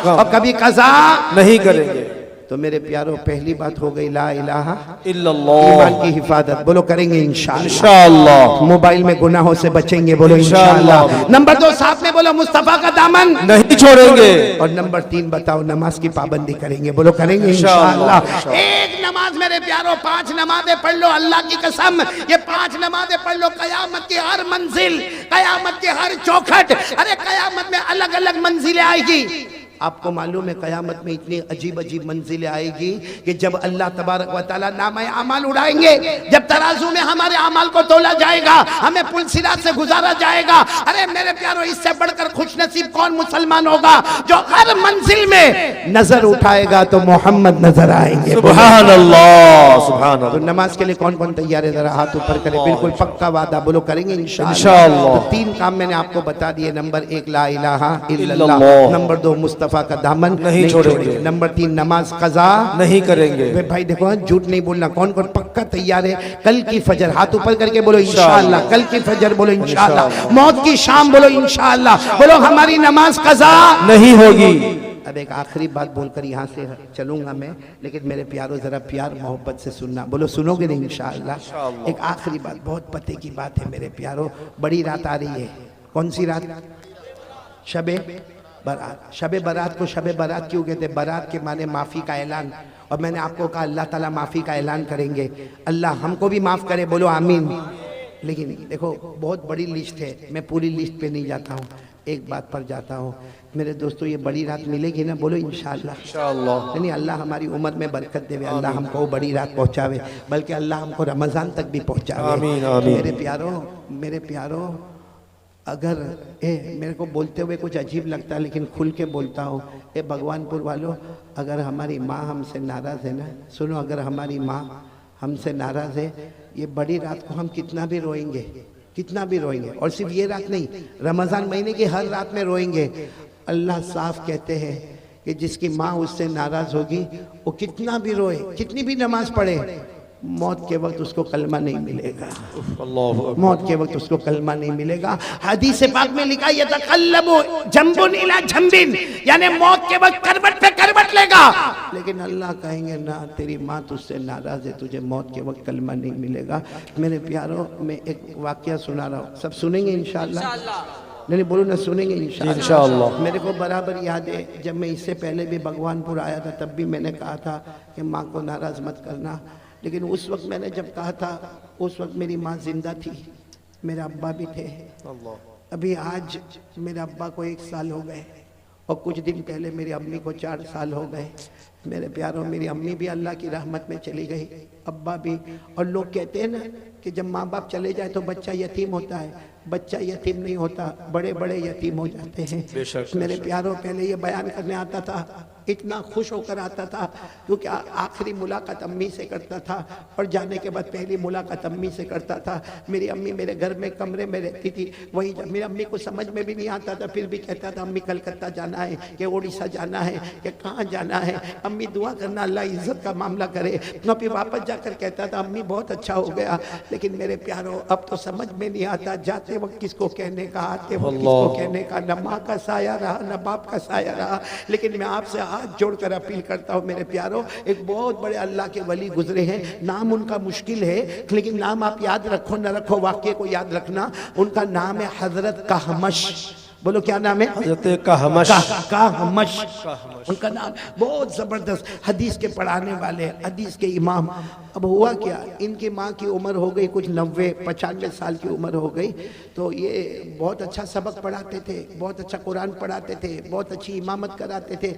और कभी कज़ा नहीं करेंगे। तो मेरे प्यारों पहली बात हो गई ला इलाहा इल्लल्लाह, ईमान की हिफाजत। बोलो करेंगे इंशाअल्लाह, इंशाअल्लाह। मोबाइल में गुनाहों से बचेंगे। बोलो इंशाअल्लाह। नंबर 2 साथ में बोलो मुस्तफा का दामन नहीं छोड़ेंगे। और नंबर 3 बताओ नमाज की पाबंदी करेंगे। बोलो करेंगे इंशाअल्लाह। एक नमाज मेरे प्यारों 5 नमाजें पढ़ लो, अल्लाह की कसम ये 5 नमाजें पढ़ लो, कयामत की हर मंजिल, कयामत की हर चौखट, अरे कयामत में अलग अलग मंजिलें आएगी। आपको मालूम है कयामत में इतनी अजीब अजीब मंजिलें आएगी कि जब अल्लाह तबारक व तआला नामे अमाल उड़ाएंगे, जब तराजू में हमारे अमाल को तोला जाएगा, हमें पुलसिरात से गुजारा जाएगा। अरे मेरे प्यारों इससे बढ़कर खुश नसीब कौन मुसलमान होगा जो हर मंजिल में नजर उठाएगा तो मोहम्मद नजर आएंगे। सुभान अल्लाह, सुभान अल्लाह। तो नमाज के लिए कौन कौन तैयार है? जरा हाथ ऊपर करें। बिल्कुल पक्का वादा। बोलो करेंगे इंशाअल्लाह। तो 3 काम मैंने आपको बता दिए। नंबर 1 ला इलाहा इल्लल्लाह, नंबर 2 मुस्तफा का दामन नहीं छोड़ेंगे, नंबर 3 नमाज कज़ा नहीं करेंगे। भाई देखो झूठ नहीं बोलना। कौन कौन पक्का तैयार है? कल की फजर, हाथ ऊपर करके बोलो इंशाअल्लाह। कल की फजर बोलो इंशाअल्लाह। मौत की शाम बोलो इंशाअल्लाह। बोलो हमारी नमाज कज़ा नहीं होगी। अब एक आखिरी बात बोलकर यहाँ से चलूंगा मैं, लेकिन मेरे प्यारों जरा प्यार मोहब्बत से सुनना। बोलो सुनोगे नहीं इंशाअल्लाह। एक आखिरी बात, बहुत पते की बात है मेरे प्यारों। बड़ी रात आ रही है। कौन सी रात? शबे बारात। शबे बारात को शबे बारात क्यों कहते? बारात के माने माफ़ी का ऐलान। और मैंने आपको कहा अल्लाह ताला माफ़ी का ऐलान करेंगे। अल्लाह हमको भी माफ़ करे। बोलो आमीन। लेकिन देखो बहुत बड़ी लिस्ट है, मैं पूरी लिस्ट पे नहीं जाता हूँ, एक बात पर जाता हूँ। मेरे दोस्तों ये बड़ी रात मिलेगी ना? बोलो इंशाअल्लाह। इंशाअल्लाह। नहीं अल्लाह हमारी उम्र में बरकत देवे, अल्लाह हमको बड़ी रात पहुँचावे, बल्कि अल्लाह हमको रमज़ान तक भी पहुँचावे। आमीन आमीन। मेरे प्यारों अगर मेरे को बोलते हुए कुछ अजीब लगता है लेकिन खुल के बोलता हूँ। भगवानपुर वालों, अगर हमारी माँ हमसे नाराज़ है ना, सुनो, अगर हमारी माँ हमसे नाराज़ है, ये बड़ी रात को हम कितना भी रोएंगे, कितना भी रोएंगे। और सिर्फ ये रात नहीं, रमज़ान महीने की हर रात में रोएंगे। अल्लाह साफ कहते हैं कि जिसकी माँ उससे नाराज़ होगी वो कितना भी रोए, कितनी भी नमाज पढ़े, मौत के वक्त उसको कलमा नहीं मिलेगा, अल्लाह मौत के वक्त उसको कलमा नहीं मिलेगा। हदीस पाक में लिखा है यतकल्लबु जंबुन इला जंबिन, यानी मौत के वक्त करवट पे करवट लेगा, लेकिन अल्लाह कहेंगे ना, तेरी माँ तुझसे नाराज है, तुझे मौत के वक्त कलमा नहीं मिलेगा। मेरे प्यारों, मैं एक वाकया सुना रहा हूँ, सब सुनेंगे इंशाअल्लाह? नहीं बोलो ना, सुनेंगे इंशाअल्लाह। मेरे को बराबर याद है, जब मैं इससे पहले भी भगवानपुर आया था तब भी मैंने कहा था कि माँ को नाराज मत करना, लेकिन उस वक्त मैंने जब कहा था उस वक्त मेरी माँ जिंदा थी, मेरे अब्बा भी थे। अभी आज मेरे अब्बा को 1 साल हो गए और कुछ दिन पहले मेरी अम्मी को 4 साल हो गए। मेरे प्यारों, मेरी अम्मी भी अल्लाह की रहमत में चली गई, अब्बा भी। और लोग कहते हैं ना कि जब माँ बाप चले जाए तो बच्चा यतीम होता है, बच्चा यतीम नहीं होता, बड़े बड़े यतीम हो जाते हैं। मेरे प्यारों, पहले ये बयान करने आता था, इतना खुश होकर आता था क्योंकि आखिरी मुलाकात अम्मी से करता था और जाने के बाद पहली मुलाकात अम्मी से करता था। मेरी अम्मी मेरे घर में कमरे में रहती थी, वहीं जब मेरी अम्मी को समझ में भी नहीं आता था फिर भी कहता था अम्मी कलकत्ता जाना है कि उड़ीसा जाना है कि कहाँ जाना है, अम्मी दुआ करना अल्लाह इज्जत का मामला करे। तो फिर वापस जाकर कहता था अम्मी बहुत अच्छा हो गया। लेकिन मेरे प्यारों, अब तो समझ में नहीं आता, जाते वक्त किसको कहने का, आते वक्त किसको कहने का, न माँ का साया रहा न बाप का साया रहा। लेकिन मैं आपसे हाथ जोड़कर अपील करता हूँ मेरे प्यारों, एक बहुत बड़े अल्लाह के वली गुजरे हैं, नाम उनका मुश्किल है लेकिन नाम आप याद रखो न रखो, वाक्य को याद रखना। उनका नाम है हजरत कहमश। बोलो क्या नाम है? हजरत कहमश। कहमश उनका नाम, बहुत जबरदस्त हदीस के पढ़ाने वाले, हदीस के इमाम। अब हुआ क्या, इनकी माँ की उम्र हो गई कुछ 90-95 साल की उम्र हो गई, तो ये बहुत अच्छा सबक पढ़ाते थे, बहुत अच्छा कुरान पढ़ाते थे, बहुत अच्छी इमामत कराते थे।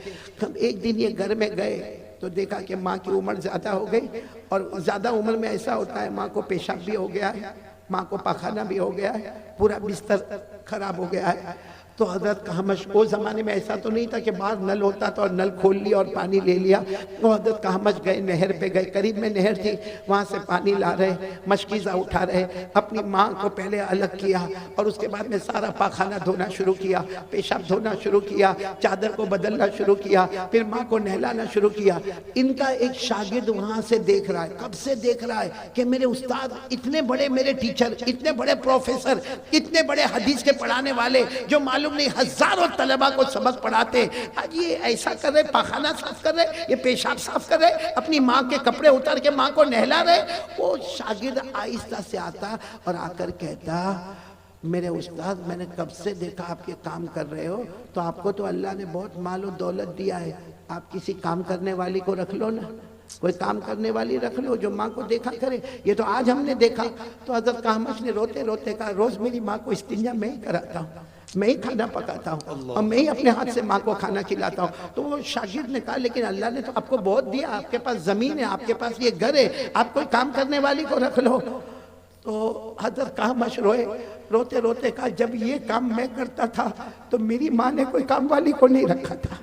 एक दिन ये घर में गए तो देखा कि माँ की उम्र ज़्यादा हो गई, और ज़्यादा उम्र में ऐसा होता है माँ को पेशाब भी हो गया है, माँ को पखाना भी हो गया है, पूरा बिस्तर खराब हो गया है। तो हजरत कहमश, वो ज़माने में ऐसा तो नहीं था कि बाहर नल होता था और नल खोल लिया और पानी ले लिया। वो हजरत कहमश गए, नहर पे गए, करीब में नहर थी, वहाँ से पानी ला रहे, मशकीज़ा उठा रहे, अपनी माँ को पहले अलग किया और उसके बाद में सारा पाखाना धोना शुरू किया, पेशाब धोना शुरू किया, चादर को बदलना शुरू किया, फिर माँ को नहलाना शुरू किया। इनका एक शागिर्द वहाँ से देख रहा है, कब से देख रहा है कि मेरे उस्ताद इतने बड़े, मेरे टीचर इतने बड़े, प्रोफेसर इतने बड़े हदीस के पढ़ाने वाले, जो मालूम नहीं हजारों तलबा को सबक पढ़ाते, आज ये ऐसा कर रहे, पाखाना साफ कर रहे, ये पेशाब साफ कर रहे, अपनी माँ के कपड़े उतार के माँ को नहला रहे। वो शागिर्द आहिस्ता से आता और आकर कहता, मेरे उस्ताद मैंने कब से देखा आपके काम कर रहे हो, तो आपको तो अल्लाह ने बहुत माल और दौलत दिया है, आप किसी काम करने वाली को रख लो ना, कोई काम करने वाली रख लो जो माँ को देखा करे। ये तो आज हमने देखा। तो हजरत कहमश ने रोते रोते कहा, रोज मेरी माँ को इस्तिंजा मैं ही कराता हूँ, मैं ही खाना पकाता हूँ और मैं ही अपने हाथ से माँ को खाना खिलाता हूँ। तो वो शागिर्द ने कहा, लेकिन अल्लाह ने तो आपको बहुत दिया, आपके पास जमीन है, आपके पास ये घर है, आप कोई काम करने वाली को रख लो। तो हजरत कहमश रोए, रोते रोते कहा, जब ये काम मैं करता था तो मेरी माँ ने कोई काम वाली को नहीं रखा था,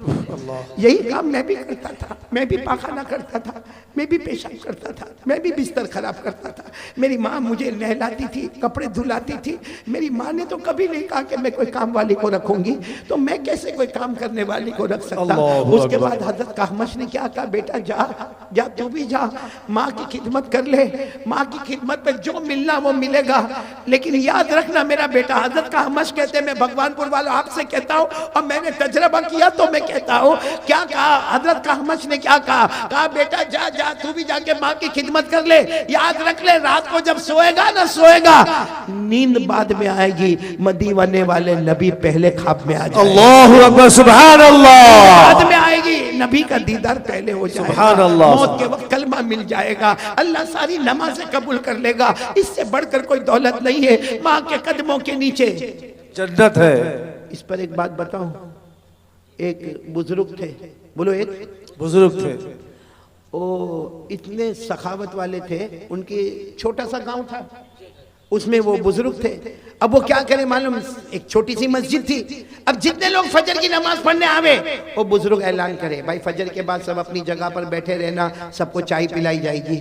यही काम मैं भी करता था, मैं भी पाखाना करता था, मैं भी पेशाब करता था, मैं भी बिस्तर खराब करता था, मेरी माँ मुझे नहलाती थी, कपड़े धुलाती थी, मेरी माँ ने तो कभी नहीं कहा कि मैं कोई काम वाली को रखूंगी, तो मैं कैसे कोई काम करने वाली को रख सकता। उसके बाद हजरत कहमश ने क्या कहा, बेटा जा जा, तू भी जा, माँ की खिदमत कर ले, माँ की खिदमत में जो मिलना वो मिलेगा, लेकिन याद रखना मेरा बेटा। हजरत कहमश कहते हैं, मैं भगवानपुर वालों आपसे कहता हूँ और मैंने तजर्बा किया तो मैं कहता हूँ, क्या कहा हजरत कहमश ने, क्या कहा बेटा जा जा, तू भी जाके माँ की खिदमत कर ले, याद रख ले रात को जब सोएगा ना, सोएगा नींद बाद में आएगी, मदीने वाले नबी पहले ख्वाब में आ जाएंगे। अल्लाहु अकबर, सुभान अल्लाह। बाद में आएगी, नबी का दीदार पहले हो जाएगा, सुभान अल्लाह। मौत के वक्त कलमा मिल जाएगा, अल्लाह सारी नमाज़ें कबूल कर लेगा। इससे बढ़कर कोई दौलत नहीं है, माँ के कदमों के नीचे जन्नत है। इस पर एक बात बताऊं, एक बुजुर्ग थे, बोलो एक बुजुर्ग थे, वो इतने सखावत वाले थे, उनकी छोटा सा गांव था, उसमें वो बुजुर्ग थे। अब वो क्या करे मालूम, एक छोटी सी मस्जिद थी, अब जितने लोग फजर की नमाज पढ़ने आवे, वो बुजुर्ग ऐलान करे, भाई फजर के बाद सब अपनी जगह पर बैठे रहना, सबको चाय पिलाई जाएगी।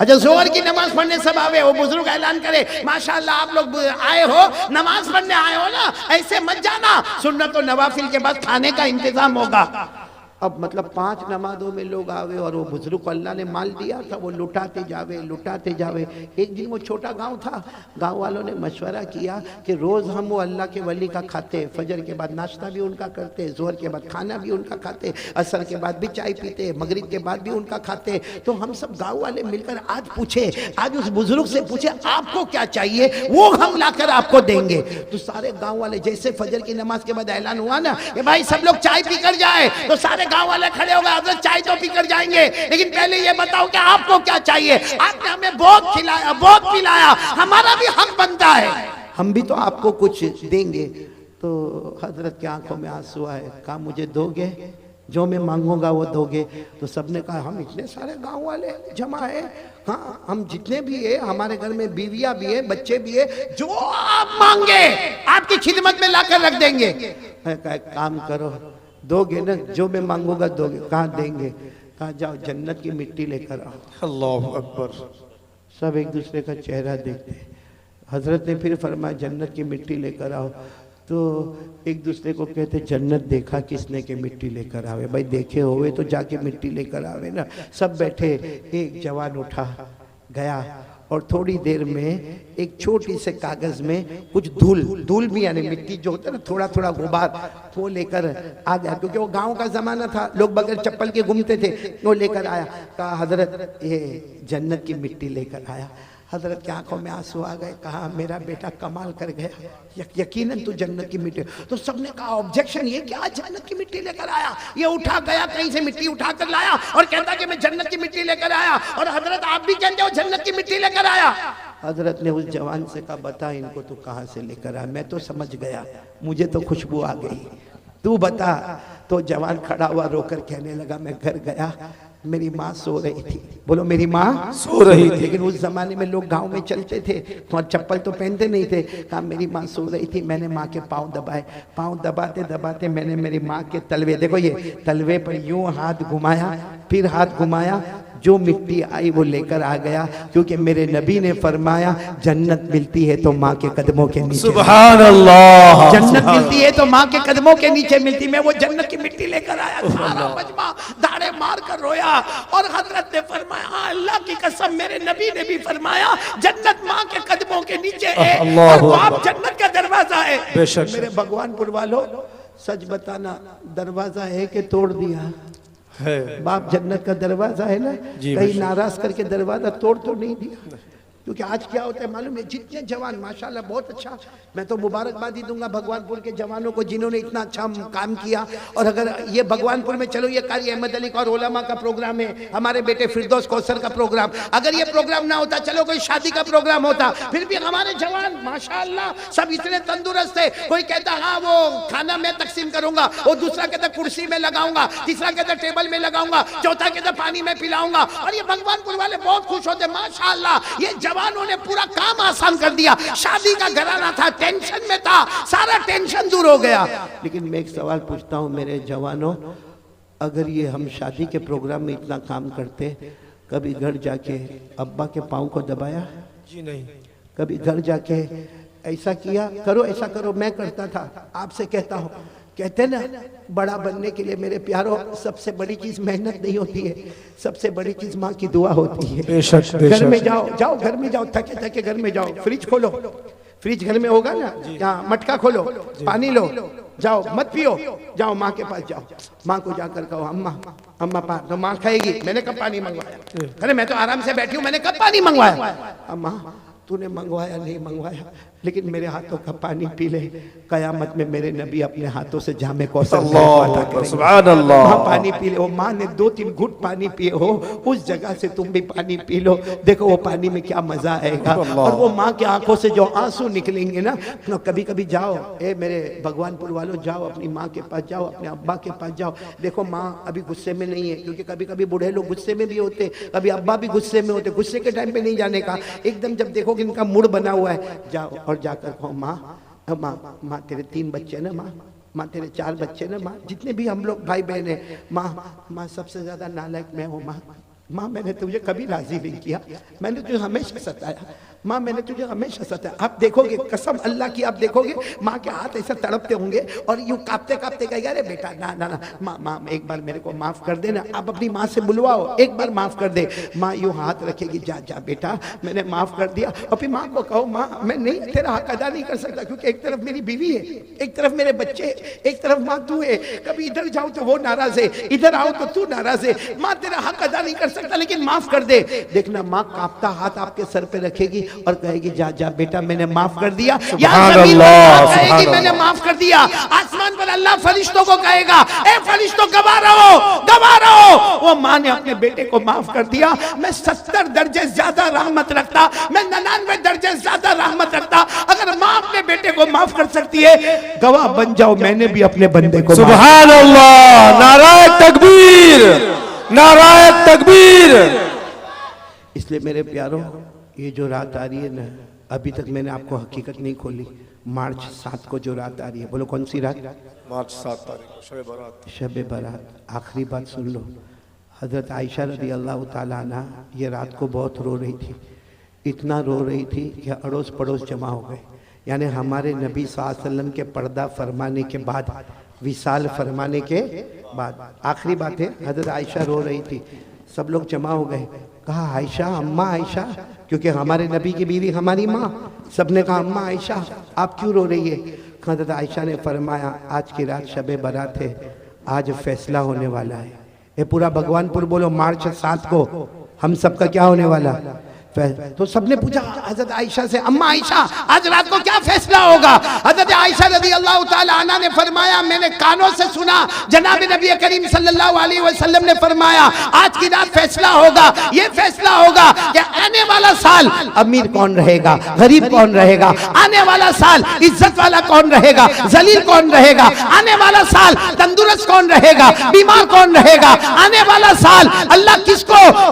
अच्छा जोहर की नमाज पढ़ने सब आवे, वो बुजुर्ग ऐलान करे, माशाअल्लाह आप लोग आए हो, नमाज पढ़ने आए हो ना, ऐसे मत जाना, सुन्नत और नवाफिल के बाद खाने का इंतजाम होगा। अब मतलब 5 नमाजों में लोग आवे और वो बुजुर्ग को अल्लाह ने माल दिया था, वो लुटाते जावे। एक दिन वो छोटा गांव था, गांव वालों ने मशवरा किया कि रोज़ हम वो अल्लाह के वली का खाते, फजर के बाद नाश्ता भी उनका करते, जोहर के बाद खाना भी उनका खाते, असर के बाद भी चाय पीते, मगरिब के बाद भी उनका खाते। तो हम सब गाँव वाले मिलकर आज उस बुजुर्ग से पूछे आपको क्या चाहिए, वो हम लाकर आपको देंगे। तो सारे गाँव वाले, जैसे फजर की नमाज के बाद ऐलान हुआ ना कि भाई सब लोग चाय पीकर जाए, तो सारे गांव वाले खड़े हो गए, हजरत चाय तो पीकर जाएंगे, लेकिन पहले ये बताओ कि आपको क्या चाहिए। आपने हमें बहुत खिलाया, बहुत पिलाया, हमारा भी हक बनता है, हम भी तो आपको कुछ देंगे। तो हजरत की आंखों में आंसू आए, कहा मुझे दोगे, जो मैं मांगूंगा वो दोगे। तो सबने कहा हम इतने सारे गांव वाले जमा है, हाँ हम जितने भी है, हमारे घर में बीवियां भी है, बच्चे भी है, जो आप मांगे आपकी खिदमत में लाकर रख देंगे। कहा काम करो, दोगे ना, जो मैं मांगूंगा दोगे। कहाँ देंगे? कहा जाओ जन्नत की मिट्टी लेकर आओ। अल्लाह अकबर। सब एक दूसरे का चेहरा देखते। हजरत ने फिर फरमाया जन्नत की मिट्टी लेकर आओ। तो एक दूसरे को कहते जन्नत देखा किसने के मिट्टी लेकर आवे। भाई देखे हुए तो जाके मिट्टी लेकर आवे ना। सब बैठे, एक जवान उठा गया और थोड़ी देर में एक छोटी से कागज में कुछ धूल भी, यानी मिट्टी जो होता है ना, थोड़ा थोड़ा गुबार, वो लेकर आ गया, क्योंकि वो गांव का जमाना था, लोग बगैर चप्पल के घूमते थे। वो लेकर आया, कहा हजरत ये जन्नत की मिट्टी लेकर आया। हजरत की आंखों में आंसू आ गए, कहा मेरा बेटा कमाल कर गया, यकीनन तू जन्नत की मिट्टी। तो सबने कहा ऑब्जेक्शन, ये क्या जन्नत की मिट्टी लेकर आया, ये उठा गया कहीं से मिट्टी उठा कर लाया और कहता कि मैं जन्नत की मिट्टी लेकर आया, और हजरत आप भी कहते हो जन्नत की मिट्टी लेकर आया। हजरत ने उस जवान से कहा बता इनको तू कहाँ से लेकर आया, मैं तो समझ गया, मुझे तो खुशबू आ गई, तू बता। तो जवान खड़ा हुआ रोकर कहने लगा मैं घर गया, मेरी माँ सो रही थी। बोलो मेरी माँ सो रही थी। लेकिन उस जमाने में लोग गांव में चलते थे और चप्पल तो पहनते नहीं थे। कहा मेरी माँ सो रही थी, मैंने माँ के पाँव दबाए, पाँव दबाते दबाते मैंने मेरी माँ के तलवे, देखो ये तलवे पर यूं हाथ घुमाया, फिर हाथ घुमाया, जो मिट्टी आई वो लेकर आ गया, क्योंकि मेरे नबी ने फरमाया जन्नत मिलती है तो माँ के कदमों के नीचे। सुभान अल्लाह। जन्नत मिलती है तो माँ के कदमों के नीचे मिलती। मैं वो जन्नत की मिट्टी लेकर आया, सारा मजमा दाढ़े मार कर रोया। और हजरत ने फरमाया अल्लाह की कसम, मेरे नबी ने भी फरमाया जन्नत माँ के कदमों के नीचे है और बाप जन्नत का दरवाजा है। मेरे भगवानपुर वालों, सच बताना, दरवाजा है कि तोड़ दिया है? बाप जन्नत का दरवाजा है ना, कहीं नाराज करके दरवाजा तोड़ तो नहीं दिया। क्योंकि आज क्या होता है मालूम है, जितने जवान माशाल्लाह बहुत अच्छा, मैं तो मुबारकबाद ही दूंगा भगवानपुर के जवानों को जिन्होंने इतना अच्छा काम किया। और अगर ये भगवानपुर में, चलो ये कारी अहमद अली का और उलमा का प्रोग्राम है, हमारे बेटे फिरदौस कौसर का प्रोग्राम, अगर ये प्रोग्राम ना होता, चलो कोई शादी का प्रोग्राम होता, फिर भी हमारे जवान माशाल्लाह सब इतने तंदुरुस्त है। कोई कहता हाँ वो खाना मैं तकसीम करूंगा, वो दूसरा कहता कुर्सी में लगाऊंगा, तीसरा कहता टेबल में लगाऊंगा, चौथा कहता पानी में पिलाऊंगा। और ये भगवानपुर वाले बहुत खुश होते माशाल्लाह, ये जवानों ने पूरा काम आसान कर दिया। शादी का घराना था, टेंशन में था, सारा टेंशन दूर हो गया। लेकिन मैं एक सवाल पूछता हूं मेरे जवानों, अगर ये हम शादी के प्रोग्राम में इतना काम करते, कभी घर जाके अब्बा के पाँव को दबाया? जी नहीं। कभी घर जाके ऐसा किया, करो ऐसा करो, मैं करता था, आपसे कहता हूँ। कहते ना बड़ा बनने के लिए मेरे प्यारों, सबसे बड़ी चीज मेहनत नहीं होती है, सबसे बड़ी चीज माँ की दुआ होती है। बेशक, घर में जाओ घर में जाओ, थके थके घर में जाओ, फ्रिज खोलो, फ्रिज घर में होगा ना, यहाँ मटका खोलो, पानी लो, जाओ मत पियो, जाओ माँ के पास जाओ, माँ को जाकर कहो अम्मा अम्मा पा, तो माँ कहेगी मैंने कब पानी मंगवाया? अरे मैं तो आराम से बैठी हूँ, मैंने कब पानी मंगवाया? अम्मा तूने मंगवाया नहीं मंगवाया, लेकिन मेरे हाथों का पानी पी ले, कयामत में मेरे नबी अपने हाथों से जामे कौसर सुभान अल्लाह पानी पी ले। वो माँ ने 2-3 घुट पानी पिए हो, उस जगह से तुम भी पानी पी लो, देखो वो पानी में क्या मजा आएगा। और वो माँ की आंखों से जो आंसू निकलेंगे ना, कभी कभी जाओ, ए मेरे भगवानपुर वालों, जाओ अपनी माँ के पास जाओ, अपने अब्बा के पास जाओ, देखो माँ अभी गुस्से में नहीं है, क्योंकि कभी कभी बूढ़े लोग गुस्से में भी होते, कभी अब्बा भी गुस्से में होते, गुस्से के टाइम पे नहीं जाने का, एकदम जब देखो कि इनका मूड बना हुआ है, जाओ और जाकर कहो माँ माँ माँ तेरे 3 बच्चे ना, माँ तेरे 4 बच्चे ना, माँ जितने भी हम लोग भाई बहन हैं, माँ सबसे ज्यादा नालायक मैं हूँ, माँ माँ मैंने तुझे कभी राजी नहीं किया, मैंने तुझे हमेशा सताया, माँ मैंने तुझे हमेशा सताया। आप देखोगे कसम अल्लाह की, आप देखोगे माँ के हाथ ऐसे तड़पते होंगे और यूं कांपते कांपते कहेगा अरे बेटा ना ना ना माँ माँ एक बार मेरे को माफ कर देना। आप अपनी माँ से बुलवाओ एक बार माफ कर दे, माँ यूं हाथ रखेगी जा जा बेटा मैंने माफ कर दिया। और फिर माँ को कहो माँ मैं नहीं तेरा हक अदा नहीं कर सकता, क्योंकि एक तरफ मेरी बीवी है, एक तरफ मेरे बच्चे, एक तरफ माँ तू है, कभी इधर जाऊं तो वो नाराज है, इधर आओ तो तू नाराज है, माँ तेरा हक अदा नहीं कर सकता लेकिन माफ कर दे। देखना माँ कांपता हाथ आपके सर पे रखेगी और कहेगी जा जा बेटा मैंने माफ कर दिया। कहेगी मैंने माफ कर दिया। आसमान पर अल्लाह फरिश्तों को कहेगा ए फरिश्तों गवाह रहो। वो माँ ने अपने बेटे को माफ कर दिया। मैं 70 दर्जे ज्यादा रहमत रखता, मैं 99 दर्जे ज्यादा रहमत रखता। अगर माँ अपने बेटे को माफ कर सकती है, गवाह बन जाओ मैंने भी अपने बंदे को। सुभान अल्लाह, नाराए तकबीर, नाराए तकबीर। इसलिए मेरे प्यारों ये जो रात आ रही है ना, अभी तक मैंने आपको हकीकत नहीं खोली। मार्च 7 को जो रात आ रही है, बोलो कौन सी रात? मार्च 7 तारीख को शब बारात। शब बारात। आखिरी बात सुन लो, हजरत आयशा रदी अल्लाह ताला अन्हा ये रात को बहुत रो रही थी, इतना रो रही थी कि अड़ोस पड़ोस जमा हो गए। यानी हमारे नबी सल्लल्लाहु अलैहि वसल्लम के पर्दा फरमाने के बाद, विसाल फरमाने के बाद, आखिरी बात है हजरत आयशा रो रही थी, सब लोग जमा हो गए। कहा आयशा, अम्मा आयशा, क्योंकि हमारे नबी की बीवी हमारी माँ। सबने कहा अम्मा आयशा आप क्यों रो रही है? हजरत आयशा ने फरमाया आज की रात शब बारात है, आज फैसला होने वाला है। ये पूरा भगवानपुर बोलो मार्च 7 को हम सबका क्या होने वाला? तो सबने पूछा हजरत आयशा से अम्मा आयशा आज रात को क्या फैसला होगा? हजरत आयशा रज़ी अल्लाह ताला अन्हा ने फरमाया मैंने कानों से सुना, जनाब नबी करीम सल्लल्लाहु अलैहि वसल्लम ने फरमाया आज की रात फैसला होगा। ये फैसला होगा कि आने वाला साल अमीर कौन रहेगा, गरीब कौन रहेगा, आने वाला साल इज्जत वाला कौन रहेगा, जलील कौन रहेगा, आने वाला साल तंदुरुस्त कौन रहेगा, बीमार कौन रहेगा, आने वाला साल अल्लाह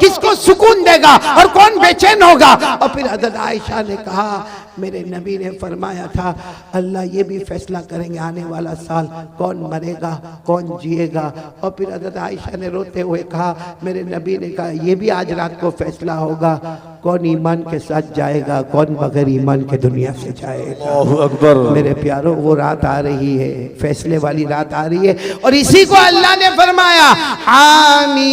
किसको सुकून देगा और कौन बेचैन होगा। और फिर हज़रत आयशा ने कहा मेरे नबी ने फरमाया था अल्लाह ये भी फैसला करेंगे आने वाला साल कौन मरेगा कौन जिएगा। और फिर हज़रत आयशा ने रोते हुए कहा मेरे नबी ने कहा ये भी आज रात को फैसला होगा कौन ईमान के साथ जाएगा कौन बगैर ईमान के दुनिया से जाएगा। अल्लाहु अकबर। मेरे प्यारों वो रात आ रही है, फैसले वाली रात आ रही है और इसी को अल्लाह ने फरमाया आमीन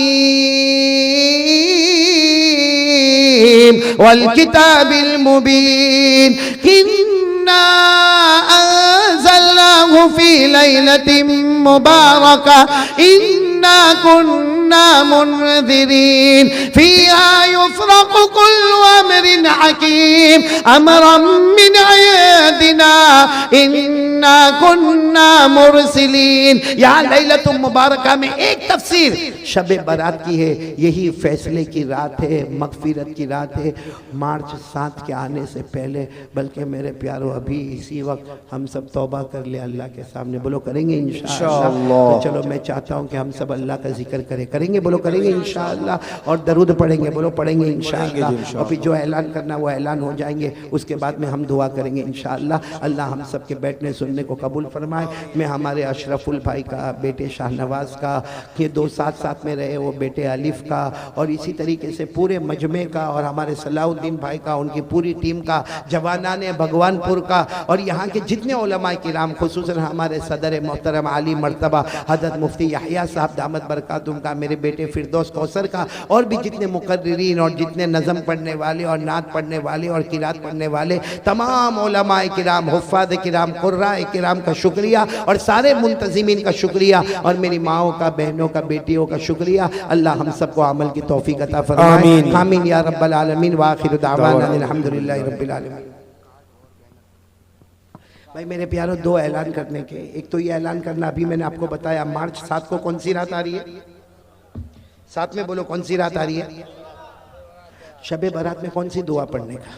वल किताबिल मुबीन इन्ना अंज़लनाहु फी लैलतिन मुबारका इन्ना कुन्ना मुनज़िरीन फीहा युफ़रक़ु कुल्लु अमरिन हकीम अमरन मिन इंदिना इन्ना कुन्ना मुरसिलीन। यहाँ लैलतुल मुबारका में एक तफसीर शब बारात की है, यही फैसले की रात है, मगफिरत की रात है, मार्च 7 के आने से पहले। बल्कि मेरे प्यारों अभी इसी वक्त हम सब तौबा कर ले अल्लाह के सामने, बोलो करेंगे इंशाअल्लाह। तो चलो मैं चाहता हूँ कि हम सब अल्लाह का जिक्र करेंगे बोलो करेंगे इंशाअल्लाह, और दरूद पढ़ेंगे बोलो पढ़ेंगे इंशाअल्लाह। और फिर जो ऐलान करना वो ऐलान हो जाएंगे, उसके बाद में हम दुआ करेंगे इंशाअल्लाह। अल्लाह हम सब के बैठने सुनने को कबूल फरमाए। मैं हमारे अशरफुल भाई का, बेटे शाहनवाज का, ये 2 साथ में रहे वो बेटे अलिफ का, और इसी तरीके से पूरे मजमे का, और हमारे सलाउद्दीन भाई का, उनकी पूरी टीम का, जवानाने भगवानपुर का, और यहाँ के जितने उलमा किराम, खुसूसन हमारे सदर मोहतरम आली मर्तबा हज़रत मुफ्ती यहया साहब दामत बरकातुहू का, मेरे बेटे फिरदौस कौसर का, और भी जितने मुकर्रिरीन और जितने नज़म पढ़ने वाले और नात पढ़ने वाले और किरात पढ़ने वाले तमाम उलमा किराम, हुफ़्फ़ाज़ किराम, कुर्राए किराम का शुक्रिया, और सारे मुंतज़िमीन का शुक्रिया, और मेरी माओं का, बहनों का, बेटियों का शुक्रिया। अल्लाह हम सबको अमल की तौफीक अता फरमाए। आमीन या रब्बल आलमीन व आखिर दावाना अल्हम्दुलिल्लाहि रब्बिल आलमीन। भाई मेरे प्यारों 2 ऐलान करने के, एक तो ये ऐलान करना अभी मैंने आपको बताया मार्च 7 को कौन सी रात आ रही है, साथ में बोलो कौन सी रात आ रही है? शब बारात में कौन सी दुआ पढ़ने का?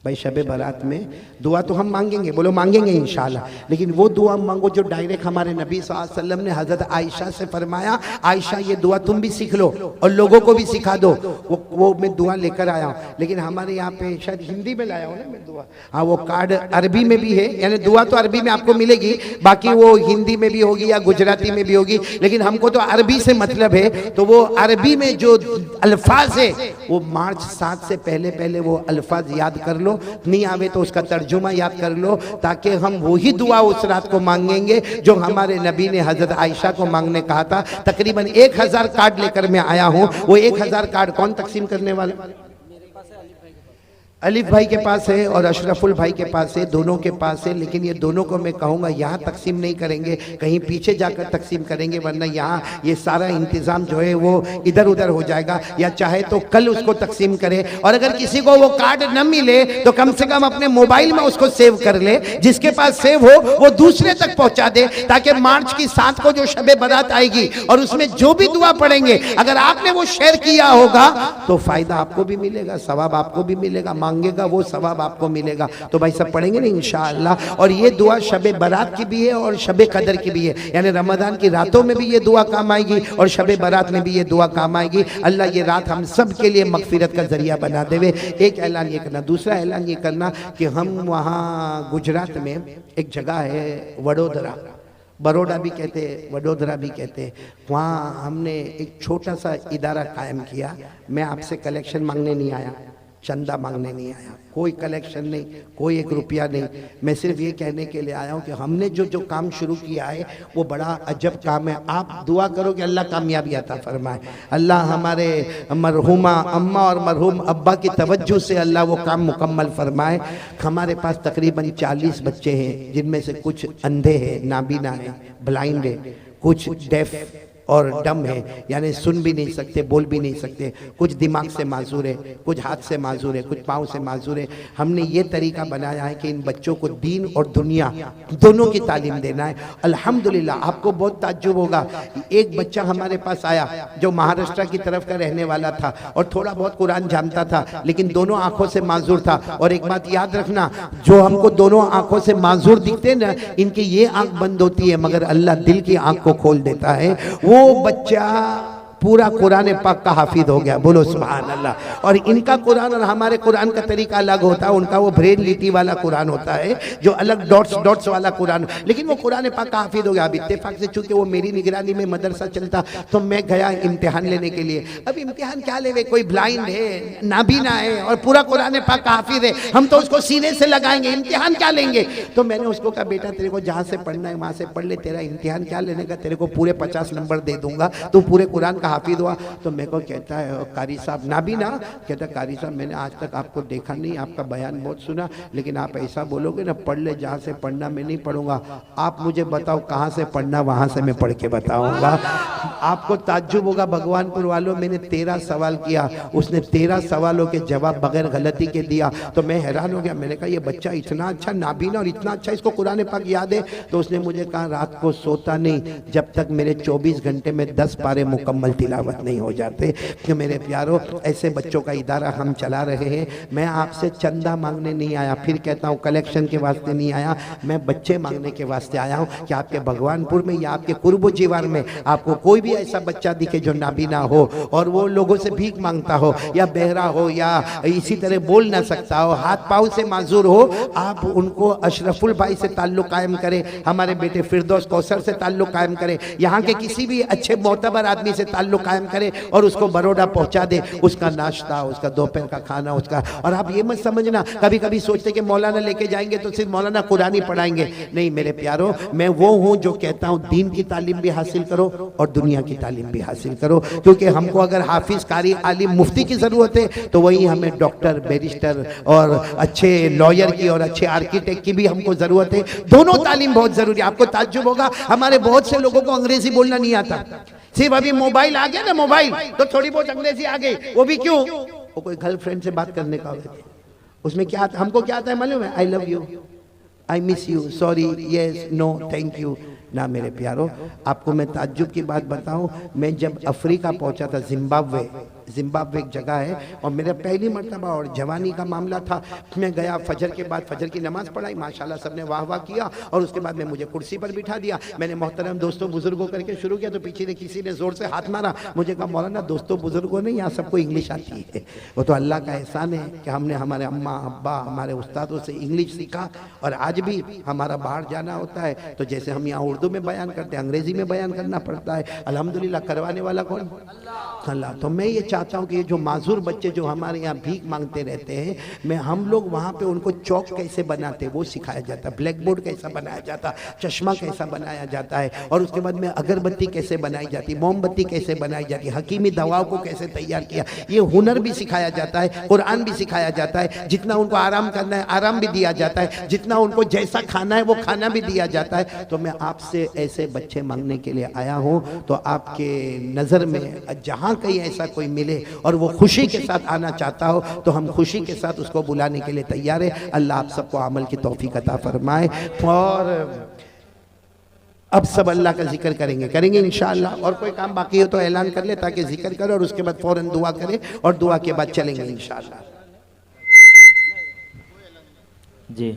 भाई शब बारात में दुआ तो हम मांगेंगे, बोलो मांगेंगे इंशाल्लाह, लेकिन वो दुआ मांगो जो डायरेक्ट हमारे नबी सल्लल्लाहु अलैहि वसल्लम ने हजरत आयशा से फरमाया, आयशा ये दुआ तुम भी सीख लो और लोगों को भी सिखा दो। वो मैं दुआ लेकर आया हूँ, लेकिन हमारे यहाँ पे शायद हिंदी में लाया हूँ ना मैं दुआ। हाँ, वो कार्ड अरबी में भी है, यानी दुआ तो अरबी में आपको मिलेगी, बाकी वो हिंदी में भी होगी या गुजराती में भी होगी, लेकिन हमको तो अरबी से मतलब है। तो वो अरबी में जो अल्फाज है वो मार्च 7 से पहले वो अल्फाज याद कर लो, नहीं आवे तो उसका तर्जुमा याद कर लो, ताकि हम वही दुआ उस रात को मांगेंगे जो हमारे नबी ने हजरत आयशा को मांगने कहा था। तकरीबन 1000 कार्ड लेकर मैं आया हूं। वो 1000 कार्ड कौन तकसीम करने वाला? अलीफ भाई के पास है और अशरफुल भाई के पास है, दोनों के पास है। लेकिन ये दोनों को मैं कहूँगा यहाँ तकसीम नहीं करेंगे, कहीं पीछे जाकर तकसीम करेंगे, वरना यहाँ ये सारा इंतज़ाम जो है वो इधर उधर हो जाएगा। या चाहे तो कल उसको तकसीम करें, और अगर किसी को वो कार्ड न मिले तो कम से कम अपने मोबाइल में उसको सेव कर ले, जिसके पास सेव हो वो दूसरे तक पहुँचा दे, ताकि मार्च की 7 को जो शब बारात आएगी और उसमें जो भी दुआ पढ़ेंगे, अगर आपने वो शेयर किया होगा तो फ़ायदा आपको भी मिलेगा, सवाब आपको भी मिलेगा, मांगेगा वो सवाब आपको मिलेगा। तो भाई सब पढ़ेंगे ना इंशाअल्लाह। और ये दुआ शब बारात की भी है और शब कदर की भी है, यानी रमजान की रातों में भी ये दुआ काम आएगी और शब बारात में भी ये दुआ काम आएगी। अल्लाह ये रात हम सब के लिए मगफिरत का जरिया बना देवे। एक ऐलान ये करना, दूसरा ऐलान ये करना कि हम वहाँ गुजरात में एक जगह है वडोदरा, बड़ौदा भी कहते हैं, वडोदरा भी कहते हैं, वहाँ हमने एक छोटा सा इदारा कायम किया। मैं आपसे कलेक्शन मांगने नहीं आया, चंदा मांगने नहीं आया, कोई कलेक्शन नहीं, कोई 1 रुपया नहीं। मैं सिर्फ ये कहने के लिए आया हूँ कि हमने जो काम शुरू किया है वो बड़ा अजब काम है। आप दुआ करो कि अल्लाह कामयाबी अता फरमाए, अल्लाह हमारे मरहुमा अम्मा और मरहूम अब्बा की तवज्जो से अल्लाह वो काम मुकम्मल फरमाए। हमारे पास तकरीबन 40 बच्चे हैं, जिनमें से कुछ अंधे हैं, नाबीना है, ब्लाइंड है, कुछ डेफ और डम है, यानी सुन भी नहीं सकते, बोल भी नहीं सकते, कुछ दिमाग से माजूर है, कुछ हाथ से माजूर है, कुछ पाँव से माजूर है। हमने ये तरीका बनाया है कि इन बच्चों को दीन और दुनिया दोनों की तालीम देना है। अल्हम्दुलिल्लाह, आपको बहुत ताज्जुब होगा, एक बच्चा हमारे पास आया जो महाराष्ट्र की तरफ का रहने वाला था और थोड़ा बहुत कुरान जानता था, लेकिन दोनों आंखों से माजूर था। और एक बात याद रखना, जो हमको दोनों आंखों से माजूर दिखते ना, इनकी ये आंख बंद होती है, मगर अल्लाह दिल की आंख को खोल देता है। वो बच्चा पूरा कुरान पाक का हाफिज हो गया, बोलो सुभान अल्लाह। और इनका कुरान और हमारे कुरान का तरीका अलग होता है, उनका वो ब्रेन लिटी वाला कुरान होता है, जो अलग डॉट्स वाला कुरान, लेकिन वो कुरान पाक का हाफिज हो गया। अब इत्तेफाक से चूंकि वो मेरी निगरानी में मदरसा चलता तो मैं गया इम्तिहान लेने के लिए। अब इम्तिहान क्या लेवे, कोई ब्लाइंड है, नाबीना है और पूरा कुरान पाक का हाफिज है, हम तो उसको सीने से लगाएंगे, इम्तिहान क्या लेंगे। तो मैंने उसको कहा, बेटा तेरे को जहाँ से पढ़ना है वहाँ से पढ़ ले, तेरा इम्तिहान क्या लेने का, तेरे को पूरे 50 नंबर दे दूंगा, तो पूरे कुरान का हाफिज हुआ। तो मेरे को कहता है कारी साहब, नाबीना, कहता कारी साहब मैंने आज तक आपको देखा नहीं, आपका बयान बहुत सुना, लेकिन आप ऐसा बोलोगे ना, पढ़ ले जहाँ से पढ़ना, मैं नहीं पढ़ूंगा, आप मुझे बताओ कहाँ से पढ़ना, वहाँ से मैं पढ़ के बताऊंगा। आपको ताज्जुब होगा भगवानपुर वालों, मैंने 13 सवाल किया, उसने 13 सवालों के जवाब बगैर गलती के दिया। तो मैं हैरान हो गया, मैंने कहा ये बच्चा इतना अच्छा नाबीना और इतना अच्छा इसको कुरान पाक याद है। तो उसने मुझे कहा रात को सोता नहीं जब तक मेरे 24 घंटे में 10 पारे मुकम्मल तिलावत नहीं हो जाते। कि मेरे प्यारों, ऐसे बच्चों का इदारा हम चला रहे हैं। मैं आपसे चंदा मांगने नहीं आया, फिर कहता हूँ कलेक्शन के वास्ते नहीं आया, मैं बच्चे मांगने के वास्ते आया हूँ कि आपके भगवानपुर में या आपके कुर्ब जीवार में आपको कोई भी ऐसा बच्चा दिखे जो नाबीना हो और वो लोगों से भीख मांगता हो या बहरा हो या इसी तरह बोल ना सकता हो, हाथ पाँव से माजूर हो, आप उनको अशरफुल भाई से ताल्लुक कायम करें, हमारे बेटे फिरदौस कौसर से ताल्लुक कायम करें, यहाँ के किसी भी अच्छे मोतबर आदमी से ताल्लुक कायम करें और उसको बड़ौदा पहुंचा दे, उसका नाश्ता, उसका दोपहर का खाना, उसका। और आप ये मत समझना, कभी कभी सोचते कि मौलाना लेके जाएंगे तो सिर्फ मौलाना कुरानी पढ़ाएंगे, नहीं मेरे प्यारों, मैं वो हूं जो कहता हूं दीन की तालीम भी हासिल करो और दुनिया की तालीम भी हासिल करो। क्योंकि हमको अगर हाफिज, कारी, आलिम, मुफ्ती की जरूरत है तो वही हमें डॉक्टर, बैरिस्टर और अच्छे लॉयर की और अच्छे आर्किटेक्ट की भी हमको जरूरत है। दोनों तालीम बहुत जरूरी है। आपको ताज्जुब होगा, हमारे बहुत से लोगों को अंग्रेजी बोलना नहीं आता, सिर्फ अभी मोबाइल आ गया ना, मोबाइल तो थोड़ी बहुत अंग्रेजी आ गई। वो भी क्यों, वो कोई गर्लफ्रेंड से बात करने का होता है, उसमें क्या आता, हमको क्या आता है मालूम है, I love you, I miss you, sorry, yes, no, thank you. ना मेरे प्यारों, आपको मैं ताज्जुब की बात बताऊं, मैं जब अफ्रीका पहुंचा था, जिम्बाब्वे, जिम्बाब्वे एक जगह है, और मेरा पहली मरतबा और जवानी का मामला था। मैं गया, फजर के बाद फजर की नमाज़ पढ़ाई, माशाल्लाह सबने वाह वाह किया, और उसके बाद में मुझे कुर्सी पर बिठा दिया। मैंने मोहतरम दोस्तों बुजुर्गों करके शुरू किया, तो पीछे ने किसी ने ज़ोर से हाथ मारा। मुझे कहा मौलाना दोस्तों बुजुर्गों नहीं, यहाँ सबको इंग्लिश आती है। वो तो अल्लाह का एहसान है कि हमने हमारे अम्मा अब्बा हमारे उस्तादों से इंग्लिश सीखा, और आज भी हमारा बाहर जाना होता है तो जैसे हम यहाँ उर्दू में बयान करते हैं, अंग्रेजी में बयान करना पड़ता है। अल्हम्दुलिल्लाह, करवाने वाला कौन? अल्लाह। तो मैं ये चाहता हूँ कि ये जो माजूर बच्चे जो हमारे यहाँ भीख मांगते रहते हैं, मैं हम लोग वहाँ पे उनको चौक कैसे बनाते वो सिखाया जाता है, ब्लैक बोर्ड कैसा बनाया जाता है, चश्मा कैसा बनाया जाता है, और उसके बाद में अगरबत्ती कैसे बनाई जाती, मोमबत्ती कैसे बनाई जाती, हकीमी दवाओं को कैसे तैयार किया, ये हुनर भी सिखाया जाता है, कुरान भी सिखाया जाता है। जितना उनको आराम करना है आराम भी दिया जाता है, जितना उनको जैसा खाना है वो खाना भी दिया जाता है। तो मैं आपसे ऐसे बच्चे मांगने के लिए आया हूँ, तो आपके नज़र में जहाँ कहीं ऐसा कोई मिले और वो खुशी के साथ आना चाहता हो, तो हम खुशी के साथ उसको बुलाने के लिए तैयार है। अल्लाह आप सबको अमल की तौफीक अता फरमाए। और अब सब अल्लाह का जिक्र करेंगे इंशाअल्लाह। और कोई काम बाकी हो तो ऐलान कर ले, ताकि जिक्र करें और उसके बाद फौरन दुआ करें, और दुआ के बाद चलेंगे इंशाअल्लाह। जी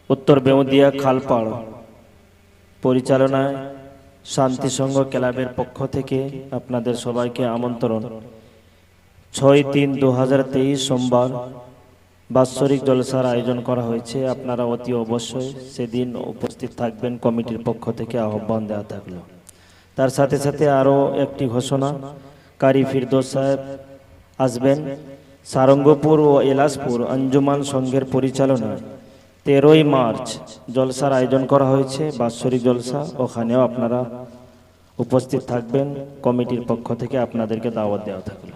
উত্তর বেউদিয়া খালপাড় পরিচালনায় শান্তি সংঘ ক্লাবের পক্ষ থেকে আপনাদের সবাইকে আমন্ত্রণ। 6-3-2023 সোমবার বাৎসরিক জলসার আয়োজন করা হয়েছে। আপনারা অতি অবশ্যই সেদিন উপস্থিত থাকবেন, কমিটির পক্ষ থেকে আহ্বান দেওয়া থাকলো। তার সাথে সাথে আরও একটি ঘোষণা, কারি ফিরদৌস সাহেব আসবেন। সারঙ্গপুর ও এলাসপুর আঞ্জুমান সংঘের পরিচালনায় 13ই মার্চ জলসার আয়োজন করা হয়েছে, বাৎসরিক জলসা। ওখানেও আপনারা উপস্থিত থাকবেন, কমিটির পক্ষ থেকে আপনাদেরকে দাওয়াত দেওয়া থাকলো।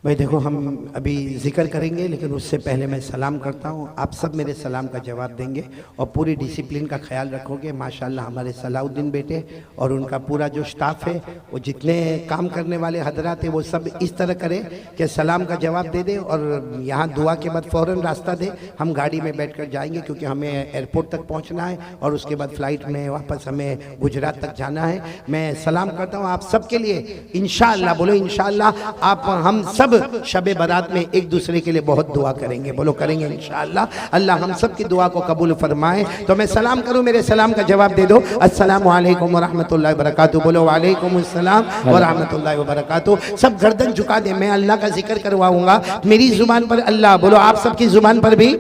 भाई देखो, हम अभी जिक्र करेंगे, लेकिन उससे पहले मैं सलाम करता हूँ। आप सब मेरे सलाम का जवाब देंगे और पूरी डिसिप्लिन का ख्याल रखोगे। माशाल्लाह हमारे सलाउद्दीन बेटे और उनका पूरा जो स्टाफ है, वो जितने काम करने वाले हजरात हैं, वो सब इस तरह करें कि सलाम का जवाब दे दें, और यहाँ दुआ के बाद फ़ौरन रास्ता दें। हम गाड़ी में बैठ कर जाएंगे, क्योंकि हमें एयरपोर्ट तक पहुँचना है, और उसके बाद फ़्लाइट में वापस हमें गुजरात तक जाना है। मैं सलाम करता हूँ आप सब के लिए। इंशाअल्लाह बोलो, इंशाअल्लाह आप हम सब शबे बारात में एक दूसरे के लिए बहुत दुआ करेंगे। बोलो करेंगे इंशाअल्लाह। अल्लाह हम सब की दुआ को कबूल फरमाए। तो मैं सलाम करूं, मेरे सलाम का जवाब दे दो। अस्सलामु अलैकुम व रहमतुल्लाहि व बरकातहू। बोलो वालेकुम अस्सलाम व रहमतुल्लाहि व बरकातहू। सब गर्दन झुका दे, मैं अल्लाह का जिक्र करवाऊंगा। मेरी जुबान पर अल्लाह, बोलो आप सबकी जुबान पर भी,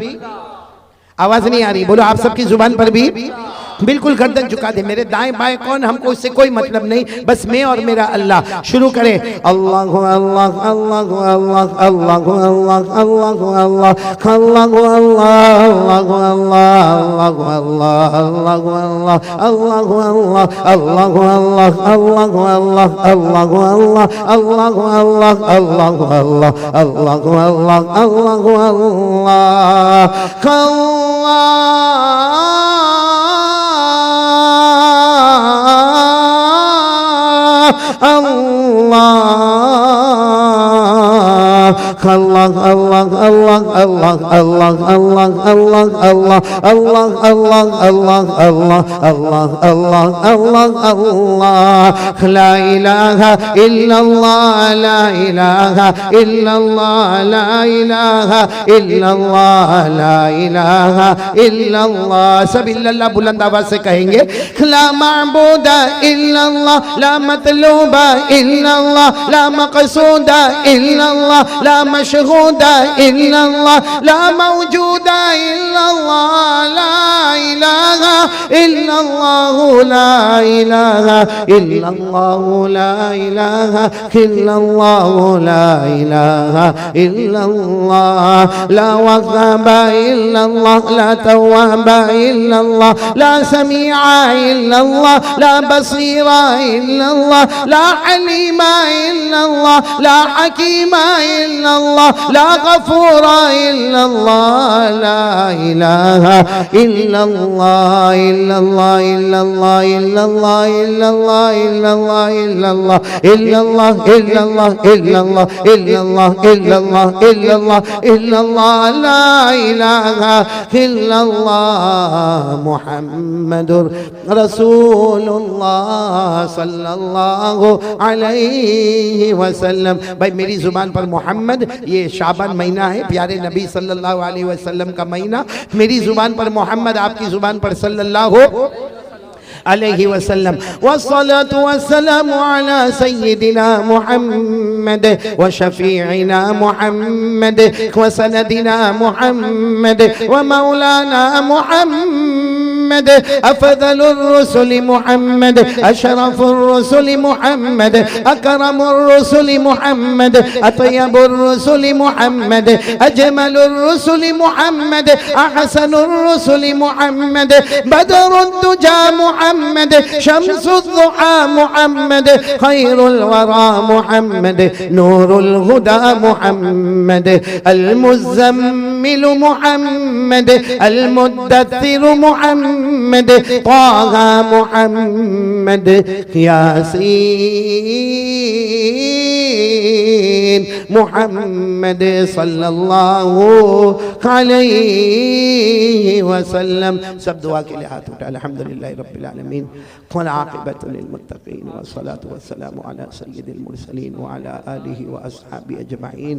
आवाज नहीं आ रही, बोलो आप सबकी जुबान पर भी, बिल्कुल गर्दन झुका दे। मेरे दाएं बाएं कौन, हमको उससे कोई मतलब नहीं, बस मैं और मेरा अल्लाह। शुरू करें। अल्लाह अल्लाह अल्लाह अल्लाह अल्लाह अल्लाह अल्लाह अल्लाह अल्लाह अल्लाह ला इलाहा इल्लल्लाह ला इलाहा इल्लल्लाह ला इलाहा इल्लल्लाह ला इलाहा इल्लल्लाह। सब इल्लल्लाह बुलंद आवाज से कहेंगे। ला माबूदा इल्लल्लाह ला मतलूबा इल्लल्लाह ला मक़सूदा इल्लल्लाह ला मशहूदा इल्लल्लाह ला मौजूदा इल्लल्लाह ला इलाहा इल्लल्लाह ला इलाहा इल्लल्लाह ला इलाहा इल्लल्लाह ला इलाहा इल्लल्लाह ला वहाबा इल्लल्लाह ला तवाबा इल्लल्लाह ला समीआ इल्लल्लाह ला बसीरा इल्लल्लाह ला अलीमा इल्लल्लाह ला हकीमा इल्लल्लाह, ला गफूरा इल्लल्लाह, ला इलाहा इल्लल्लाह, इल्लल्लाह इल्लल्लाह इल्लल्लाह इल्लल्लाह इल्लल्लाह इल्लल्लाह इल्लल्लाह इल्लल्लाह इल्लल्लाह इल्लल्लाह इल्लल्लाह इल्लल्लाह इल्लल्लाह, ला इलाहा इल्लल्लाह, मुहम्मदुर रसूलुल्लाह सल्लल्लाहु अलैहि वसल्लम। भाई मेरी जुबान पर मोहम्मद, ये शाबान महीना है, प्यारे नबी सल्लल्लाहु अलैहि वसल्लम का महीना। मेरी जुबान पर मोहम्मद, आपकी जुबान पर सल्लल्लाहु अलैहि वसल्लम। वस्सलातु वस्सलामु अला सय्यिदिना मुहम्मद व शफीइना मुहम्मद व सनदिना मुहम्मद व मौलाना मुहम्मद, अफदलुर रुसुल मुहम्मद, अशरफुर रुसुल मुहम्मद, अकरमुर रुसुल मुहम्मद, अतयबुर रुसुल मुहम्मद, अजमलुर रुसुल मुहम्मद, अहसनुर रुसुल मुहम्मद, बदरुद दुजा मुहम्मद, शम्सुद दुहा मुहम्मद, खैरुल वरा मुहम्मद, नूरुल हुदा मुहम्मद, अल मुज़म्मिल मुहम्मद, अल मुद्दत्थिर मुहम्मद, ताहा मुहम्मद, यासीन मुहम्मद सल्लल्लाहु अलैहि वसल्लम। सब दुआ के लिए हाथ उठा। अल्हम्दुलिल्लाह रब्बिल आलमीन वल आक़िबतु लिल मुत्तक़ीन वस्सलातु वस्सलामु अला सय्यिदिल मुरसलीन व अला आलिहि व अस्हाबिहि अजमईन।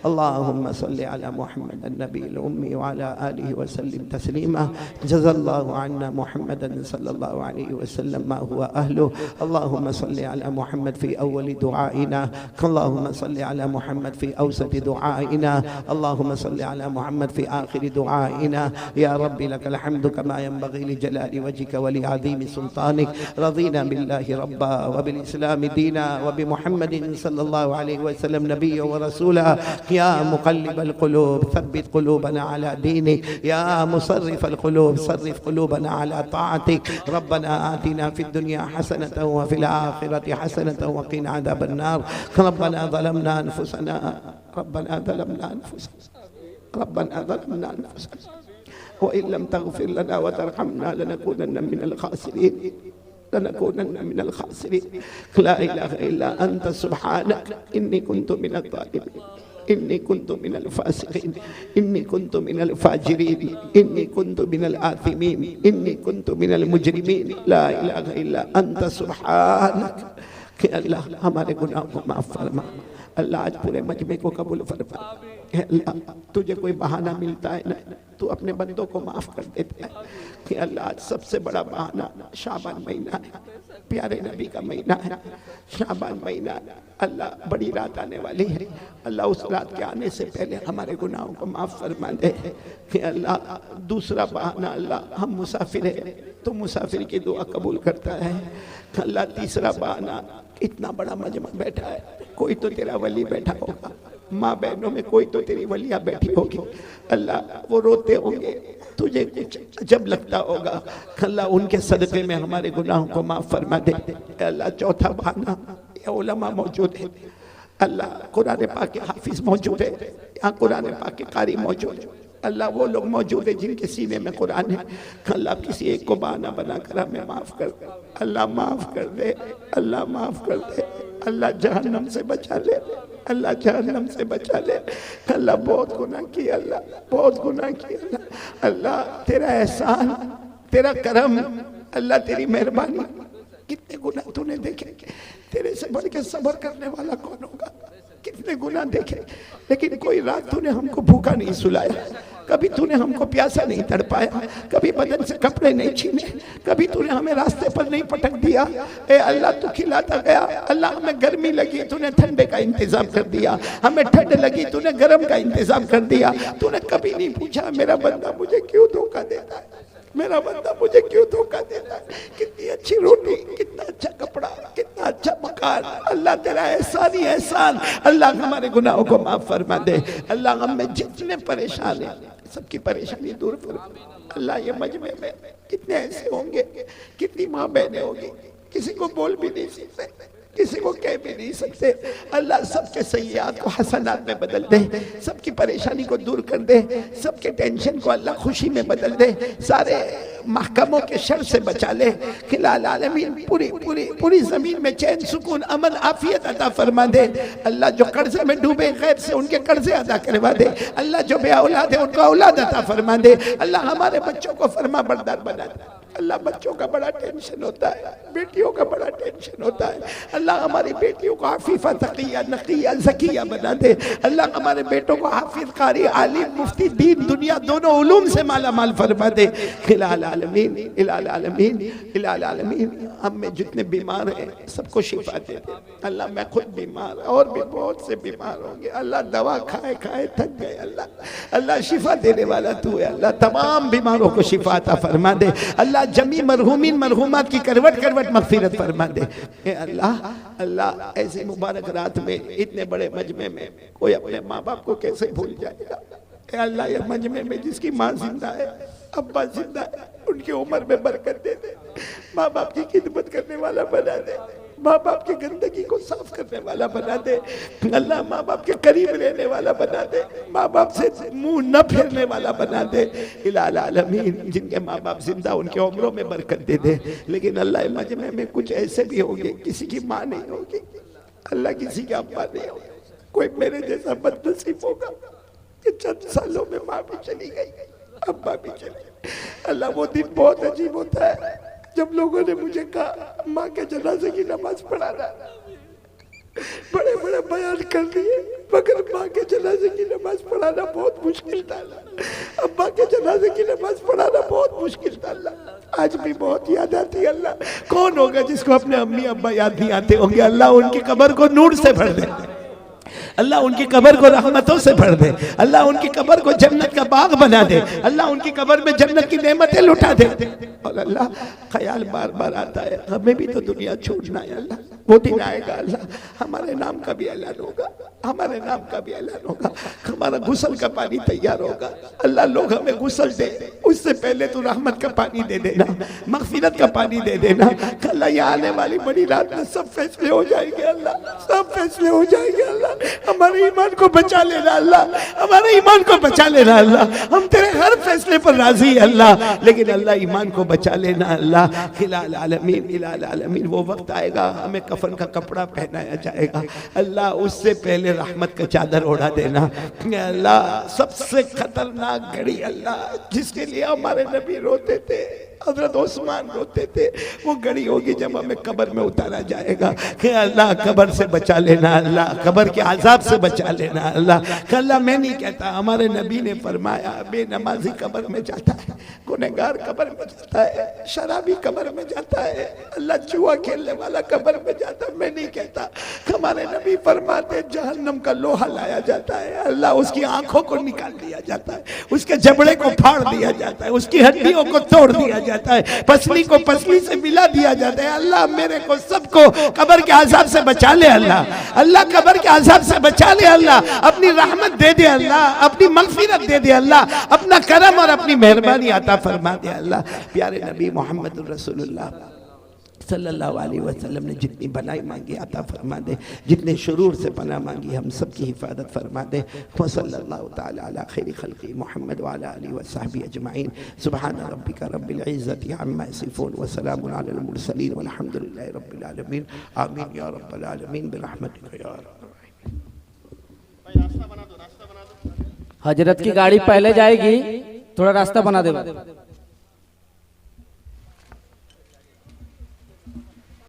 अल्लाहुम्मा सल्लि अला मुहम्मदिन नबिय्यिल उम्मी व अला आलिहि व सल्लिम तस्लीमा। जज़ल्लाहु अन्ना मुहम्मदन सल्लल्लाहु अलैहि वसल्लम मा हुवा अहलु। अल्लाहुम्मा सल्लि अला मुहम्मद फी अव्वलि दुआइना, अल्लाहुम्मा सल्लि अला मुहम्मद फी औसति दुआइना, अल्लाहुम्मा सल्लि अला मुहम्मद फी आखिरि दुआइना। या रब्बी लकल हम्दु कमा यंबग़ी लिजलालि वजहिका व लिअज़ीमि सुल्तानिक। रज़ीना बिल्लाहि रब्बा व बिल इस्लामि दीना व बिमुहम्मदिन सल्लल्लाहु अलैहि वसल्लम नबिय्यन व रसूला। या मुक़ल्लिबल क़ुलूब सब्बित क़ुलूबना अला दीनिक, या मुसर्रिफ़ल क़ुलूब सर्रिफ़ क़ुलूबना अला ताअतिक। रब्बना आतिना फ़िद दुनिया हसनतन व फ़िल आख़िरति हसनतन व क़िना अज़ाबन नार। रब्बना ज़लमना अनफुसना, रब्बना ज़लमना अनफुसना, रब्बना ज़लमना अनफुसना व इन लम तग़फ़िर लना व तरहमना लनकूनन्न मिनल ख़ासिरीन, लनकूनन्न मिनल ख़ासिरीन। ला इलाहा इल्ला अंत सुब्हानक इन्नी कुन्तु मिनज़ ज़ालिमीन, इन्नी कुन्तु मिनल फ़ासिक़ीन, इन्नी कुन्तु मिनल फ़ाजिरीन, इन्नी कुन्तु मिनल आथिमीन, इन्नी कुन्तु मिनल मुजरिमीन। ला इलाहा इल्ला अंत सुब्हानक। कि अल्लाह हमारे गुनाहों को माफ़ फरमा। अल्लाह आज पूरे मजमे को कबूल फरमा। अल्लाह तुझे कोई बहाना मिलता है ना, तू अपने बंदों को माफ़ कर देता है। कि अल्लाह आज सबसे बड़ा बहाना शाबान महीना है, प्यारे नबी का महीना है, शाबान महीना। अल्लाह बड़ी रात आने वाली है। अल्लाह उस रात के आने से पहले हमारे गुनाहों को माफ़ फरमा दे। कि अल्लाह दूसरा बहाना, अल्लाह हम मुसाफिर हैं तो मुसाफिर की दुआ कबूल करता है। अल्लाह तीसरा बहाना, इतना बड़ा मजमा बैठा है, कोई तो तेरा वली बैठा होगा, माँ बहनों में कोई तो तेरी वलिया बैठी होगी। अल्लाह वो रोते होंगे, तुझे कुछ अजब लगता होगा। अल्लाह उनके सदक़े में हमारे गुनाहों को माफ़ फरमा दे। अल्लाह चौथा बहाना, ये उलमा मौजूद है, अल्लाह कुरान पाक के हाफिज मौजूद है, यहाँ कुरान पाक के कारी मौजूद है। अल्लाह वो लोग मौजूद है जिनके सीने में कुरान है। अल्लाह किसी एक को बहाना बनाकर हमें माफ़ कर दे। अल्लाह माफ़ कर दे, अल्लाह माफ़ कर दे। अल्लाह जहन्नम से बचा ले, अल्लाह जहन्नम से बचा ले। अल्लाह बहुत गुनाह किया, अल्लाह बहुत गुनाह किया। अल्लाह तेरा एहसान, तेरा करम, अल्लाह तेरी मेहरबानी। कितने गुनाह तूने देखे, तेरे से बढ़ के सब्र करने वाला कौन होगा। कितने गुनाह देखे, लेकिन कोई रात तूने हमको भूखा नहीं सुलाया, कभी तूने हमको प्यासा नहीं तड़पाया, कभी बदन से कपड़े नहीं छीने, कभी तूने हमें रास्ते पर नहीं पटक दिया। ए अल्लाह तू खिलाता गया। अल्लाह हमें गर्मी लगी तूने ठंडे का इंतजाम कर दिया, हमें ठंड लगी तूने गर्म का इंतजाम कर दिया। तूने कभी नहीं पूछा मेरा बंदा मुझे क्यों धोखा देता है, मेरा बंदा मुझे क्यों धोखा देता है। कितनी अच्छी रोटी, कितना अच्छा कपड़ा, कितना अच्छा मकान। अल्लाह तेरा एहसान ही एहसान। अल्लाह हमारे गुनाहों को माफ फरमा दे। अल्लाह हमें जितने परेशान हैं सबकी परेशानी दूर फरमा। अल्लाह ये मजमे में कितने ऐसे होंगे, कितनी माँ बहनें होंगी, किसी को बोल भी नहीं सकते, किसी को कह भी नहीं सकते। अल्लाह सबके सय्यात को हसनात में बदल दे, सबकी परेशानी को दूर कर दे, सबके टेंशन को अल्लाह खुशी में बदल दे, सारे महकमों के शर से बचा ले। खिलाल आलमीन पूरी पूरी पूरी जमीन में चैन सुकून अमन आफियत अता फरमा दे। अल्लाह जो कर्जे में डूबे गैर से उनके कर्जे अदा करवा दे। अल्लाह जो बे औलाद है उनको औलाद अता फरमा दे। अल्लाह हमारे बच्चों को फरमा बरदार बना दे। अल्लाह बच्चों का बड़ा टेंशन होता है, बेटियों का बड़ा टेंशन होता है। अल्लाह हमारी बेटियों को हफीफा तकिया नकिया ज़किया बना दे। अल्लाह हमारे बेटों को हाफिज कारी आलिम मुफ्ती दीन दुनिया दोनों उलूम से माला माल फरमा दे। खिलाल आलमीन इलाल आलमीन इलाल आलमीन। हम में जितने बीमार हैं सबको शिफा दे दे। अल्लाह मैं खुद बीमार और भी बहुत से बीमार होंगे। अल्लाह दवा खाए खाए थक गए। अल्लाह शिफा देने वाला तू है। अल्लाह तमाम बीमारों को शिफा अता फरमा दे। अल्लाह जमी मरहूमीन मरहूमात की करवट करवट मगफिरत फरमा दे। अल्लाह ऐसी मुबारक रात में इतने बड़े मजमे में कोई अपने माँ बाप को कैसे भूल जाएगा। अल्लाह ये मजमे में जिसकी माँ जिंदा है अब्बा जिंदा है उनकी उम्र में बरकत दे दे। माँ बाप की खिदमत करने वाला बना दे। माँ बाप की गंदगी को साफ करने वाला बना दे। अल्लाह माँ बाप के करीब रहने वाला बना दे। माँ बाप से मुंह न फेरने वाला बना दे। इलाल आलमीन जिनके माँ बाप जिंदा उनके उम्रों में बरकत दे दे। लेकिन अल्लाह मजमे में कुछ ऐसे भी होंगे किसी की माँ नहीं होगी, अल्लाह किसी का अब्बा नहीं होगा। कोई मेरे जैसा बदनसीब होगा कि चंद सालों में माँ भी चली गई अब्बा भी चले गए। अल्लाह वो दिन बहुत अजीब होता है जब लोगों ने मुझे कहा माँ के जनाजे की नमाज पढ़ाना। बड़े बड़े बयान कर दिए मगर माँ के जनाजे की नमाज पढ़ाना बहुत मुश्किल था। अब्बा के जनाजे की नमाज पढ़ाना बहुत मुश्किल था। अल्लाह आज भी बहुत याद आती है। अल्लाह कौन होगा जिसको अपने अम्मी अब्बा याद नहीं आते होंगे। अल्लाह उनकी कब्र को नूर से भर दे। अल्लाह उनकी कब्र को रहमतों से भर दे। अल्लाह उनकी कब्र को जन्नत का बाग बना दे। अल्लाह उनकी कब्र में जन्नत की नेमतें लुटा दे। और अल्लाह ख्याल बार बार आता है हमें भी तो दुनिया छोड़ना है। अल्लाह वो दिन आएगा अल्लाह हमारे नाम का भी ऐलान होगा, हमारे नाम का भी ऐलान होगा, हमारा गुस्ल का पानी तैयार होगा। अल्लाह लोग हमें गुस्ल दे उससे पहले तो रहमत का पानी दे देना, मगफिरत का पानी दे देना। अल्लाह यहाँ आने वाली बड़ी रात में सब फैसले हो जाएंगे। अल्लाह सब फैसले हो जाएंगे। अल्लाह हमारे ईमान को बचा लेना। अल्लाह हमारे ईमान को बचा लेना। अल्लाह हम तेरे हर फैसले पर राजी है अल्लाह, लेकिन अल्लाह ईमान को बचा लेना। अल्लाह खिलाल आलमीन इलाल आलमीन वो वक्त आएगा हमें कफन का कपड़ा पहनाया जाएगा। अल्लाह उससे पहले रहमत का चादर ओढ़ा देना। अल्लाह सबसे खतरनाक घड़ी अल्लाह जिसके लिए हमारे नबी रोते थे, हजरत उस्मान रोते थे, वो घड़ी होगी जब हमें कब्र में उतारा जाएगा। कि अल्लाह कब्र से बचा लेना, अल्लाह कब्र के आजाब से बचा लेना। अल्लाह अल्लाह मैं नहीं कहता, हमारे नबी ने फरमाया बेनमाजी कब्र में जाता है, गुनहगार कब्र में जाता है, शराबी कब्र में जाता है, अल्लाह जुआ खेलने वाला कब्र में जाता है। मैं नहीं कहता, हमारे नबी फरमाते जहन्नम का लोहा लाया जाता है, अल्लाह उसकी आंखों को निकाल दिया जाता है, उसके जबड़े को फाड़ दिया जाता है, उसकी हड्डियों को तोड़ दिया जाता है, पसली को पसली से मिला दिया जाता है। अल्लाह मेरे को सबको कब्र के आजाब से बचा ले। अल्लाह अल्लाह कब्र के आजाब से बचा ले। अल्लाह अपनी रहमत दे दे। अल्लाह अपनी मगफिरत दे दे। अल्लाह अपना करम और अपनी मेहरबानी अता फरमा दे। अल्लाह प्यारे नबी मोहम्मद रसूलुल्लाह सल्लल्लाहु अलैहि वसल्लम ने जितनी भलाई मांगी अता फरमा दे, जितने शुरूर से पनाह मांगी हम सब की हिफाजत फरमा दे। सल्लल्लाहु तआला अला खैरि खल्क़ि मुहम्मद व अला आलिहि व सहबिहि अजमईन। सुब्हान रब्बिका रब्बिल इज़्ज़ति अम्मा यसिफून व सलामुन अलल मुरसलीन वल्हम्दुलिल्लाहि रब्बिल आलमीन। आमीन या रब्बल आलमीन बिरहमतिका या हजरत की गाड़ी पहले जाएगी, थोड़ा रास्ता बना दे।